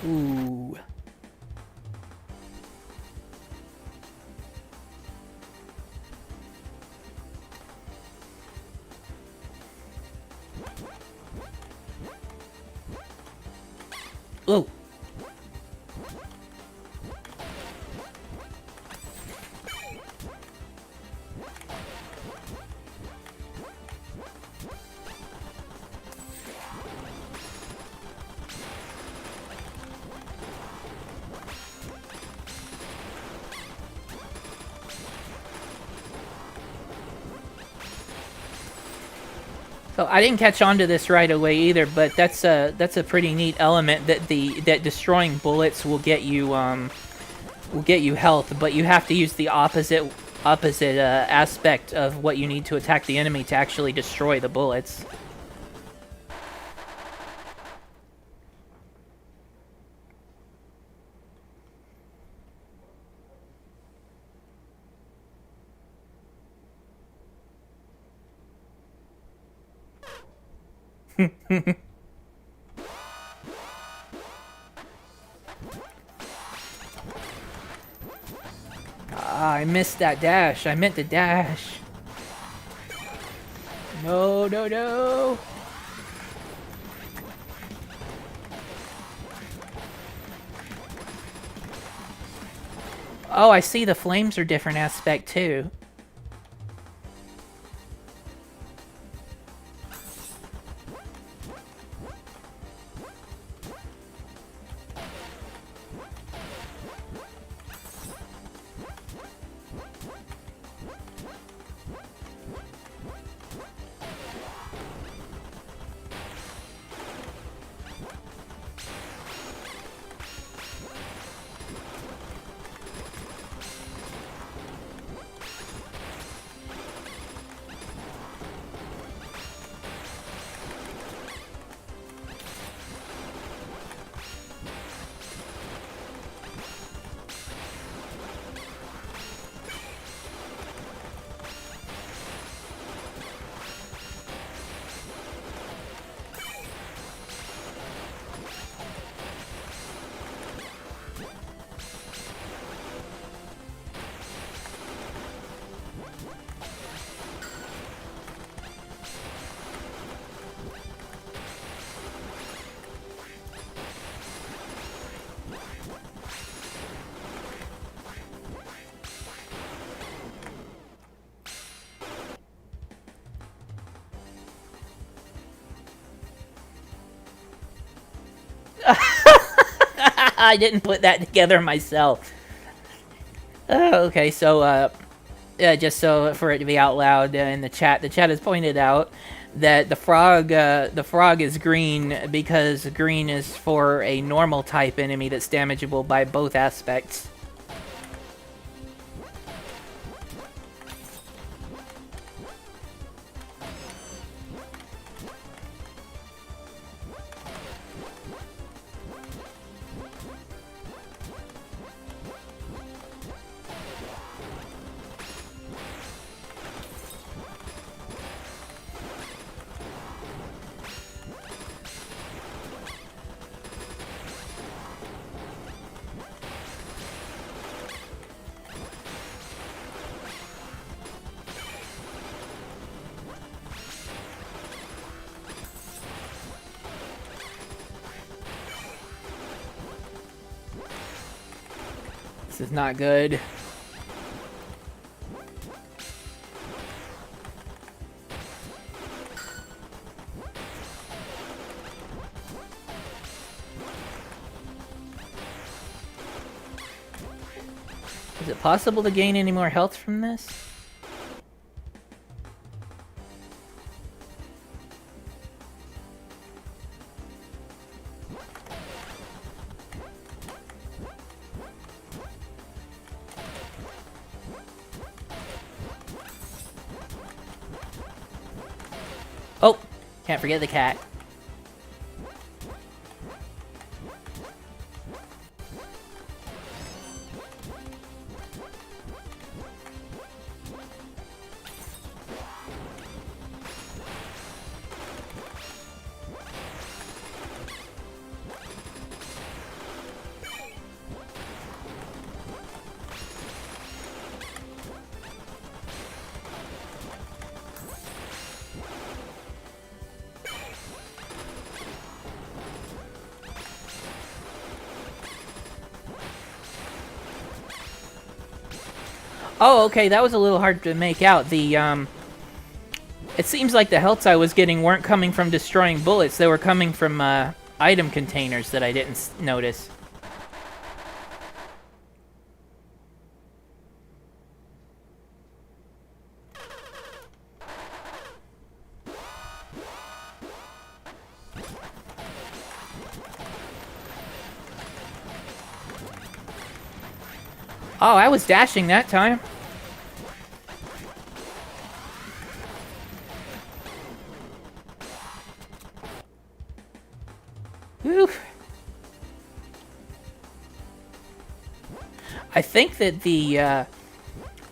Ooh. Ooh. So I didn't catch on to this right away either, but that's a pretty neat element that that destroying bullets will get you health, but you have to use the opposite aspect of what you need to attack the enemy to actually destroy the bullets. Ah, I missed that dash. I meant to dash. No, no, no. Oh, I see the flames are different aspect too. I didn't put that together myself. Okay, so yeah, just so for it to be out loud in the chat has pointed out that the frog is green because green is for a normal type enemy that's damageable by both aspects. This is not good. Is it possible to gain any more health from this? Oh, can't forget the cat. Oh, okay, that was a little hard to make out. It seems like the healths I was getting weren't coming from destroying bullets. They were coming from, item containers that I didn't notice. Oh, I was dashing that time. Whew. I think that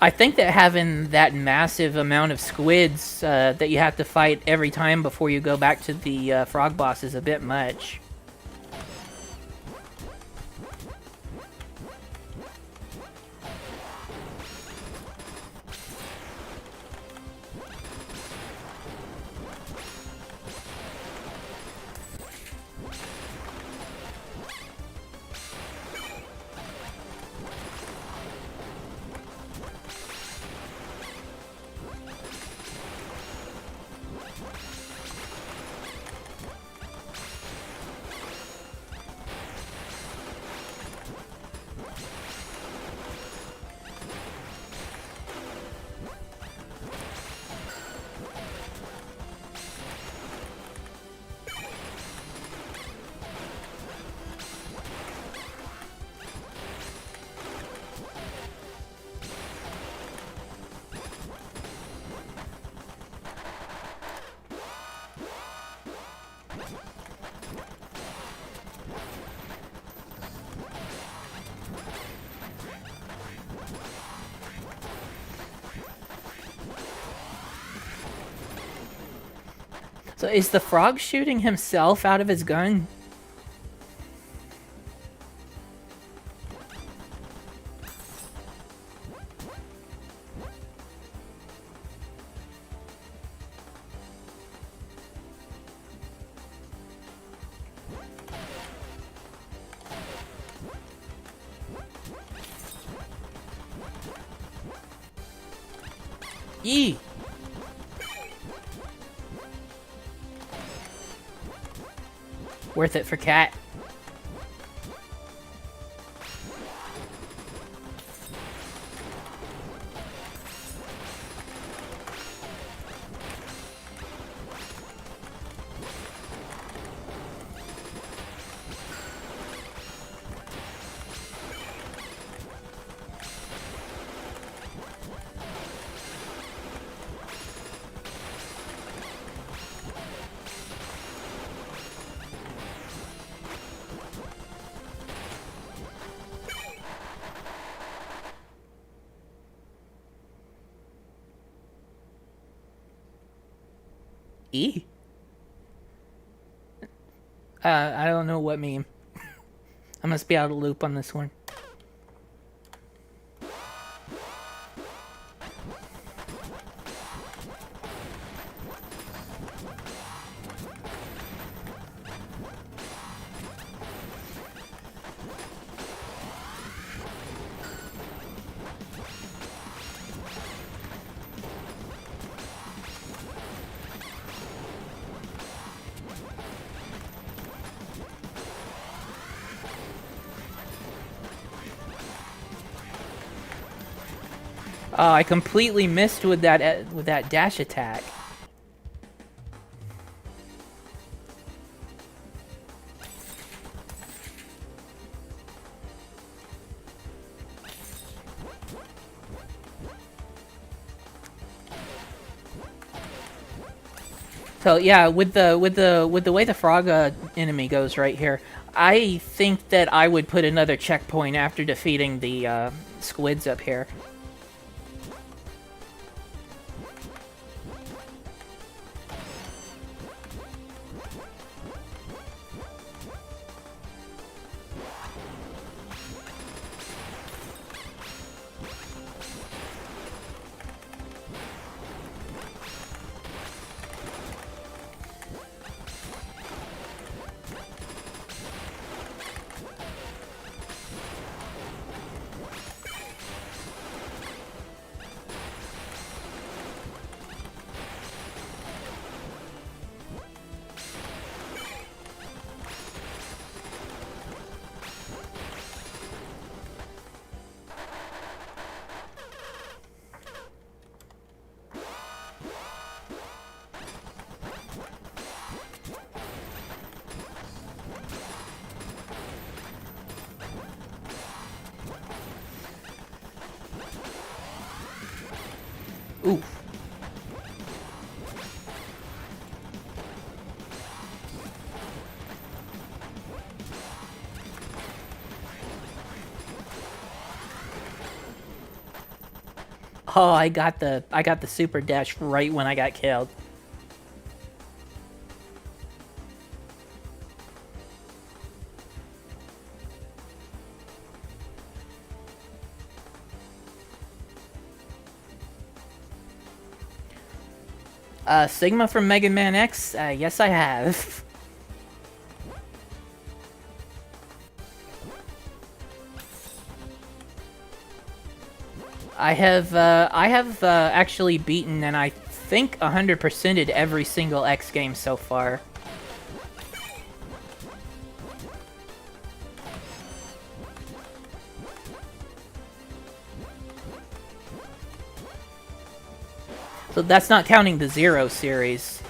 I think that having that massive amount of squids that you have to fight every time before you go back to the frog boss is a bit much. So is the frog shooting himself out of his gun? Yee! Worth it for cat. E? I don't know what meme. I must be out of loop on this one. Oh, I completely missed with that dash attack. So yeah, with the way the frog enemy goes right here, I think that I would put another checkpoint after defeating the squids up here. Oh, I got the super dash right when I got killed. Sigma from Mega Man X? Yes, I have. I have actually beaten and I think 100%ed every single X game so far. So that's not counting the Zero series.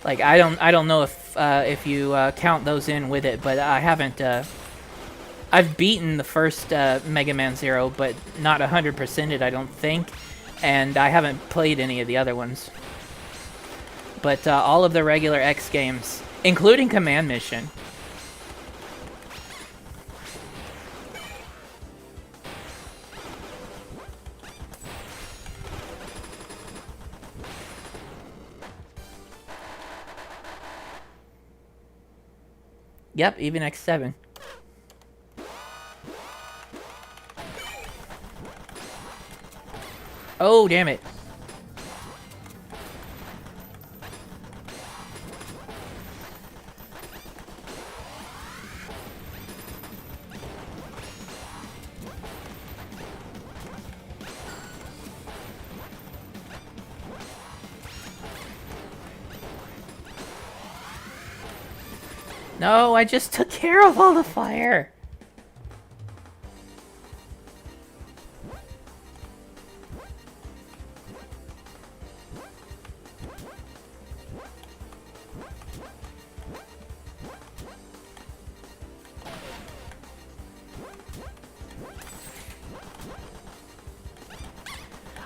Like I don't know if you count those in with it, but I haven't. I've beaten the first Mega Man Zero, but not 100%ed, I don't think, and I haven't played any of the other ones. But all of the regular X games, including Command Mission. Yep, even X7. Oh, damn it. No, I just took care of all the fire.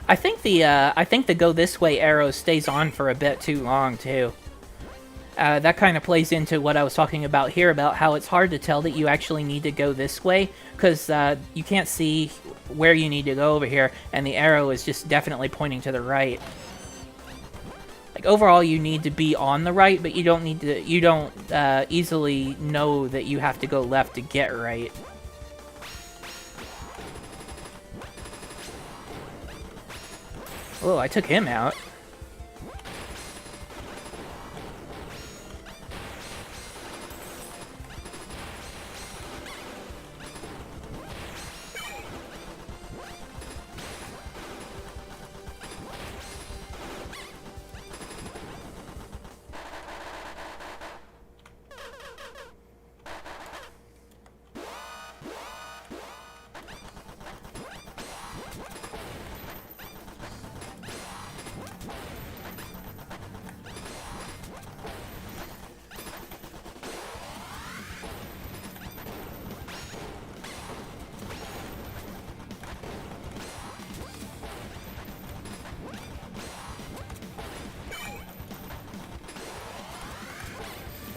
I think the go this way arrow stays on for a bit too long too. That kind of plays into what I was talking about here about how it's hard to tell that you actually need to go this way because you can't see where you need to go over here, and the arrow is just definitely pointing to the right. Like overall, you need to be on the right, but you don't need to. You don't easily know that you have to go left to get right. Oh, I took him out.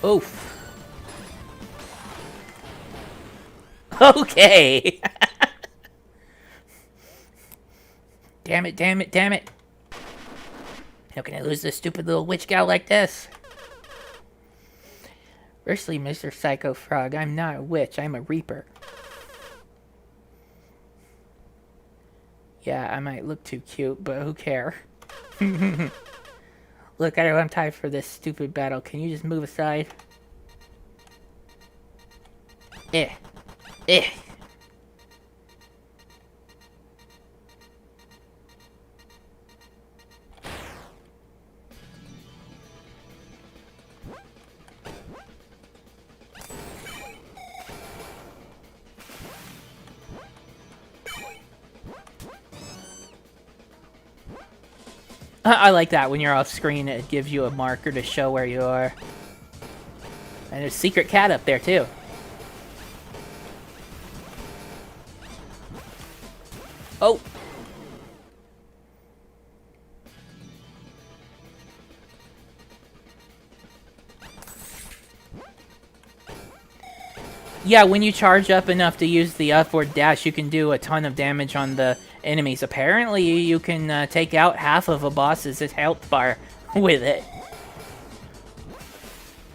Oof. Okay. Damn it, damn it, damn it. How can I lose this stupid little witch gal like this? Firstly, Mr. Psycho Frog, I'm not a witch, I'm a reaper. Yeah, I might look too cute, but who cares? Look, I don't have time for this stupid battle. Can you just move aside? Eh. Eh. I like that. When you're off screen, it gives you a marker to show where you are. And there's a secret cat up there, too. Oh! Yeah, when you charge up enough to use the upward dash, you can do a ton of damage on the enemies. Apparently, you can take out half of a boss's health bar with it.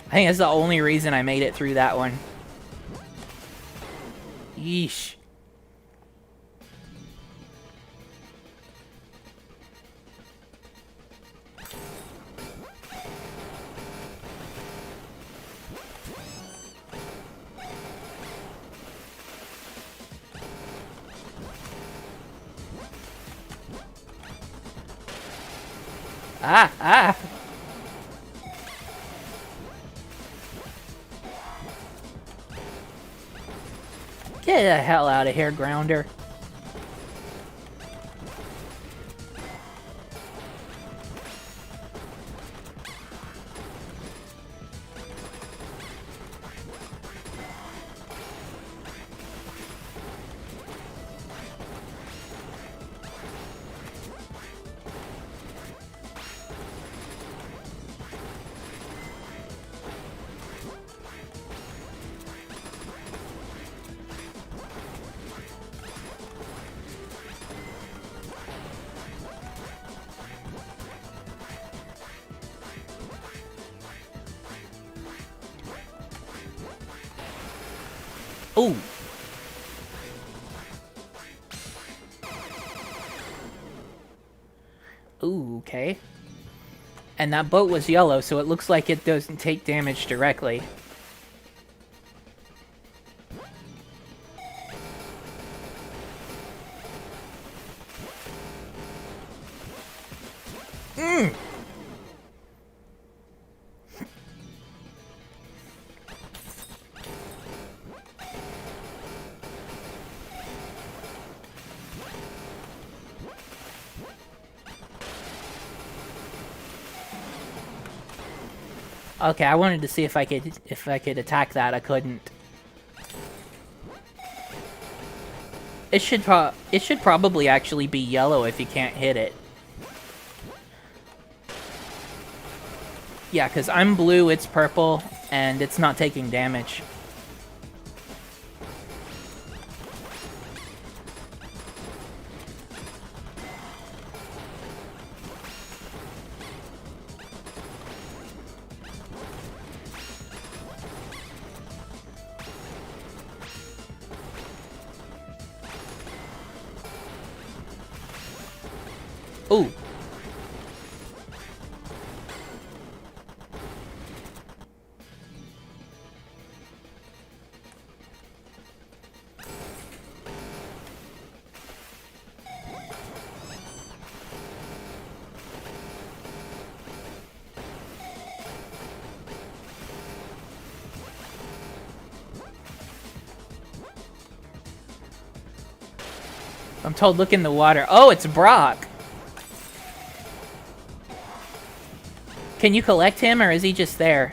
I think that's the only reason I made it through that one. Yeesh. Ah, ah. Get the hell out of here, Grounder. Ooh. Ooh, okay. And that boat was yellow, so it looks like it doesn't take damage directly. Okay, I wanted to see if I could attack that. I couldn't. It should probably actually be yellow if you can't hit it. Yeah, because I'm blue, it's purple, and it's not taking damage. Ooh. I'm told look in the water. Oh, it's Brock. Can you collect him, or is he just there?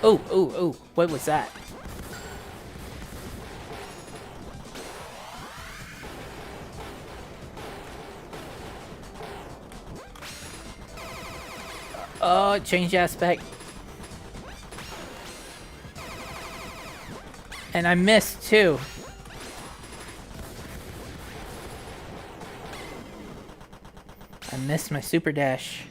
Oh, oh, oh, what was that? Oh, change aspect. And I missed too. I missed my super dash.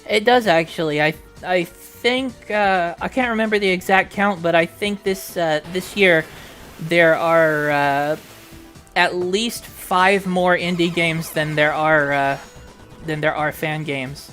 It does actually. I think I can't remember the exact count, but I think this year there are at least 5 more indie games than there are fan games.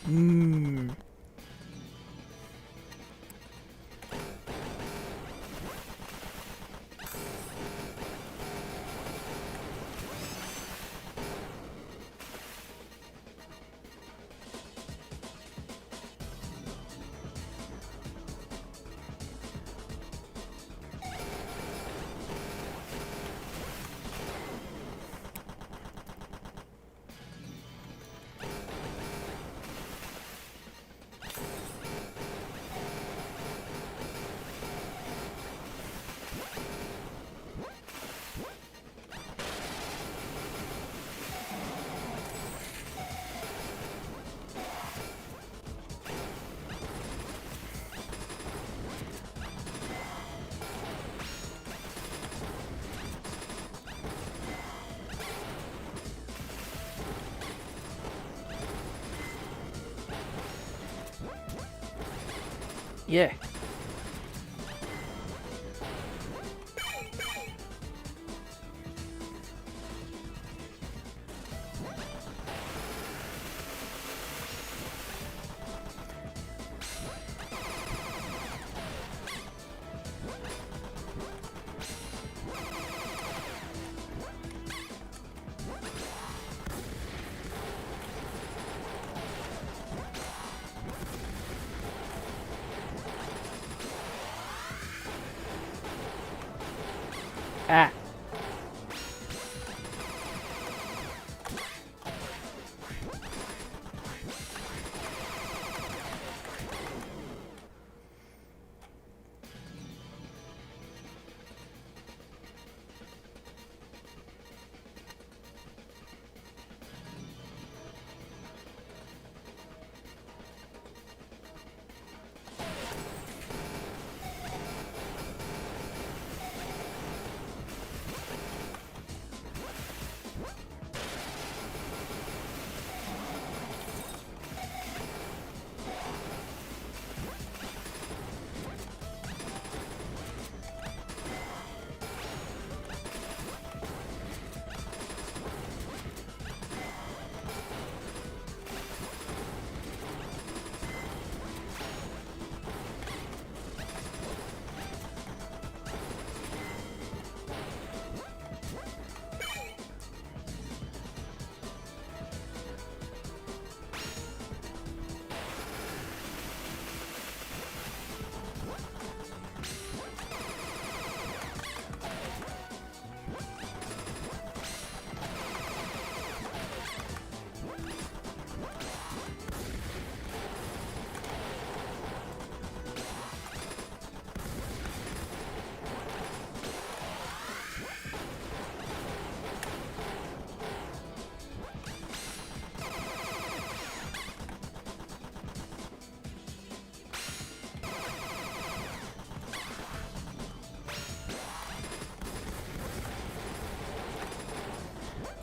Mm. Yeah. Ah.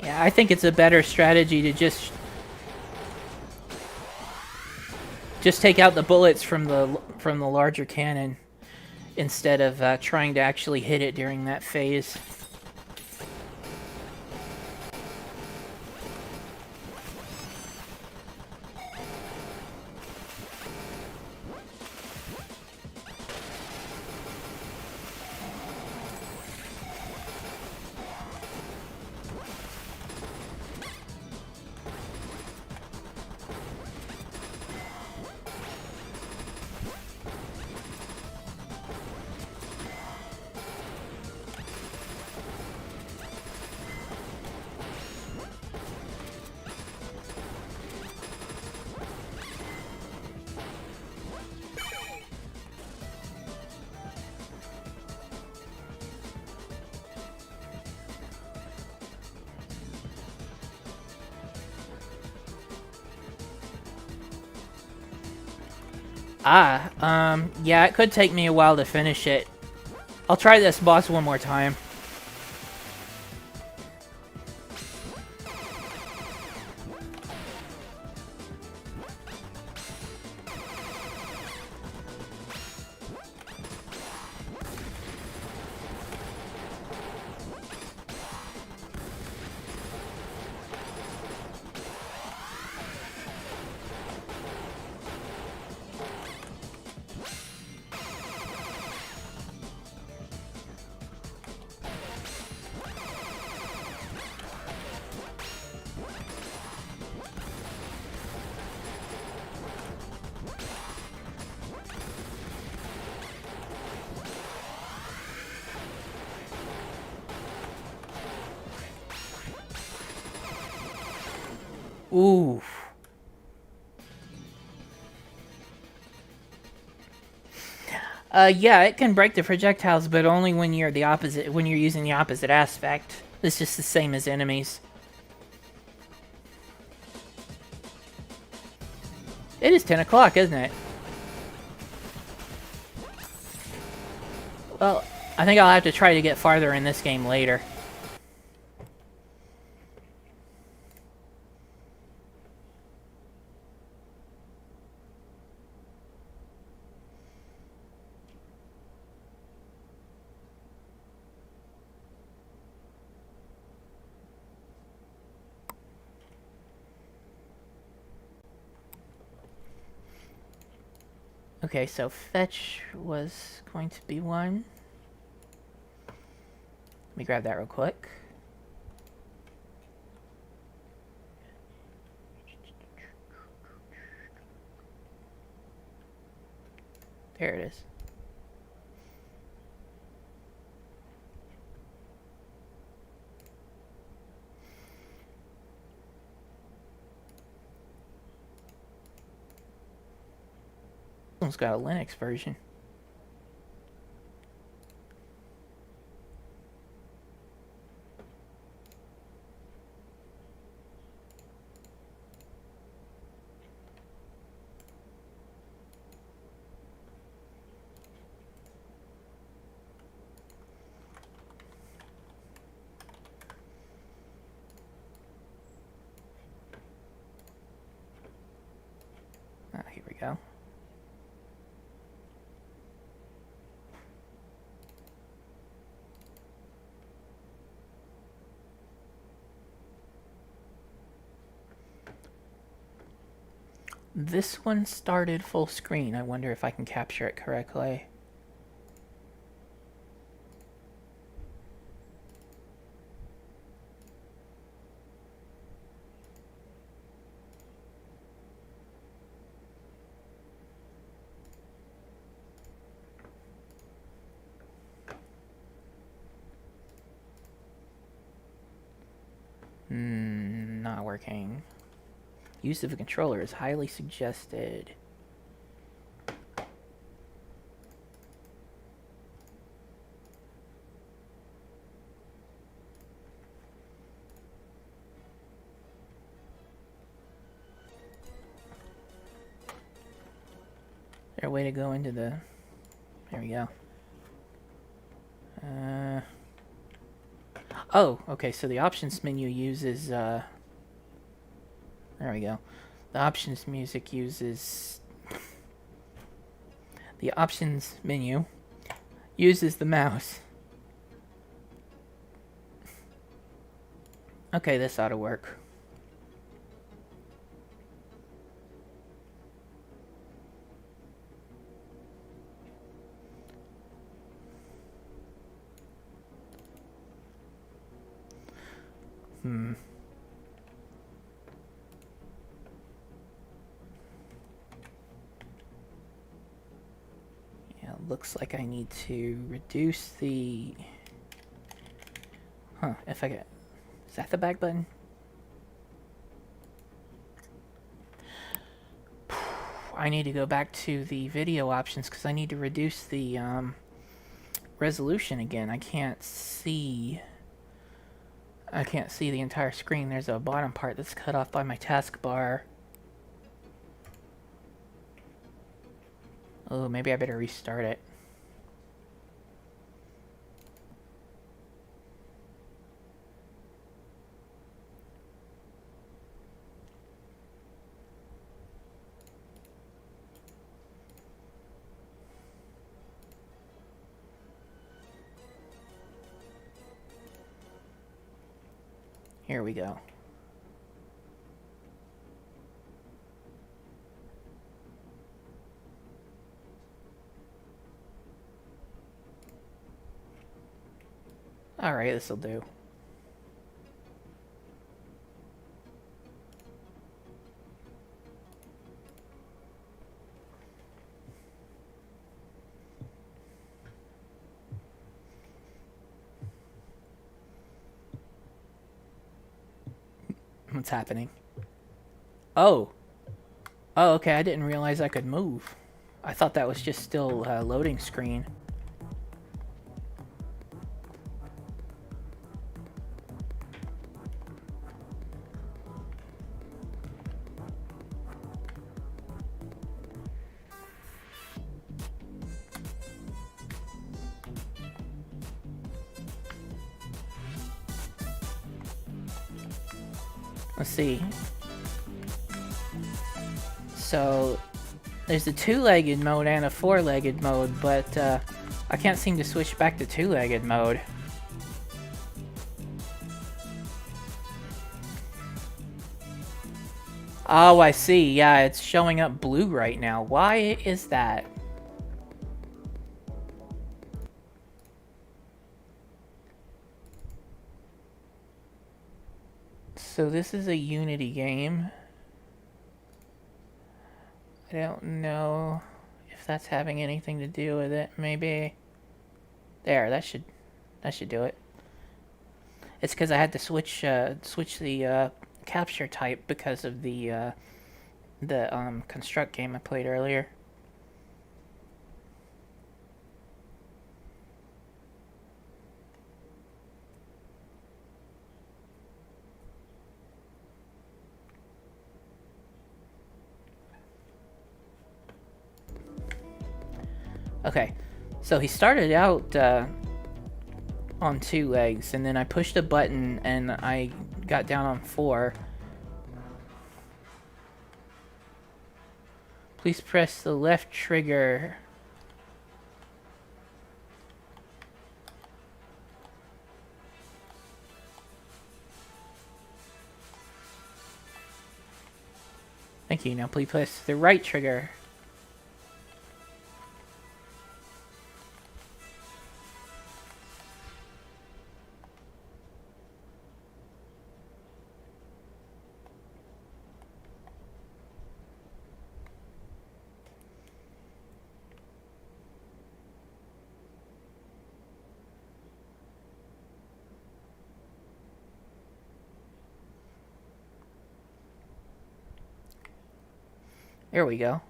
Yeah, I think it's a better strategy to just take out the bullets from the larger cannon instead of trying to actually hit it during that phase. Yeah, it could take me a while to finish it. I'll try this boss one more time. Ooh. Yeah, it can break the projectiles, but only when you're using the opposite aspect. It's just the same as enemies. It is 10 o'clock, isn't it? Well, I think I'll have to try to get farther in this game later. Okay, so fetch was going to be one. Let me grab that real quick. There it is. This one's got a Linux version. Ah, here we go. This one started full screen. I wonder if I can capture it correctly. Not working. Use of a controller is highly suggested. Is there a way to go into the... There we go. Oh, okay, so the options menu uses... There we go. The options music uses... The options menu uses the mouse. Okay, this ought to work. Yeah, looks like I need to reduce the... Huh, if I get... Is that the back button? I need to go back to the video options because I need to reduce the resolution again. I can't see the entire screen. There's a bottom part that's cut off by my taskbar. Oh, maybe I better restart it. Here we go. Alright, this'll do. What's happening? Oh! Oh, okay, I didn't realize I could move. I thought that was just still loading screen. Let's see. So, there's a two-legged mode and a four-legged mode, but I can't seem to switch back to two-legged mode. Oh, I see. Yeah, it's showing up blue right now. Why is that? So this is a Unity game. I don't know if that's having anything to do with it. Maybe. There, that should do it. It's because I had to switch the capture type because of the construct game I played earlier. Okay, so he started out on 2 legs, and then I pushed a button and I got down on 4. Please press the left trigger. Thank you. Now please press the right trigger. There we go.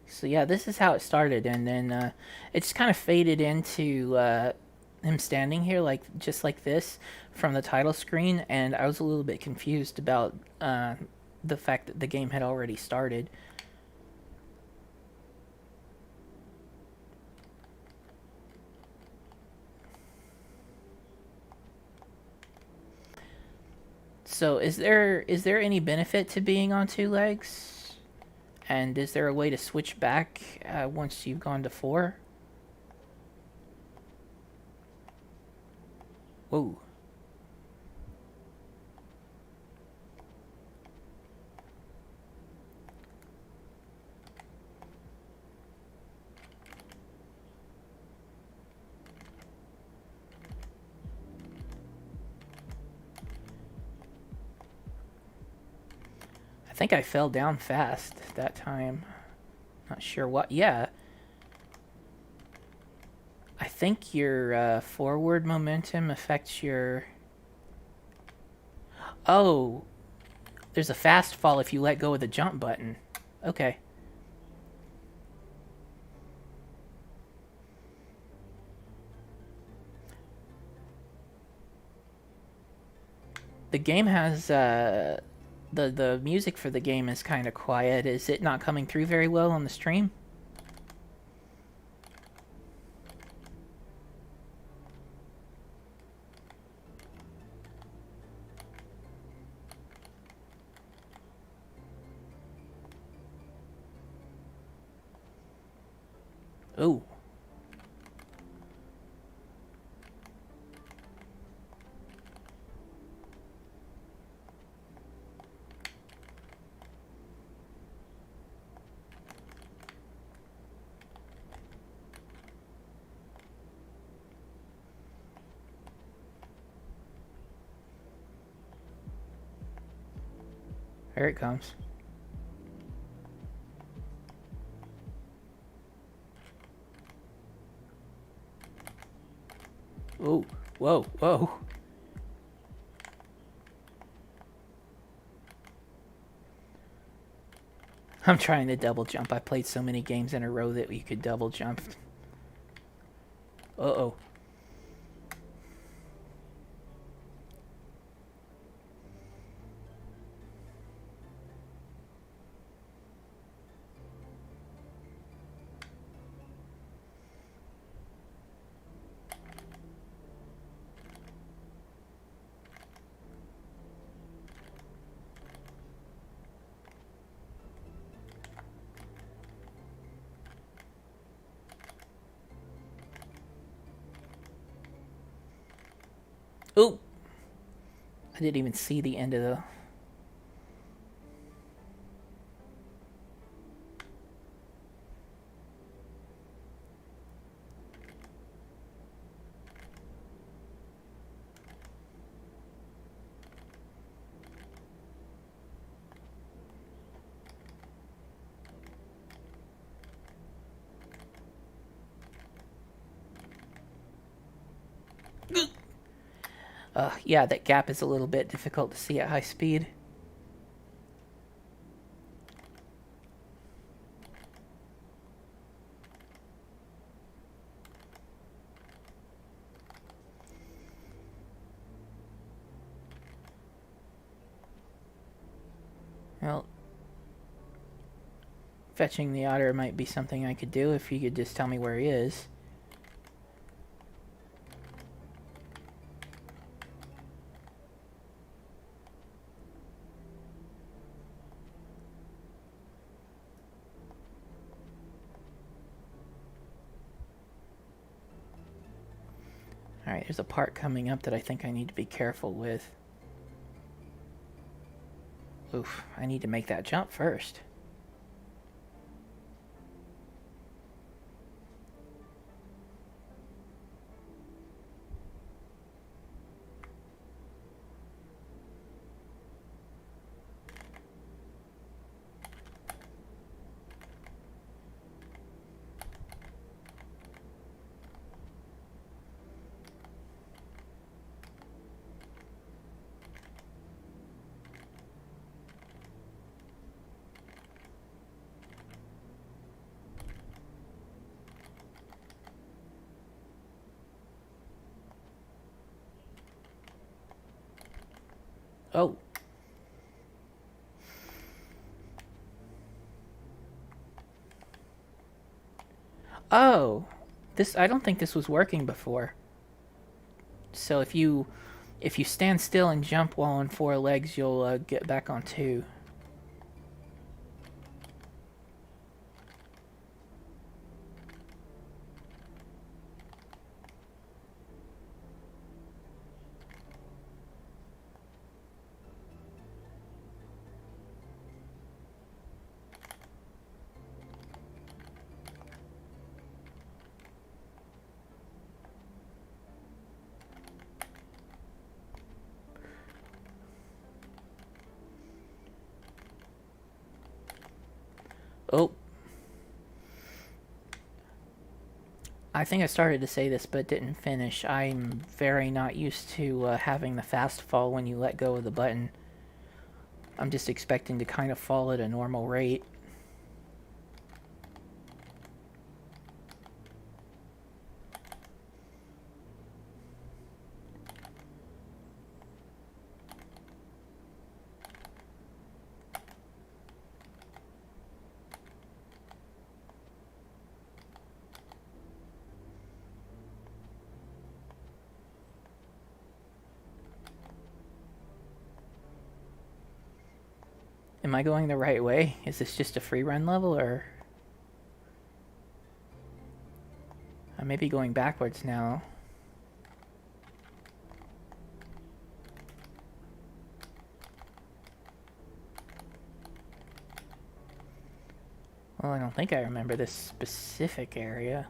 So yeah, this is how it started, and then it just kind of faded into him standing here, like just like this, from the title screen, and I was a little bit confused about the fact that the game had already started. So is there any benefit to being on 2 legs? And is there a way to switch back once you've gone to 4? Whoa. I think I fell down fast that time. Not sure what. Yeah. I think your forward momentum affects your... Oh, there's a fast fall if you let go of the jump button. Okay. The game has the music for the game is kind of quiet. Is it not coming through very well on the stream? Ooh. There it comes. Ooh. Whoa, whoa. I'm trying to double jump. I played so many games in a row that you could double jump. Uh-oh. Ooh. I didn't even see the end of the... yeah, that gap is a little bit difficult to see at high speed. Well, fetching the otter might be something I could do if you could just tell me where he is. Alright, there's a part coming up that I think I need to be careful with. Oof, I need to make that jump first. Oh. Oh. This, I don't think this was working before. So if you stand still and jump while on four legs, you'll get back on two. Oh. I think I started to say this but didn't finish. I'm very not used to having the fast fall when you let go of the button. I'm just expecting to kind of fall at a normal rate. Am I going the right way? Is this just a free run level or... I may be going backwards now. Well, I don't think I remember this specific area.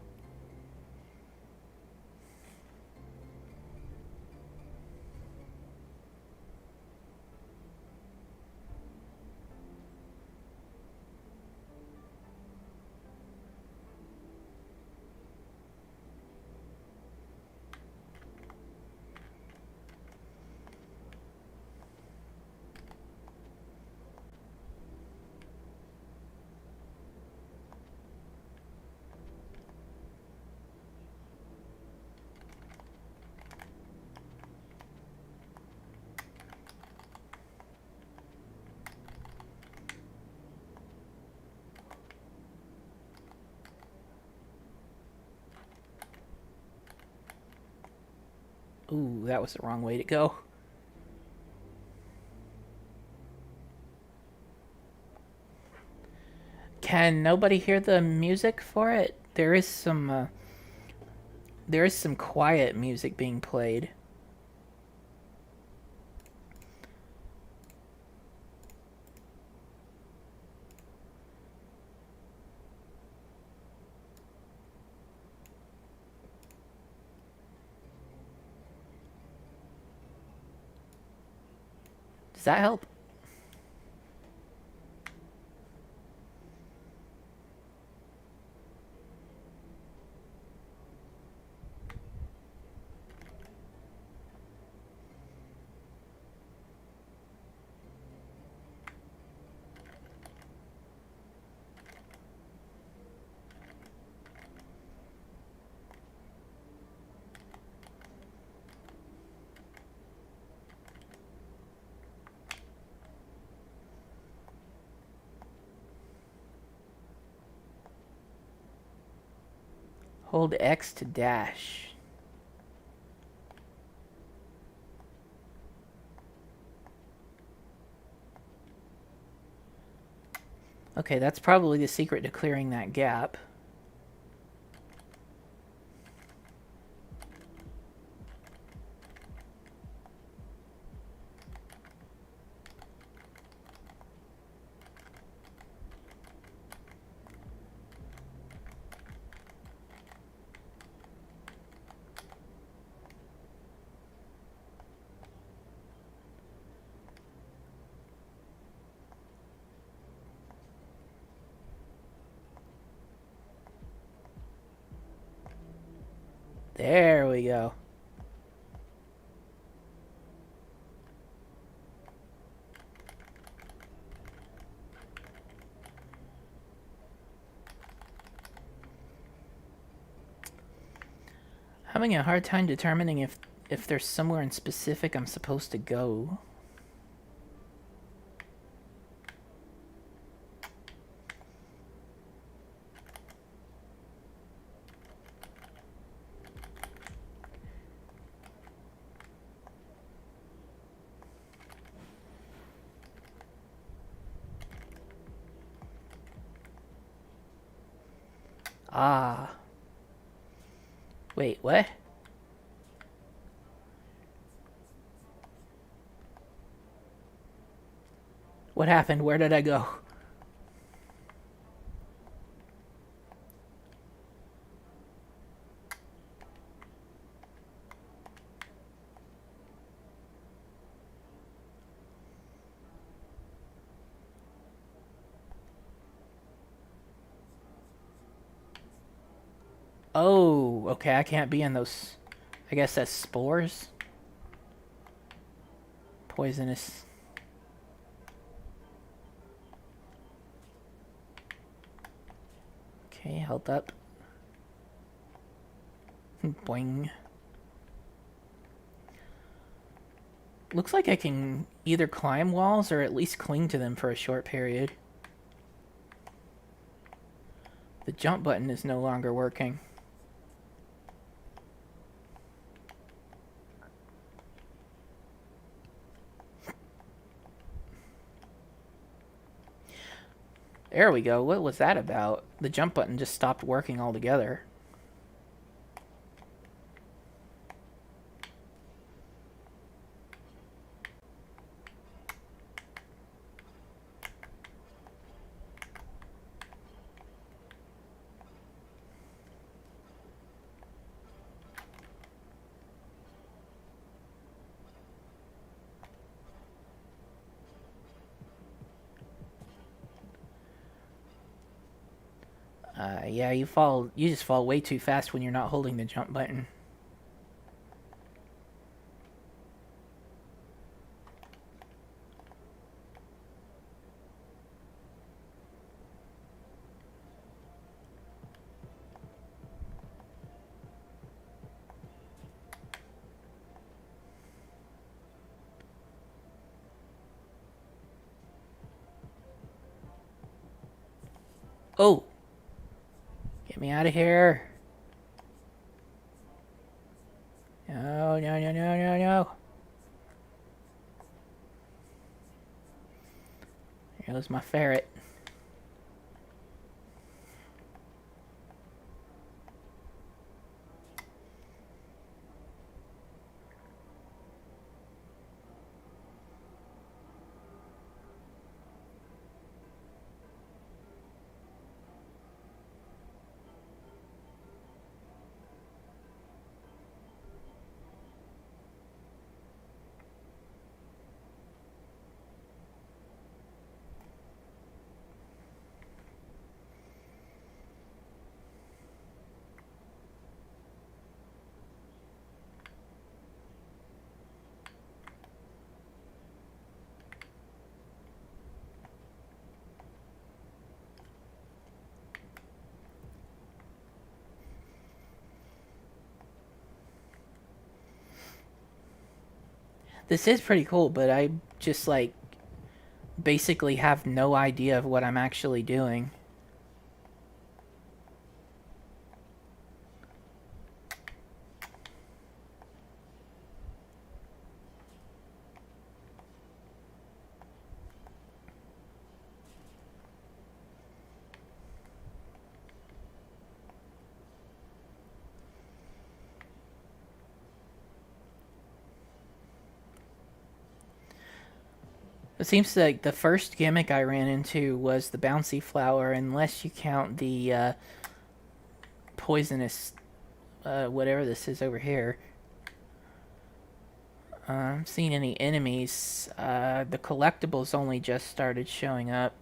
Ooh, that was the wrong way to go. Can nobody hear the music for it? There is some quiet music being played. Does that help? Hold X to dash. Okay, that's probably the secret to clearing that gap. There we go. Having a hard time determining if there's somewhere in specific I'm supposed to go. Ah. Wait, what? What happened? Where did I go? Oh, okay, I can't be in those. I guess that's spores? Poisonous. Okay, health up. Boing. Looks like I can either climb walls or at least cling to them for a short period. The jump button is no longer working. There we go. What was that about? The jump button just stopped working altogether. Yeah, you just fall way too fast when you're not holding the jump button. Oh, get me out of here. No, no, no, no, no, no. There goes my ferret. This is pretty cool, but I just like basically have no idea of what I'm actually doing. It seems like the first gimmick I ran into was the bouncy flower, unless you count the poisonous, whatever this is over here. I haven't seen any enemies. The collectibles only just started showing up.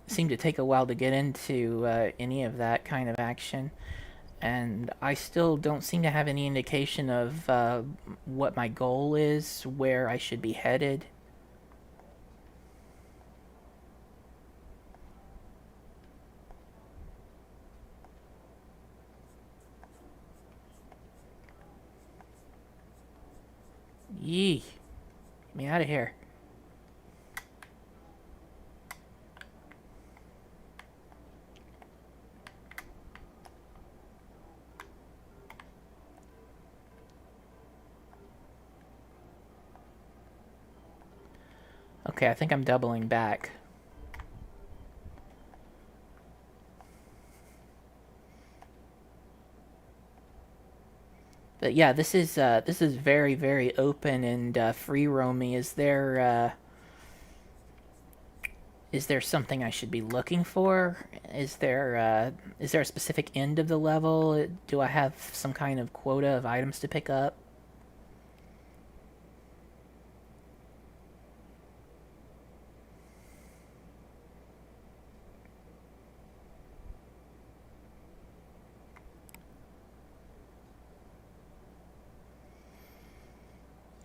It seemed to take a while to get into any of that kind of action. And I still don't seem to have any indication of what my goal is, where I should be headed. Yee. Get me out of here. Okay, I think I'm doubling back. But yeah, this is very very open and free roamy. Is there something I should be looking for? Is there a specific end of the level? Do I have some kind of quota of items to pick up?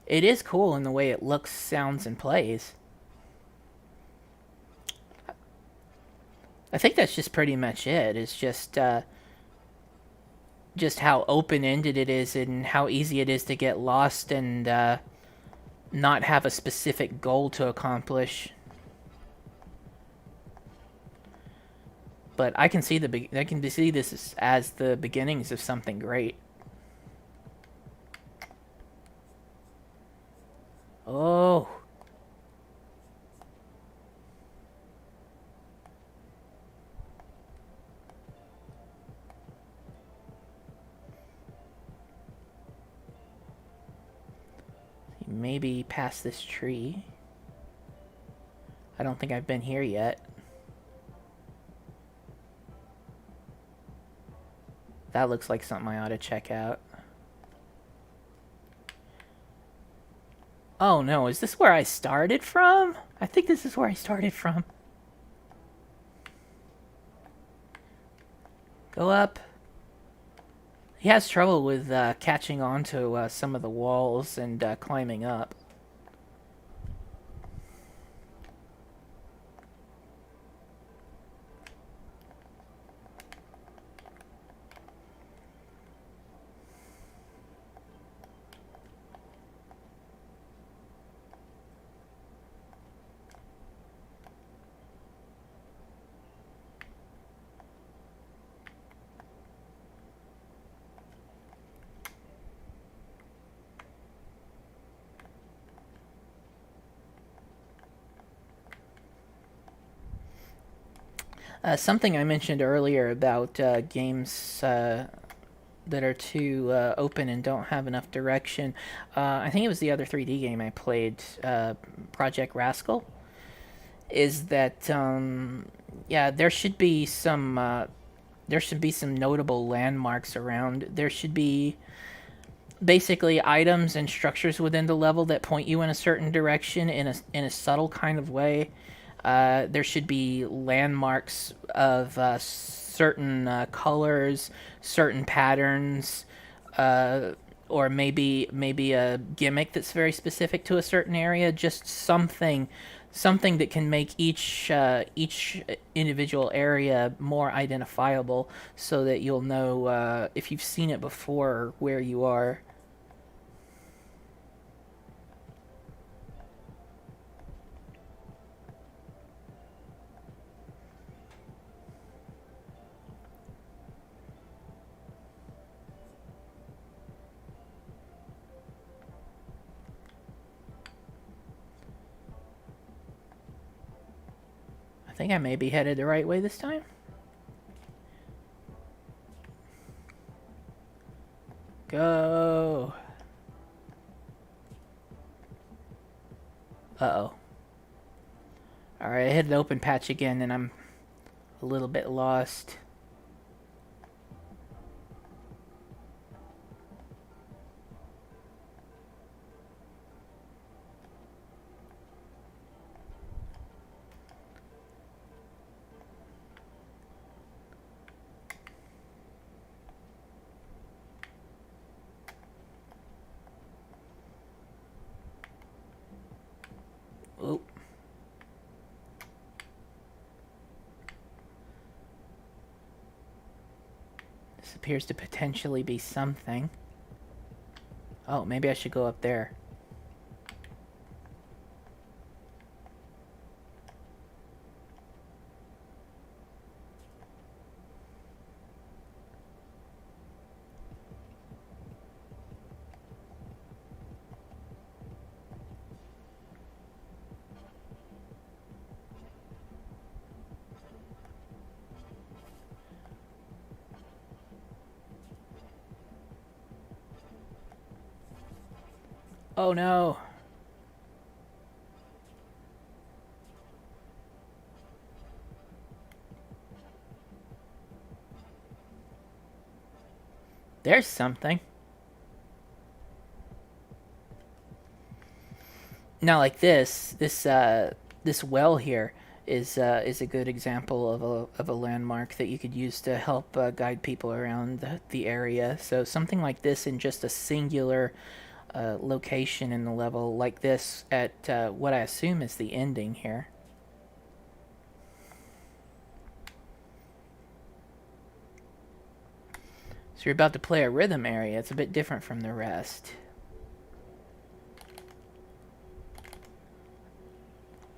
It is cool in the way it looks, sounds, and plays. I think that's just pretty much it. It's just how open ended it is and how easy it is to get lost and not have a specific goal to accomplish. But I can see I can see this as the beginnings of something great. Oh, maybe past this tree. I don't think I've been here yet. That looks like something I ought to check out. Oh no, is this where I started from? I think this is where I started from. Go up. He has trouble with catching on to some of the walls and climbing up. Something I mentioned earlier about games that are too open and don't have enough direction. I think it was the other 3D game I played, Project Rascal. Is that yeah? There should be some notable landmarks around. There should be basically items and structures within the level that point you in a certain direction in a subtle kind of way. There should be landmarks of certain colors, certain patterns, or maybe a gimmick that's very specific to a certain area. Just something that can make each individual area more identifiable, so that you'll know if you've seen it before where you are. I think I may be headed the right way this time. Go. Uh-oh. Alright, I hit an open patch again and I'm a little bit lost. Oh. This appears to potentially be something. Oh, maybe I should go up there. Oh no. There's something. Now, like this well here is a good example of a landmark that you could use to help guide people around the area. So something like this in just a singular location in the level, like this at what I assume is the ending here. So you're about to play a rhythm area. It's a bit different from the rest.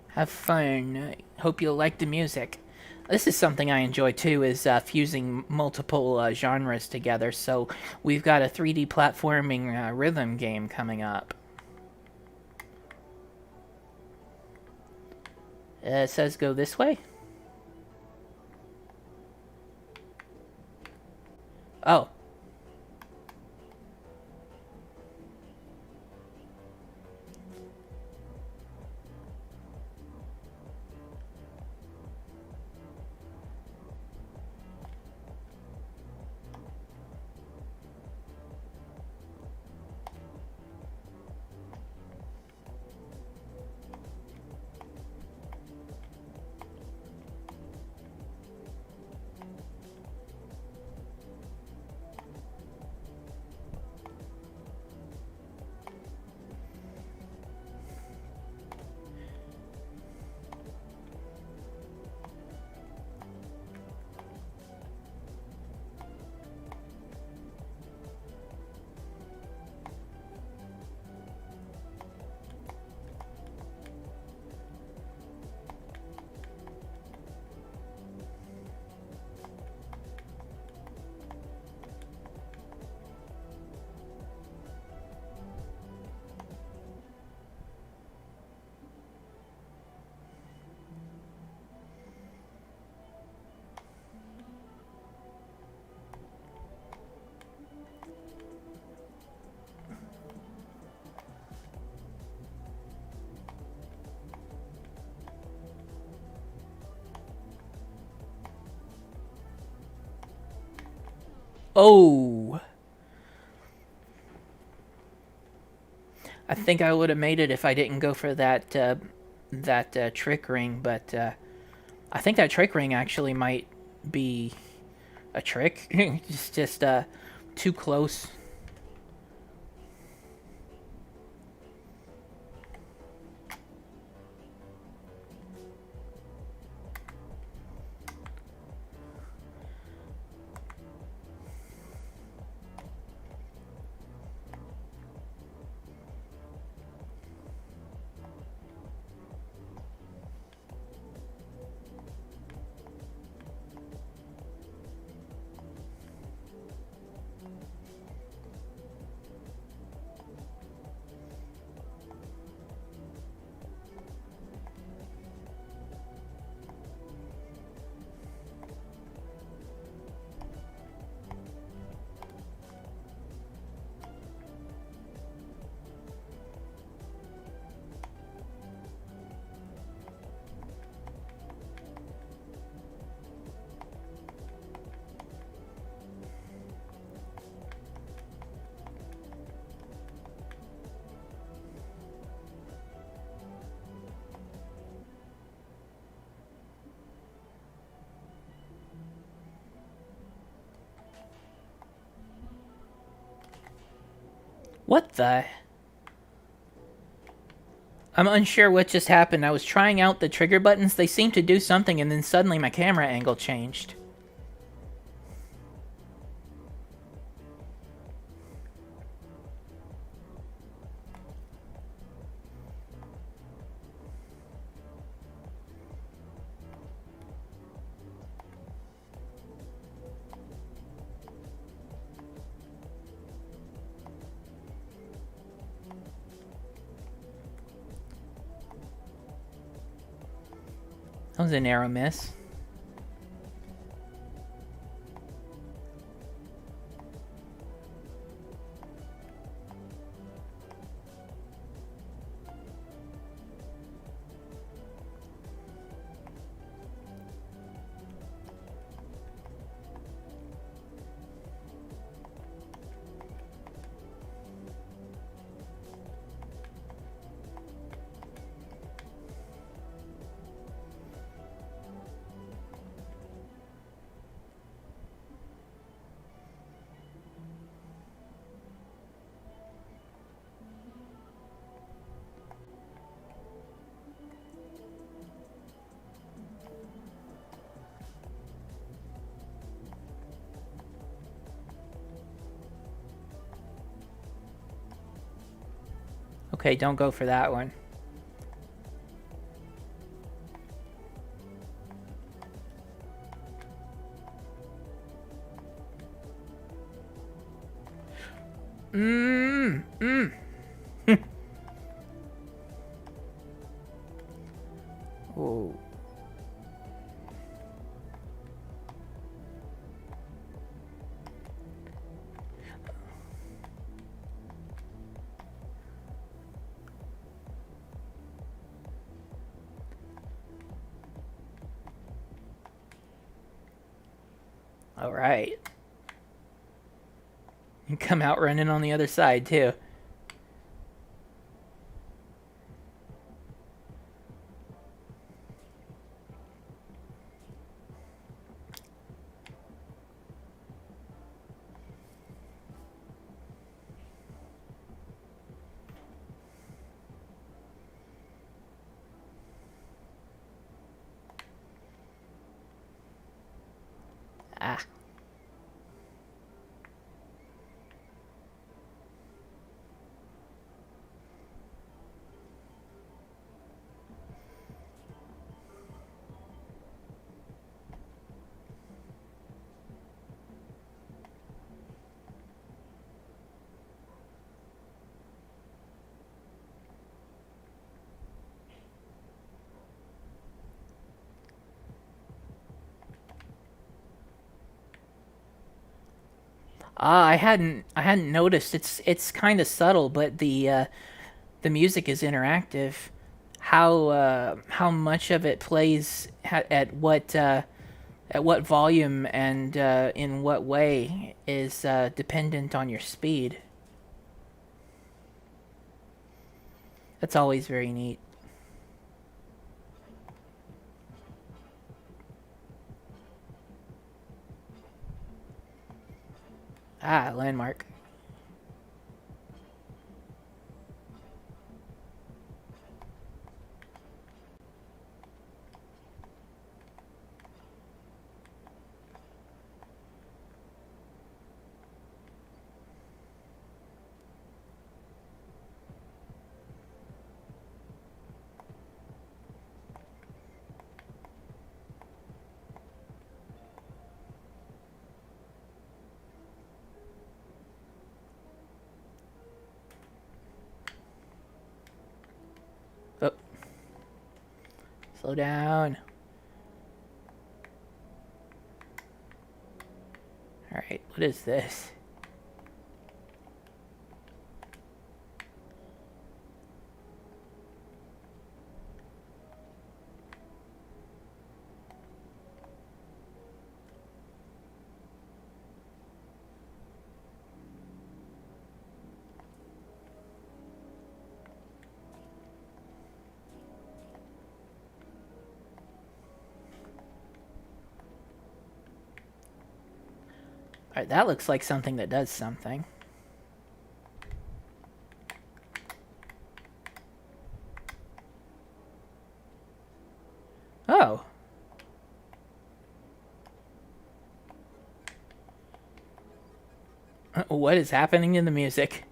Have fun. Hope you'll like the music. This is something I enjoy too, is fusing multiple genres together. So we've got a 3D platforming rhythm game coming up. It says go this way. Oh. Oh, I think I would have made it if I didn't go for that trick ring, but I think that trick ring actually might be a trick. It's just too close. What the? I'm unsure what just happened. I was trying out the trigger buttons. They seemed to do something, and then suddenly my camera angle changed. That was a narrow miss. Okay, don't go for that one. Mmm. Mmm. Oh. All right. You come out running on the other side, too. Ah. Ah, I hadn't noticed. It's kind of subtle, but the music is interactive. How much of it plays at at what volume and in what way is dependent on your speed. That's always very neat. Ah, landmark. Oh, slow down. Alright, what is this? Alright, that looks like something that does something. Oh. What is happening in the music?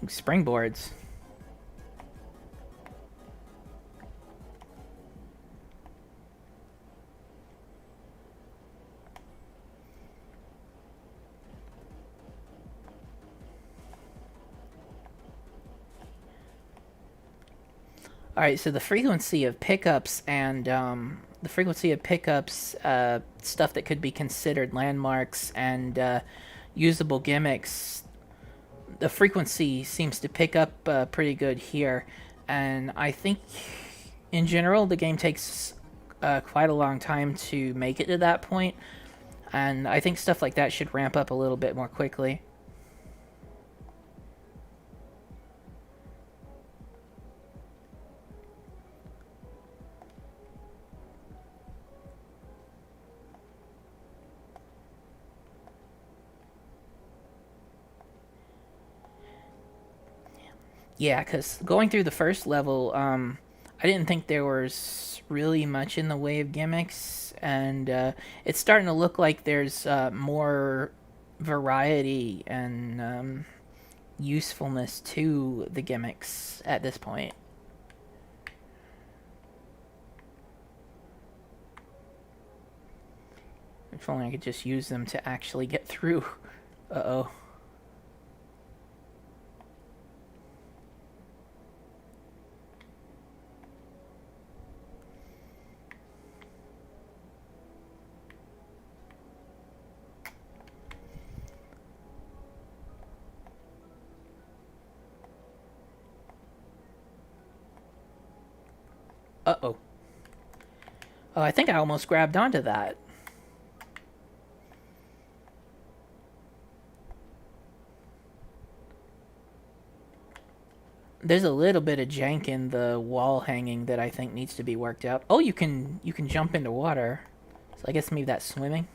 Springboards. All right, so the frequency of pickups and stuff that could be considered landmarks and usable gimmicks. The frequency seems to pick up pretty good here, and I think in general the game takes quite a long time to make it to that point, and I think stuff like that should ramp up a little bit more quickly. Yeah, because going through the first level, I didn't think there was really much in the way of gimmicks, and it's starting to look like there's more variety and usefulness to the gimmicks at this point. If only I could just use them to actually get through. Uh oh. Uh oh. Oh, I think I almost grabbed onto that. There's a little bit of jank in the wall hanging that I think needs to be worked out. Oh, you can jump into water. So I guess maybe that's swimming.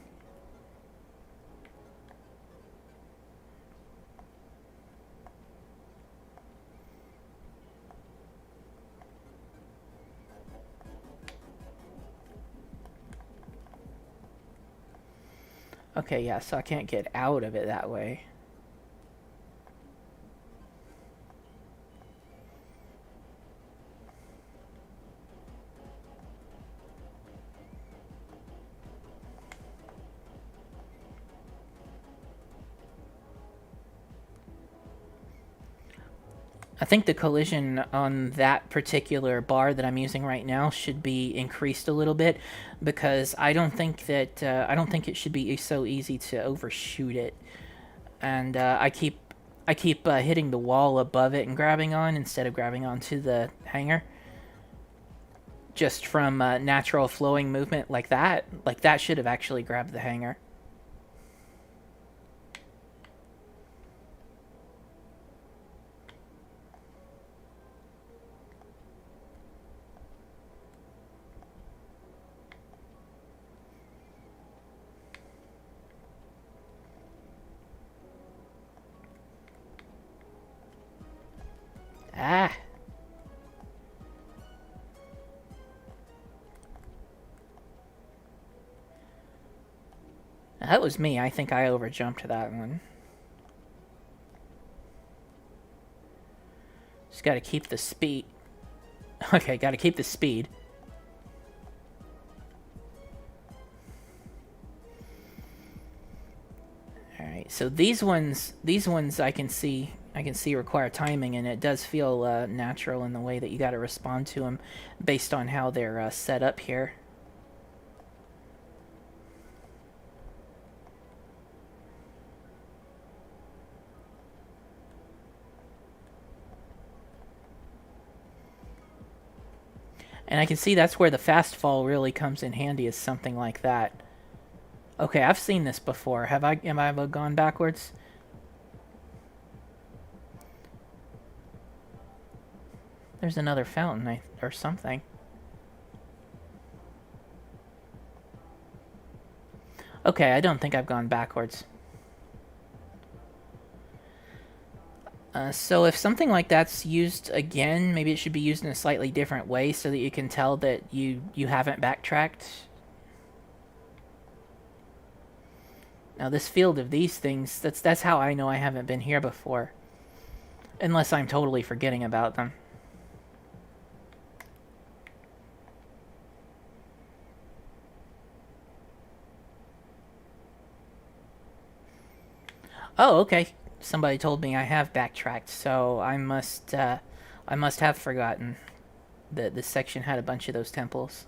Okay, yeah, so I can't get out of it that way. I think the collision on that particular bar that I'm using right now should be increased a little bit, because I don't think it should be so easy to overshoot it, and I keep hitting the wall above it and grabbing on instead of grabbing onto the hanger. Just from natural flowing movement like that should have actually grabbed the hanger. Ah, that was me. I think I overjumped that one. Just got to keep the speed. Okay, got to keep the speed. All right, so these ones I can see require timing, and it does feel natural in the way that you got to respond to them, based on how they're set up here. And I can see that's where the fast fall really comes in handy, is something like that. Okay, I've seen this before. Have I? Am I gone backwards? There's another fountain or something. Okay, I don't think I've gone backwards. So if something like that's used again, maybe it should be used in a slightly different way so that you can tell that you haven't backtracked. Now this field of these things, that's how I know I haven't been here before. Unless I'm totally forgetting about them. Oh, okay. Somebody told me I have backtracked, so I must have forgotten that this section had a bunch of those temples.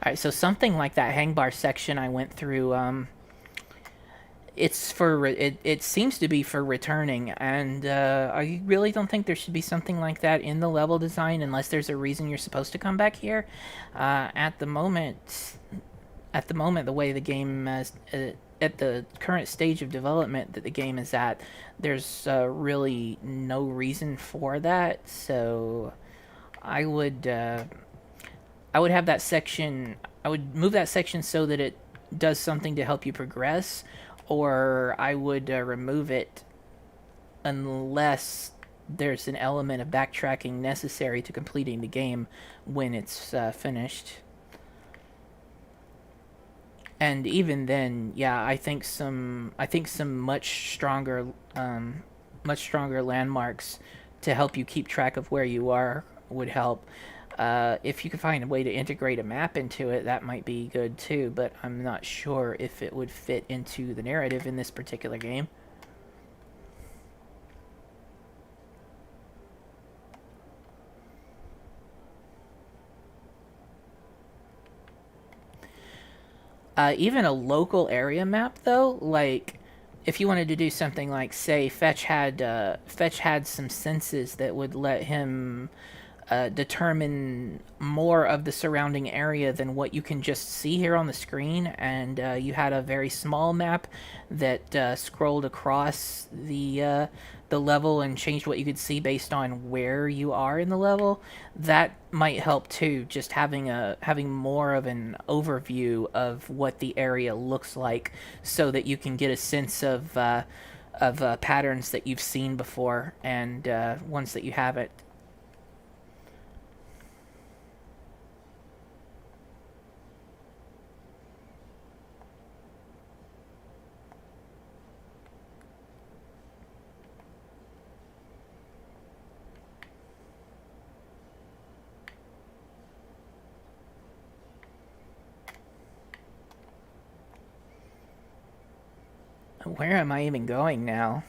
All right, so something like that hang bar section I went through. It's for it seems to be for returning, and I really don't think there should be something like that in the level design unless there's a reason you're supposed to come back here. At the moment, the way the game is, at the current stage of development that the game is at, there's really no reason for that. So I would I would have that section. I would move that section so that it does something to help you progress, or I would remove it unless there's an element of backtracking necessary to completing the game when it's finished. And even then, yeah, I think some much stronger landmarks to help you keep track of where you are would help. If you could find a way to integrate a map into it, that might be good too, but I'm not sure if it would fit into the narrative in this particular game. Even a local area map, though, like if you wanted to do something like, say, Fetch had some senses that would let him determine more of the surrounding area than what you can just see here on the screen, and you had a very small map that scrolled across the level and changed what you could see based on where you are in the level. That might help too, just having more of an overview of what the area looks like, so that you can get a sense of of patterns that you've seen before and ones that you haven't. Where am I even going now?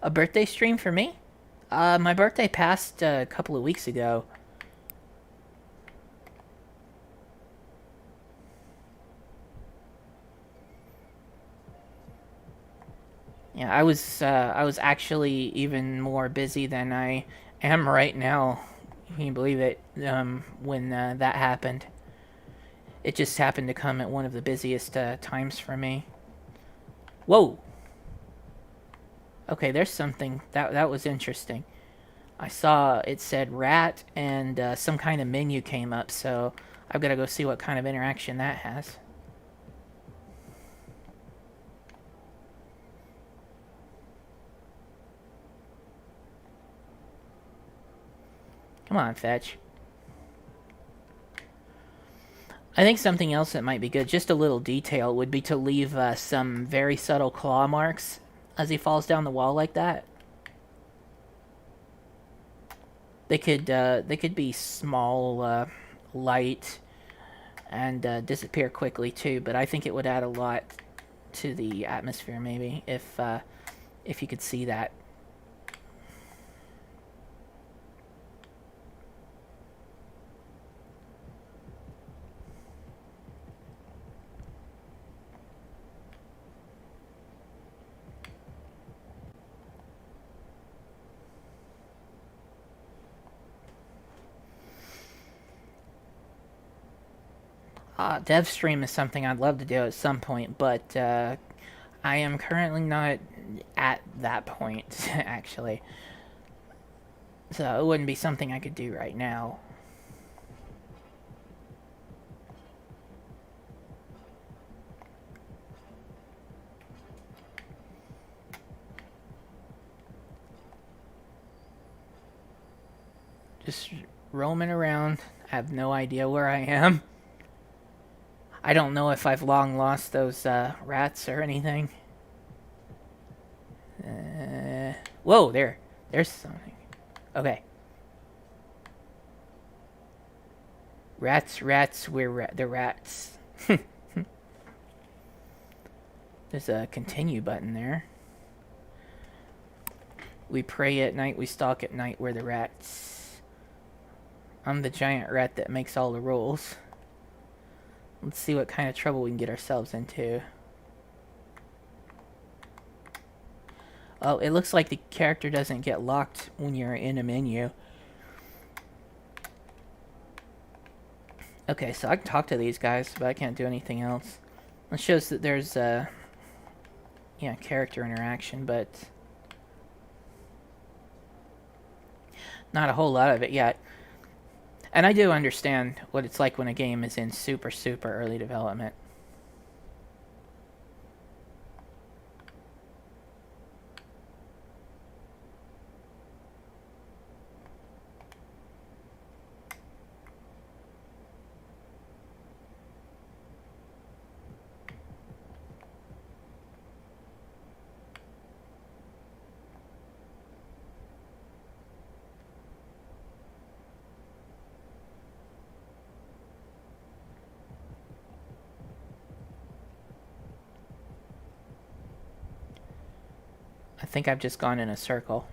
A birthday stream for me? My birthday passed a couple of weeks ago. Yeah, I was actually even more busy than I am right now. Can you believe it? When that happened, it just happened to come at one of the busiest times for me. Whoa. Okay, there's something that was interesting. I saw it said rat and some kind of menu came up, so I've got to go see what kind of interaction that has. Come on, fetch. I think something else that might be good, just a little detail, would be to leave some very subtle claw marks as he falls down the wall like that. They could be small, light, and disappear quickly too. But I think it would add a lot to the atmosphere, maybe if you could see that. Dev stream is something I'd love to do at some point, but I am currently not at that point, actually. So it wouldn't be something I could do right now. Just roaming around. I have no idea where I am. I don't know if I've long lost those rats or anything. Whoa, there's something. Okay. Rats, we're the rats. There's a continue button there. We pray at night, we stalk at night, we're the rats. I'm the giant rat that makes all the rules. Let's see what kind of trouble we can get ourselves into. Oh, it looks like the character doesn't get locked when you're in a menu. Okay, so I can talk to these guys, but I can't do anything else. It shows that there's character interaction, but not a whole lot of it yet. And I do understand what it's like when a game is in super, super early development. I think I've just gone in a circle.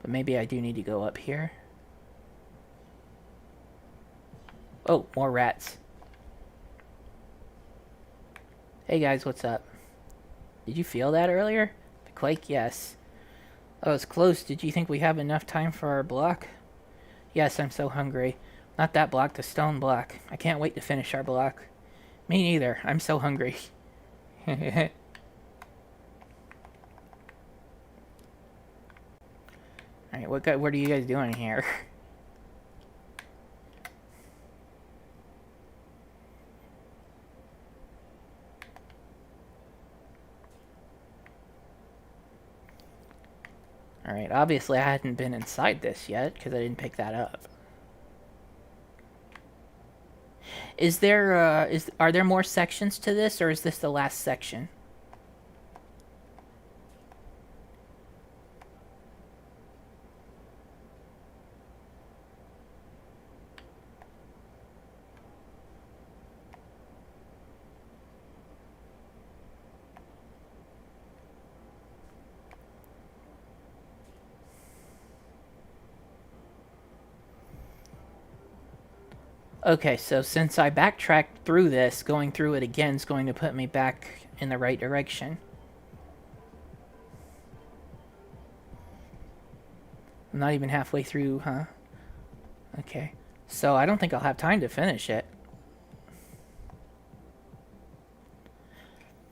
But maybe I do need to go up here. Oh, more rats. Hey guys, what's up? Did you feel that earlier? The quake? Yes. Oh, it's close. Did you think we have enough time for our block? Yes, I'm so hungry. Not that block, the stone block. I can't wait to finish our block. Me neither. I'm so hungry. Alright, what are you guys doing here? Alright, obviously I hadn't been inside this yet, because I didn't pick that up. Are there more sections to this, or is this the last section? Okay, so since I backtracked through this, going through it again is going to put me back in the right direction. I'm not even halfway through, huh? Okay. So I don't think I'll have time to finish it.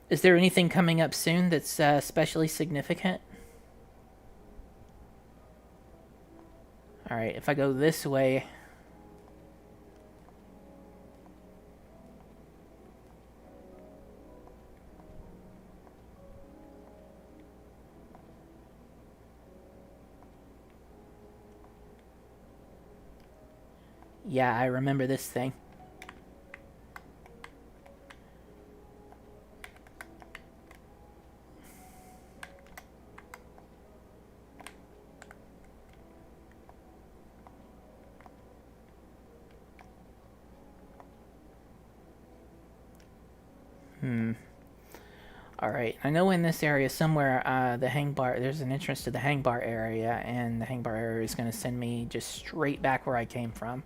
Is there anything coming up soon that's especially significant? Alright, if I go this way... Yeah, I remember this thing. Alright, I know in this area somewhere, the hang bar, there's an entrance to the hang bar area, and the hang bar area is going to send me just straight back where I came from.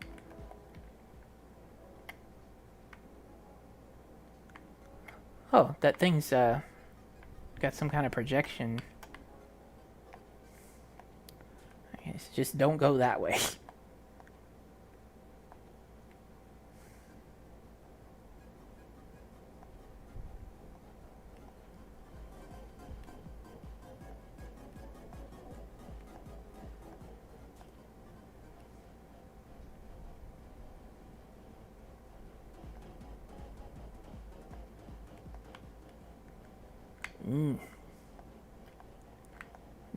Oh, that thing's, got some kind of projection. I guess just don't go that way.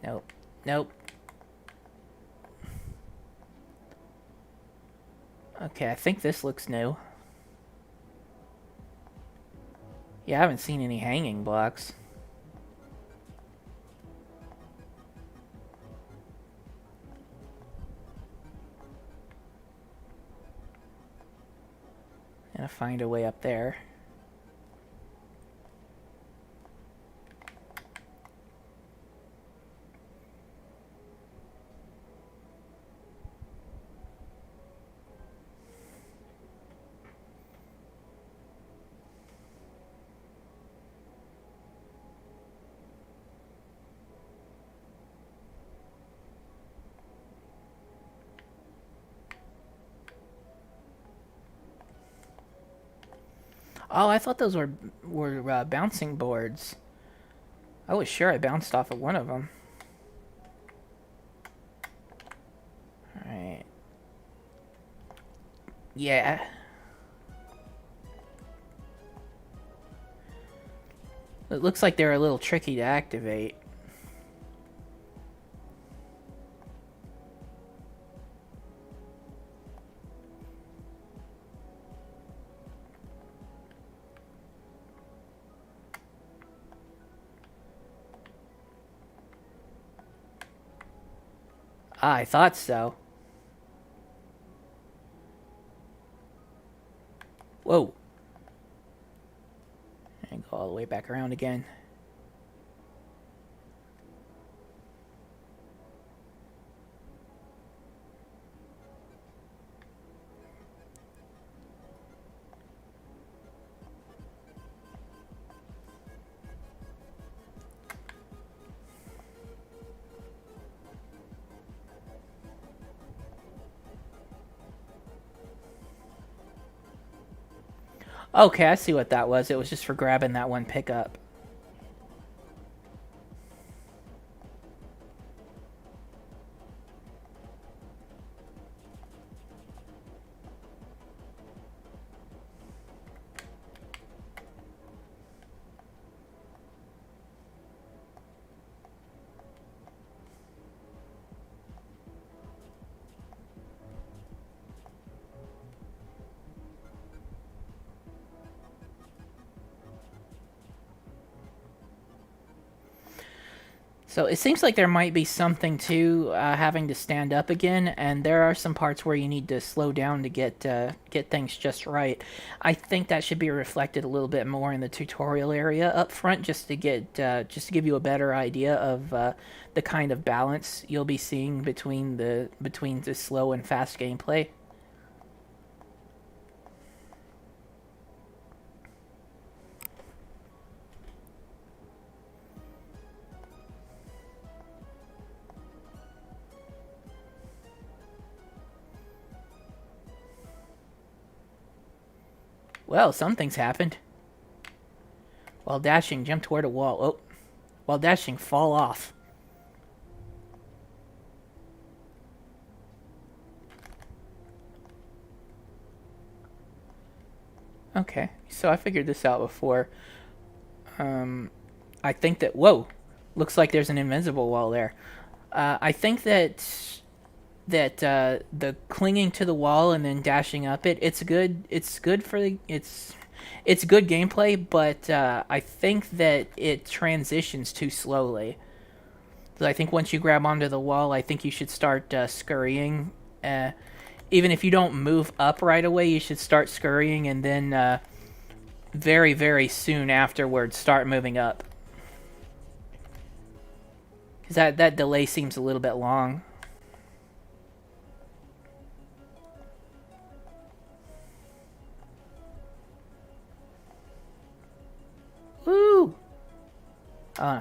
Nope. Nope. Okay, I think this looks new. Yeah, I haven't seen any hanging blocks. Gonna find a way up there. Oh, I thought those were bouncing boards. I was sure I bounced off of one of them. Alright. Yeah. It looks like they're a little tricky to activate. Ah, I thought so. Whoa. And go all the way back around again. Okay, I see what that was. It was just for grabbing that one pickup. So it seems like there might be something to having to stand up again, and there are some parts where you need to slow down to get things just right. I think that should be reflected a little bit more in the tutorial area up front, just to give you a better idea of the kind of balance you'll be seeing between the slow and fast gameplay. Well, something's happened. While dashing, jump toward a wall. Oh, while dashing, fall off. Okay, so I figured this out before. I think that whoa, looks like there's an invincible wall there. I think that the clinging to the wall and then dashing up it, it's good. It's good for the it's good gameplay, but I think that it transitions too slowly. So I think once you grab onto the wall, I think you should start scurrying. Even if you don't move up right away, you should start scurrying and then very, very soon afterwards start moving up. Because that delay seems a little bit long. Woo! Uh.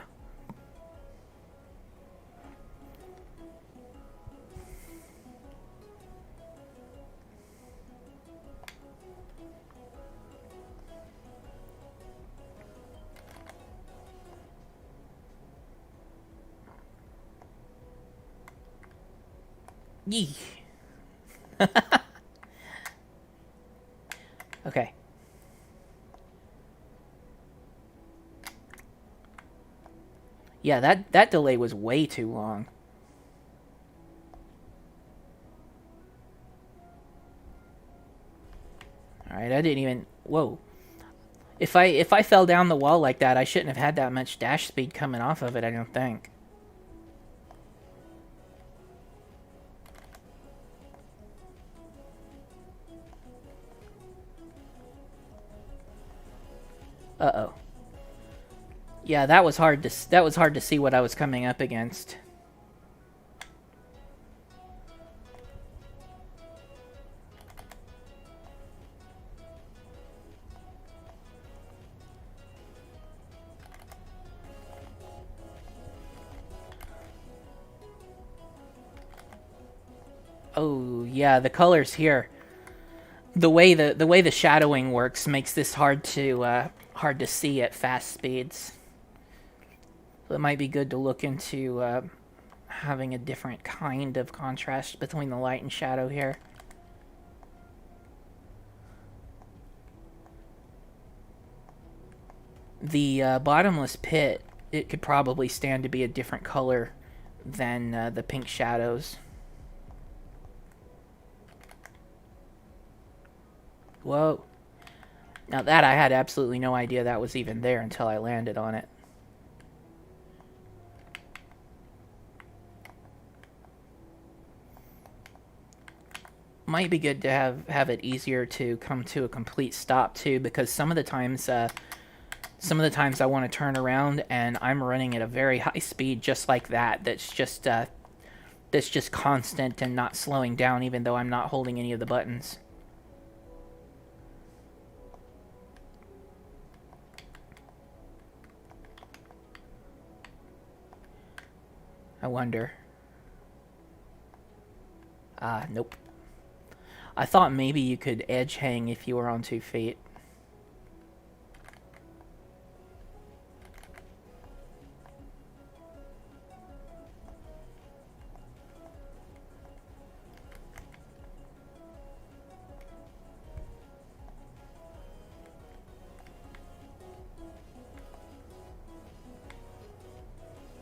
Yee. Okay. Yeah, that delay was way too long. All right, I didn't even. Whoa. If I fell down the wall like that, I shouldn't have had that much dash speed coming off of it. I don't think. Uh oh. Yeah, that was hard to see what I was coming up against. Oh yeah, the colors here. The way the shadowing works makes this hard to see at fast speeds. So it might be good to look into having a different kind of contrast between the light and shadow here. The bottomless pit, it could probably stand to be a different color than the pink shadows. Whoa. Now that I had absolutely no idea that was even there until I landed on it. Might be good to have it easier to come to a complete stop too, because some of the times I want to turn around and I'm running at a very high speed just like that. That's just constant and not slowing down even though I'm not holding any of the buttons. I wonder. Nope. I thought maybe you could edge hang if you were on 2 feet.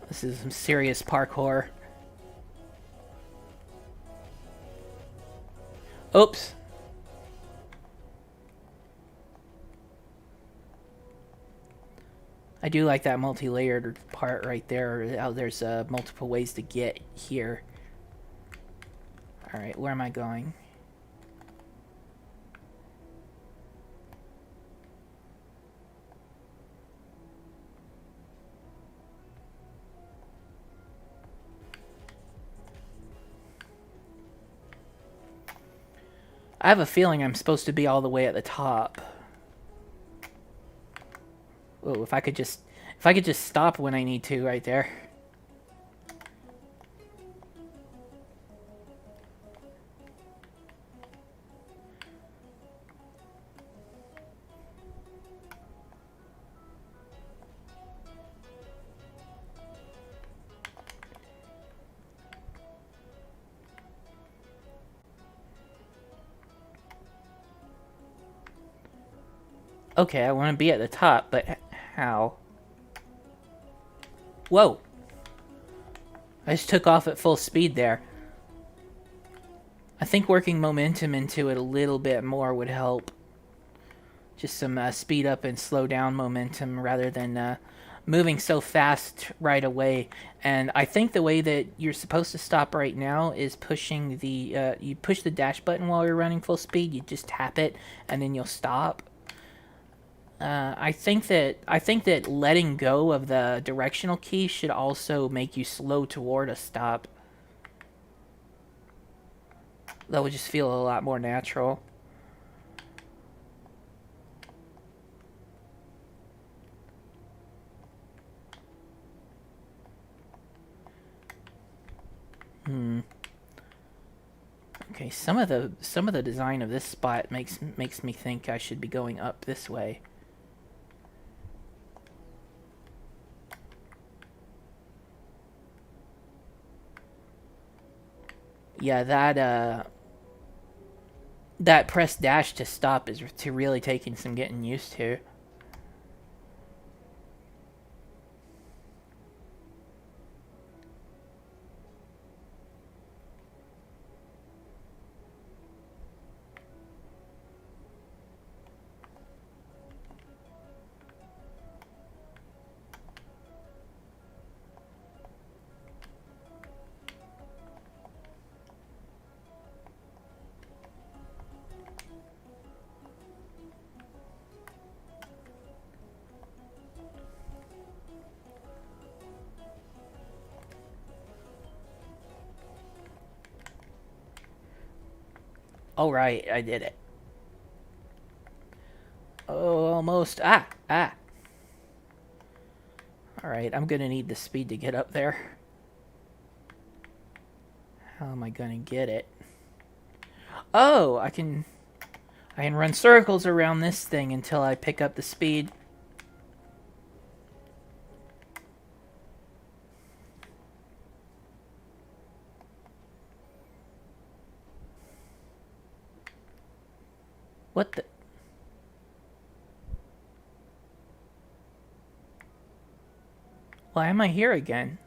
This is some serious parkour. Oops. I do like that multi-layered part right there. How there's multiple ways to get here. Alright, where am I going? I have a feeling I'm supposed to be all the way at the top. Oh, if I could just stop when I need to right there. Okay, I want to be at the top, but how? Whoa! I just took off at full speed there. I think working momentum into it a little bit more would help. Just some speed up and slow down momentum rather than moving so fast right away. And I think the way that you're supposed to stop right now is pushing the you push the dash button while you're running full speed. You just tap it and then you'll stop. I think that letting go of the directional key should also make you slow toward a stop. That would just feel a lot more natural. Okay, some of the design of this spot makes me think I should be going up this way. Yeah, that press dash to stop is really taking some getting used to. All right, I did it. Oh, almost. Ah, ah. All right, I'm gonna need the speed to get up there. How am I gonna get it? Oh, I can run circles around this thing until I pick up the speed. What the? Why am I here again?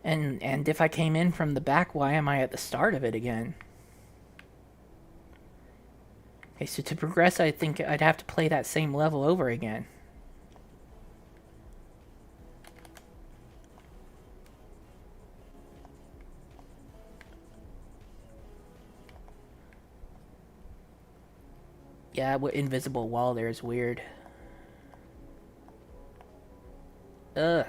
And if I came in from the back, why am I at the start of it again? Okay, so to progress, I think I'd have to play that same level over again. Yeah, what invisible wall there is weird. Ugh.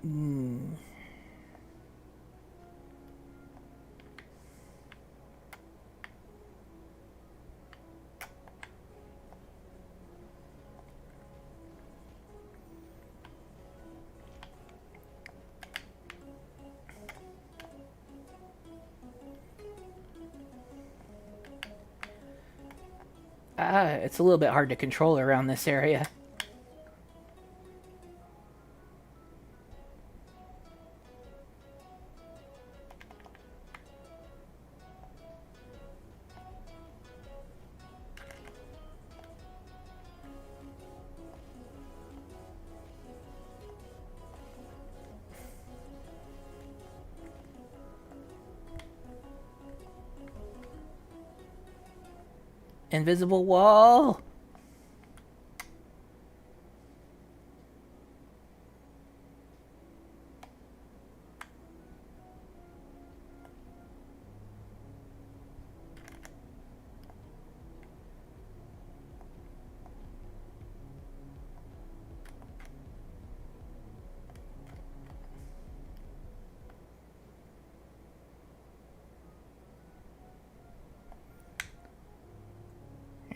Mm. It's a little bit hard to control around this area. Invisible wall!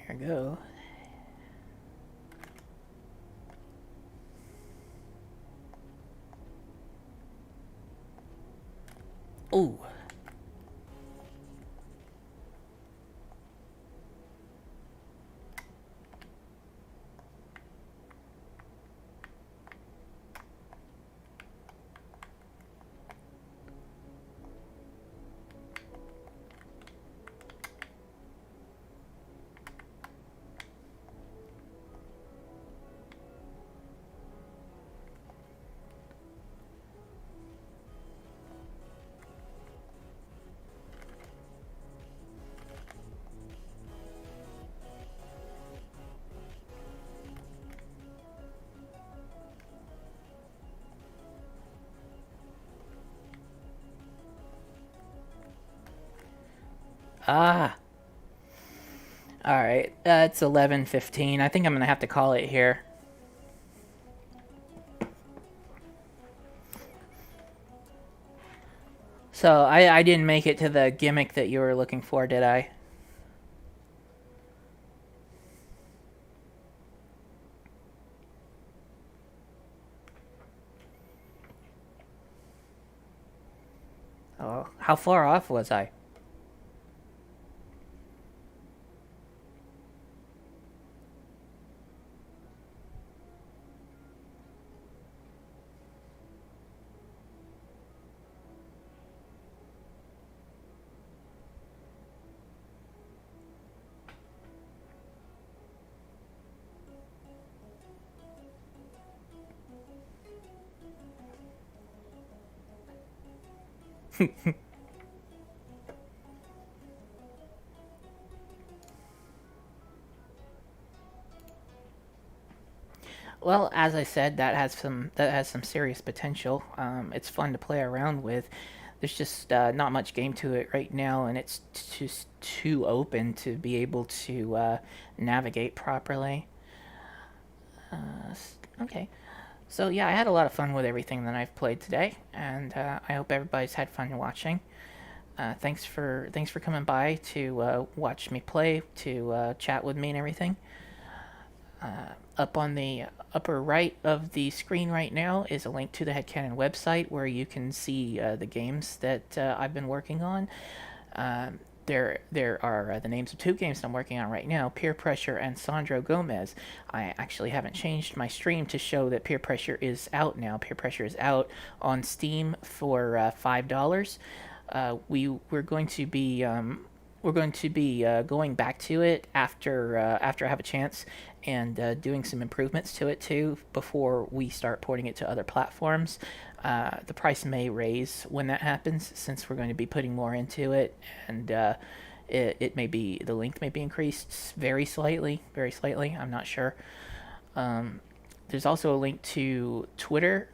There we go. Ooh. Ah. Alright, it's 11:15. I think I'm gonna have to call it here. So, I didn't make it to the gimmick that you were looking for, did I? Oh, how far off was I? Well, as I said, that has some serious potential. It's fun to play around with. There's just not much game to it right now, and it's just too open to be able to navigate properly. Okay, so yeah, I had a lot of fun with everything that I've played today, and I hope everybody's had fun watching. Thanks for coming by to watch me play, to chat with me and everything. Up on the upper right of the screen right now is a link to the Headcanon website where you can see the games that I've been working on. There are the names of two games that I'm working on right now, Peer Pressure and Sandro Gomez. I actually haven't changed my stream to show that Peer Pressure is out now. Peer Pressure is out on Steam for $5. We're going to be going back to it after I have a chance and doing some improvements to it too before we start porting it to other platforms. The price may raise when that happens since we're going to be putting more into it, and it may be the length may be increased very slightly. I'm not sure. There's also a link to Twitter.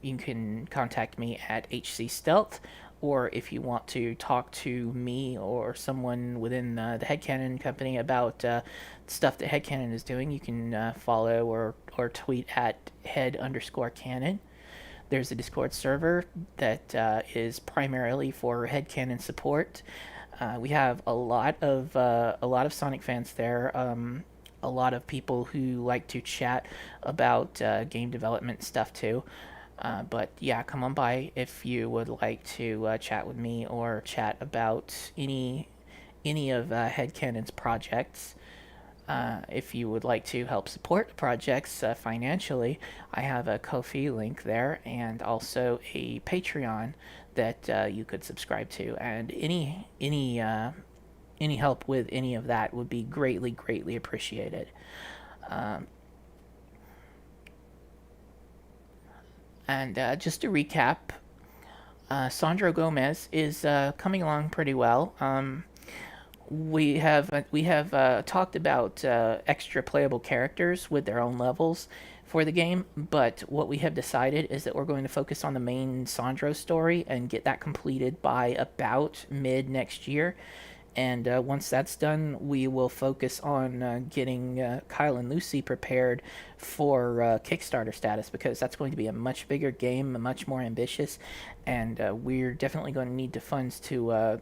You can contact me at HC Stealth, or if you want to talk to me or someone within the Headcanon company about stuff that Headcanon is doing, you can follow or tweet at head_canon. There's a Discord server that is primarily for headcanon support. We have a lot of Sonic fans there. A lot of people who like to chat about game development stuff too. But yeah, come on by if you would like to chat with me or chat about any of Headcanon's projects. If you would like to help support projects financially, I have a Ko-fi link there and also a Patreon that you could subscribe to. And any help with any of that would be greatly appreciated. Um, and just to recap, Sandro Gomez is coming along pretty well. We have talked about extra playable characters with their own levels for the game, but what we have decided is that we're going to focus on the main Sandro story and get that completed by about mid next year. And once that's done, we will focus on getting Kyle and Lucy prepared for Kickstarter status because that's going to be a much bigger game, much more ambitious, and we're definitely going to need the funds to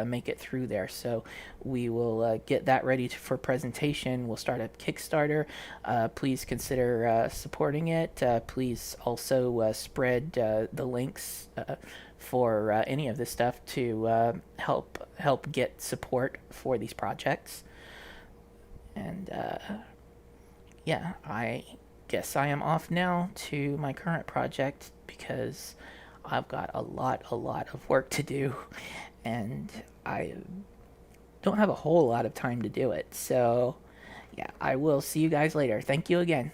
make it through there. So we will get that ready for presentation. We'll start a Kickstarter. Please consider supporting it. Please also spread the links for any of this stuff to help get support for these projects. And yeah, I guess I am off now to my current project because I've got a lot of work to do, and I don't have a whole lot of time to do it. So yeah, I will see you guys later. Thank you again.